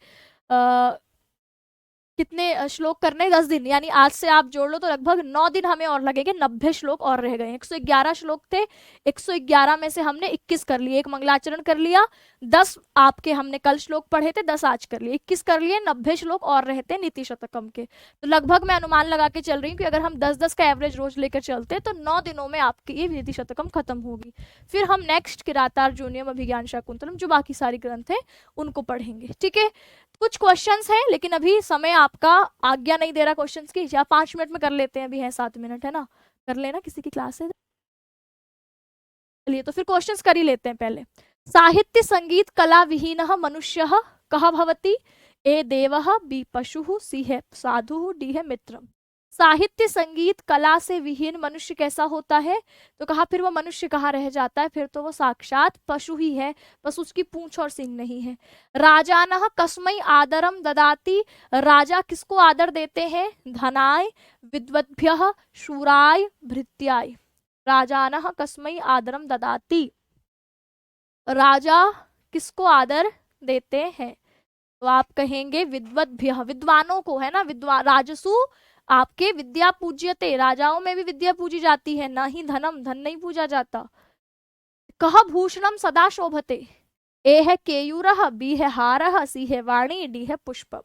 कितने श्लोक करने, 10 दिन, यानी आज से आप जोड़ लो तो लगभग 9 दिन हमें और लगेंगे। 90 श्लोक और रह गए। 111 श्लोक थे, 111 में से हमने 21 कर लिए। एक मंगलाचरण कर लिया, 10 आपके हमने कल श्लोक पढ़े थे, 10 आज कर लिए, 21 कर लिए। 90 श्लोक और रहते नीति शतकम के। तो लगभग मैं अनुमान लगा के चल रही हूँ कि अगर हम 10-10 का एवरेज रोज लेकर चलते तो 9 दिनों में आपकी ये नीति शतकम खत्म होगी। फिर हम नेक्स्ट किरातार्जुनीयम, अभिज्ञान शाकुंतलम, जो बाकी सारी ग्रंथ है उनको पढ़ेंगे। ठीक है, कुछ क्वेश्चंस हैं लेकिन अभी समय आपका आज्ञा नहीं दे रहा क्वेश्चंस की। या 5 मिनट में कर लेते हैं, अभी है 7 मिनट, है ना, कर लेना, किसी की क्लास है। चलिए तो फिर क्वेश्चंस कर ही लेते हैं पहले। साहित्य संगीत कला विहीन मनुष्य कह भवति? ए देवः, बी पशु, सी है साधु, डी है मित्रम। साहित्य संगीत कला से विहीन मनुष्य कैसा होता है? तो कहा फिर वो मनुष्य कहाँ रह जाता है? फिर तो वो साक्षात पशु ही है, बस उसकी पूंछ और सिंग नहीं है। राजानः कस्मै आदरम ददाति? राजा किसको आदर देते हैं? धनाय, विद्वद्भ्यः, शूराय, भृत्याय। राजानः कस्मै आदरम ददाति? राजा किसको आदर देते हैं? तो आप कहेंगे विद्वद्भ्यः, विद्वानों को, है ना। राजसु आपके विद्या पूज्यते, राजाओं में भी विद्या पूजी जाती है, ना ही धनम, धन नहीं पूजा जाता। कह भूषणम सदा शोभते? ए है केयूरः, बी है हारः, सी है वाणी, डी है पुष्पम।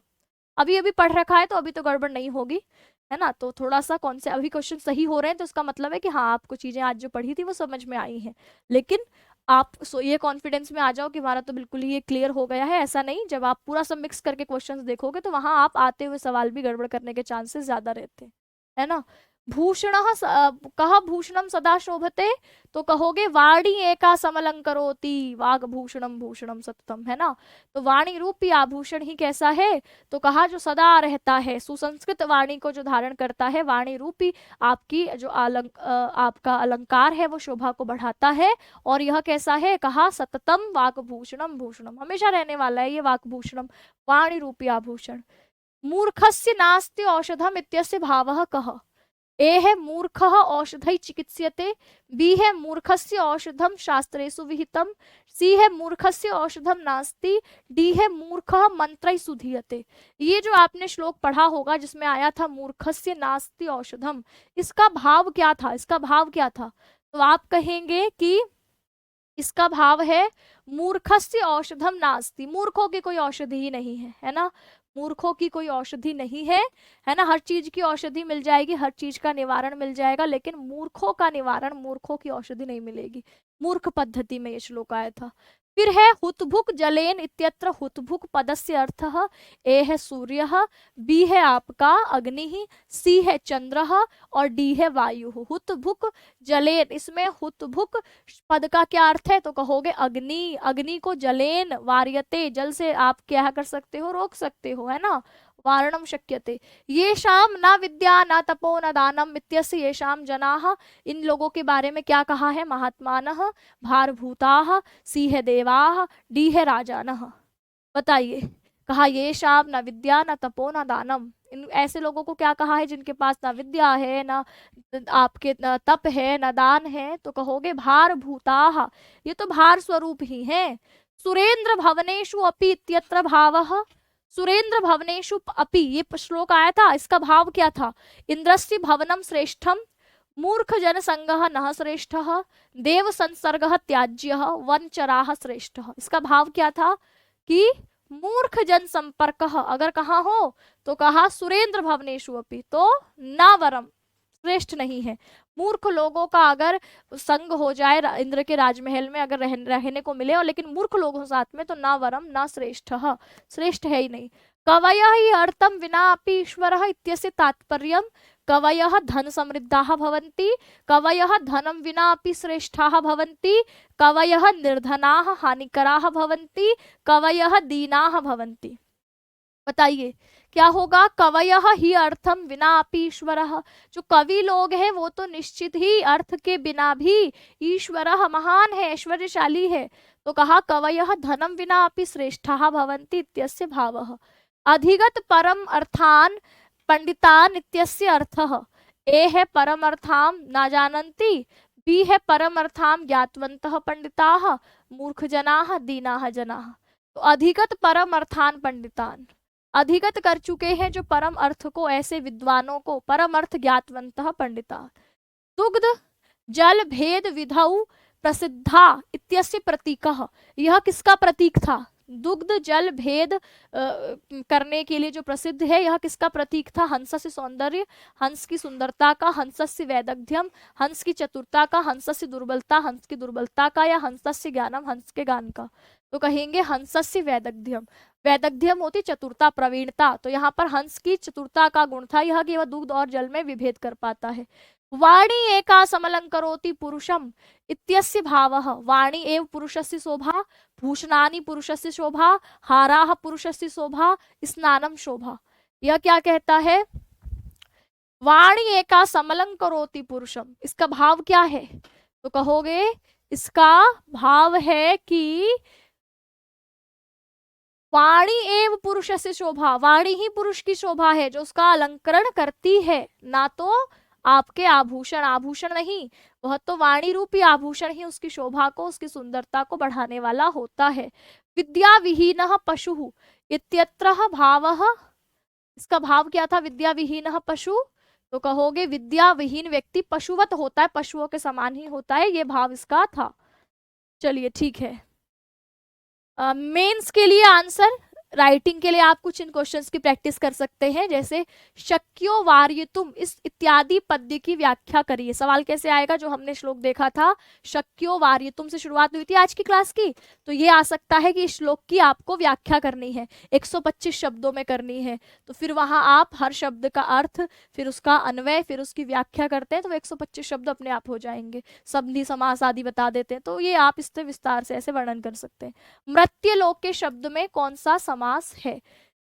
अभी अभी पढ़ रखा है तो अभी तो गड़बड़ नहीं होगी, है ना। तो थोड़ा सा कौन से अभी क्वेश्चन सही हो रहे हैं तो इसका मतलब है कि हाँ, आपको चीजें आज जो पढ़ी थी वो समझ में आई हैं। लेकिन आप ये कॉन्फिडेंस में आ जाओ कि हमारा तो बिल्कुल ही ये क्लियर हो गया है, ऐसा नहीं। जब आप पूरा सब मिक्स करके क्वेश्चंस देखोगे तो वहां आप आते हुए सवाल भी गड़बड़ करने के चांसेस ज्यादा रहते हैं, है ना। भूषणः कह भूषणम सदा शोभते? तो कहोगे वाणी एका समलंकरोति, वाग भूषणम भूषणम सततम, है ना। तो वाणी रूपी आभूषण ही कैसा है? तो कहा जो सदा रहता है, सुसंस्कृत वाणी को जो धारण करता है, वाणी रूपी आपकी जो आपका अलंकार है वो शोभा को बढ़ाता है। और यह कैसा है? कहा सततम वाक्भूषणम भूषणम, हमेशा रहने वाला है ये वाक्भूषणम, वाणी रूपी आभूषण। मूर्खस्य नास्ति औषधम इत्यस्य भावः कः? ए है मूर्खः औषधै चिकित्स्यते, बी है मूर्खस्य औषधम शास्त्रेषु विहितम, सी है मूर्खस्य औषधम नास्ति, डी है मूर्खः मंत्रैः सुधीयते। ये जो आपने श्लोक पढ़ा होगा जिसमें आया था मूर्खस्य नास्ति औषधम, इसका भाव क्या था? इसका भाव क्या था? तो आप कहेंगे कि इसका भाव है मूर्खस्य औषधम नास्ति, मूर्खों की कोई औषधि ही नहीं है ना। मूर्खों की कोई औषधि नहीं है ना। हर चीज की औषधि मिल जाएगी, हर चीज का निवारण मिल जाएगा, लेकिन मूर्खों का निवारण, मूर्खों की औषधि नहीं मिलेगी। मूर्ख पद्धति में ये श्लोक आया था। फिर है हुतभुक जलेन इत्यत्र हुतभुक पदस्य अर्थः ए है सूर्यः, बी है आपका अग्नि, सी है चंद्रः और डी है वायु। हुतभुक जलेन, इसमें हुतभुक पद का क्या अर्थ है तो कहोगे अग्नि। अग्नि को जलेन वार्यते, जल से आप क्या कर सकते हो, रोक सकते हो, है ना, वारणम शक्यते। येषाम न विद्या न तपो न दानम इत्यस्य येषाम जनाः, इन लोगों के बारे में क्या कहा है, महात्मानः, भारभूताः, सी है देवाः, डी है राजानः। बताइए, कहा ये शाम न विद्या न तपो न दानम, इन ऐसे लोगों को क्या कहा है जिनके पास ना विद्या है, ना आपके न तप है, न दान है, तो कहोगे भार भूताः, ये तो भार स्वरूप ही हैं। सुरेंद्र भवनेषु अपि इत्यत्र भावः, सुरेंद्र भवनेषु अपि, ये श्लोक आया था, इसका भाव क्या था, इंद्रस्य भवनम श्रेष्ठम, मूर्ख जन संगः नः श्रेष्ठः, देव संसर्गः त्याज्यः, वनचराः श्रेष्ठः। इसका भाव क्या था कि मूर्ख जन संपर्क अगर कहा हो तो कहा सुरेंद्र भवनेषु अपि, तो ना वरम, श्रेष्ठ नहीं है। मूर्ख लोगों का अगर संग हो जाए इंद्र के राजमहल में अगर रहने को मिले, और लेकिन मूर्ख लोगों साथ में, तो ना वरम ना श्रेष्ठ, श्रेष्ठ है ही नहीं। कवयः हि अर्थम विना अपि ईश्वरः इत्यस्य तात्पर्यम्, कवयः धन समृद्धाः भवन्ति, कवयः धनम विना अपि श्रेष्ठाः भवन्ति, कवयः निर्धनाः हानिकराः भवन्ति, कवयः दीनाः भवन्ति। बताइए क्या होगा, कवयः ही अर्थम विना अपि ईश्वरः, जो कवि लोग हैं वो तो निश्चित ही अर्थ के बिना भी ईश्वरः महान है, ऐश्वर्यशाली है। तो कहा कवयः धनम विना अपि श्रेष्ठाः भवन्ति इत्यस्य भावः। अधिगत परम अर्थान पंडितान इत्यस्य अर्थः, ए है परम अर्थाम न जानन्ति, बी है परम अर्थाम ज्ञातवन्तः पंडिताः, मूर्ख जनाः दीनाः जनाः। तो अधिगत परम अर्थान पंडितान, अधिगत कर चुके हैं जो परम अर्थ को, ऐसे विद्वानों को, परम अर्थ ज्ञातवन्तः पंडिता। दुग्ध जल भेद विधौ प्रसिद्धा इत्यस्य प्रतीकः, यह किसका प्रतीक था, दुग्ध जल भेद करने के लिए जो प्रसिद्ध है, यह किसका प्रतीक था, हंसस्य सौंदर्य, हंस की सुंदरता का, हंसस्य वैदग्ध्यम, हंस की चतुरता का, हंसस्य दुर्बलता, हंस की दुर्बलता का, या हंसस्य ज्ञानम, हंस के ज्ञान का। तो कहेंगे हंसस्य वैदग्ध्यम, वैदग्ध्यम होती चतुरता, प्रवीणता, तो यहाँ पर हंस की चतुरता का गुण था यह कि वह दूध और जल में विभेद कर पाता है। वाणी एका समलंकरोति पुरुषम इत्यस्य भावः, वाणी एव पुरुषस्य शोभा, भूषणानि पुरुषस्य शोभा, हाराः पुरुषस्य शोभा, स्नानम शोभा। यह क्या कहता है, वाणी एका समलंकरोति पुरुषम, इसका भाव क्या है तो कहोगे इसका भाव है कि वाणी एव पुरुष से शोभा, वाणी ही पुरुष की शोभा है जो उसका अलंकरण करती है, ना तो आपके आभूषण, आभूषण नहीं, वह तो वाणी रूपी आभूषण ही उसकी शोभा को, उसकी सुंदरता को बढ़ाने वाला होता है। विद्या विहीनः पशु इत्यत्र भावः, इसका भाव क्या था, विद्या विहीनः पशु, तो कहोगे विद्या विहीन व्यक्ति पशुवत होता है, पशुओं के समान ही होता है, ये भाव इसका था। चलिए ठीक है। मेंस के लिए आंसर, राइटिंग के लिए आप कुछ इन क्वेश्चंस की प्रैक्टिस कर सकते हैं, जैसे शक्यो वार्यतुम, इस इत्यादि पद्य की व्याख्या करिए। सवाल कैसे आएगा, जो हमने श्लोक देखा था शक्यो वार्यतुम से शुरुआत हुई थी आज की क्लास की, तो ये आ सकता है कि इस श्लोक की आपको व्याख्या करनी है, 125 शब्दों में करनी है, तो फिर वहां आप हर शब्द का अर्थ, फिर उसका अन्वय, फिर उसकी व्याख्या करते हैं, तो 125 शब्द अपने आप हो जाएंगे। संधि समास आदि बता देते हैं, तो ये आप इससे विस्तार से ऐसे वर्णन कर सकते हैं। मृत्यलोक के शब्द में कौन सा समास है।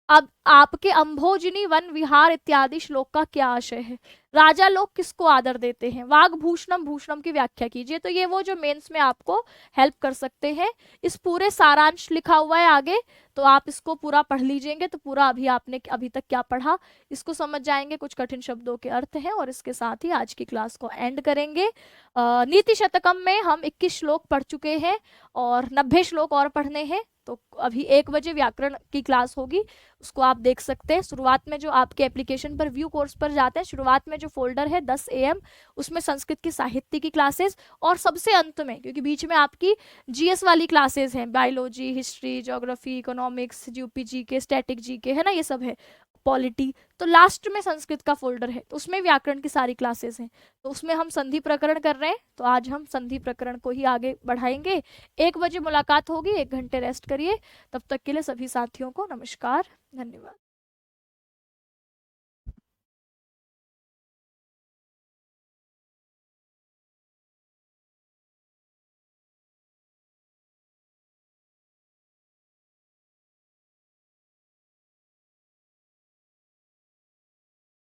अब आपके अंभोजिनी वन विहार इत्यादि श्लोक का क्या आशय है, राजा लोग किसको आदर देते हैं, वाघ भूषणम, भूषणम की व्याख्या कीजिए। तो ये वो जो मेंस में आपको हेल्प कर सकते हैं। इस पूरे सारांश लिखा हुआ है आगे, तो आप इसको पूरा पढ़ लीजिएंगे, तो पूरा अभी आपने अभी तक क्या पढ़ा इसको समझ जाएंगे, कुछ कठिन शब्दों के अर्थ हैं, और इसके साथ ही आज की क्लास को एंड करेंगे। नीति शतकम में हम 21 श्लोक पढ़ चुके हैं और 90 श्लोक और पढ़ने हैं, तो अभी 1 बजे व्याकरण की क्लास होगी, उसको आप देख सकते हैं। शुरुआत में जो आपके एप्लीकेशन पर व्यू कोर्स पर जाते हैं, शुरुआत में जो फोल्डर है 10 AM, उसमें संस्कृत की साहित्य की क्लासेस, और सबसे अंत में, क्योंकि बीच में आपकी GS वाली क्लासेस हैं, biology, history, geography, economics, UP GK, static GK, है ना, ये सब है, पॉलिटी, तो लास्ट में संस्कृत का फोल्डर है, तो उसमें व्याकरण की सारी क्लासेस हैं। तो उसमें हम संधि प्रकरण कर रहे हैं, तो आज हम संधि प्रकरण को ही आगे बढ़ाएंगे। 1 बजे मुलाकात होगी, 1 घंटे रेस्ट करिए। तब तक के लिए सभी साथियों को नमस्कार, धन्यवाद।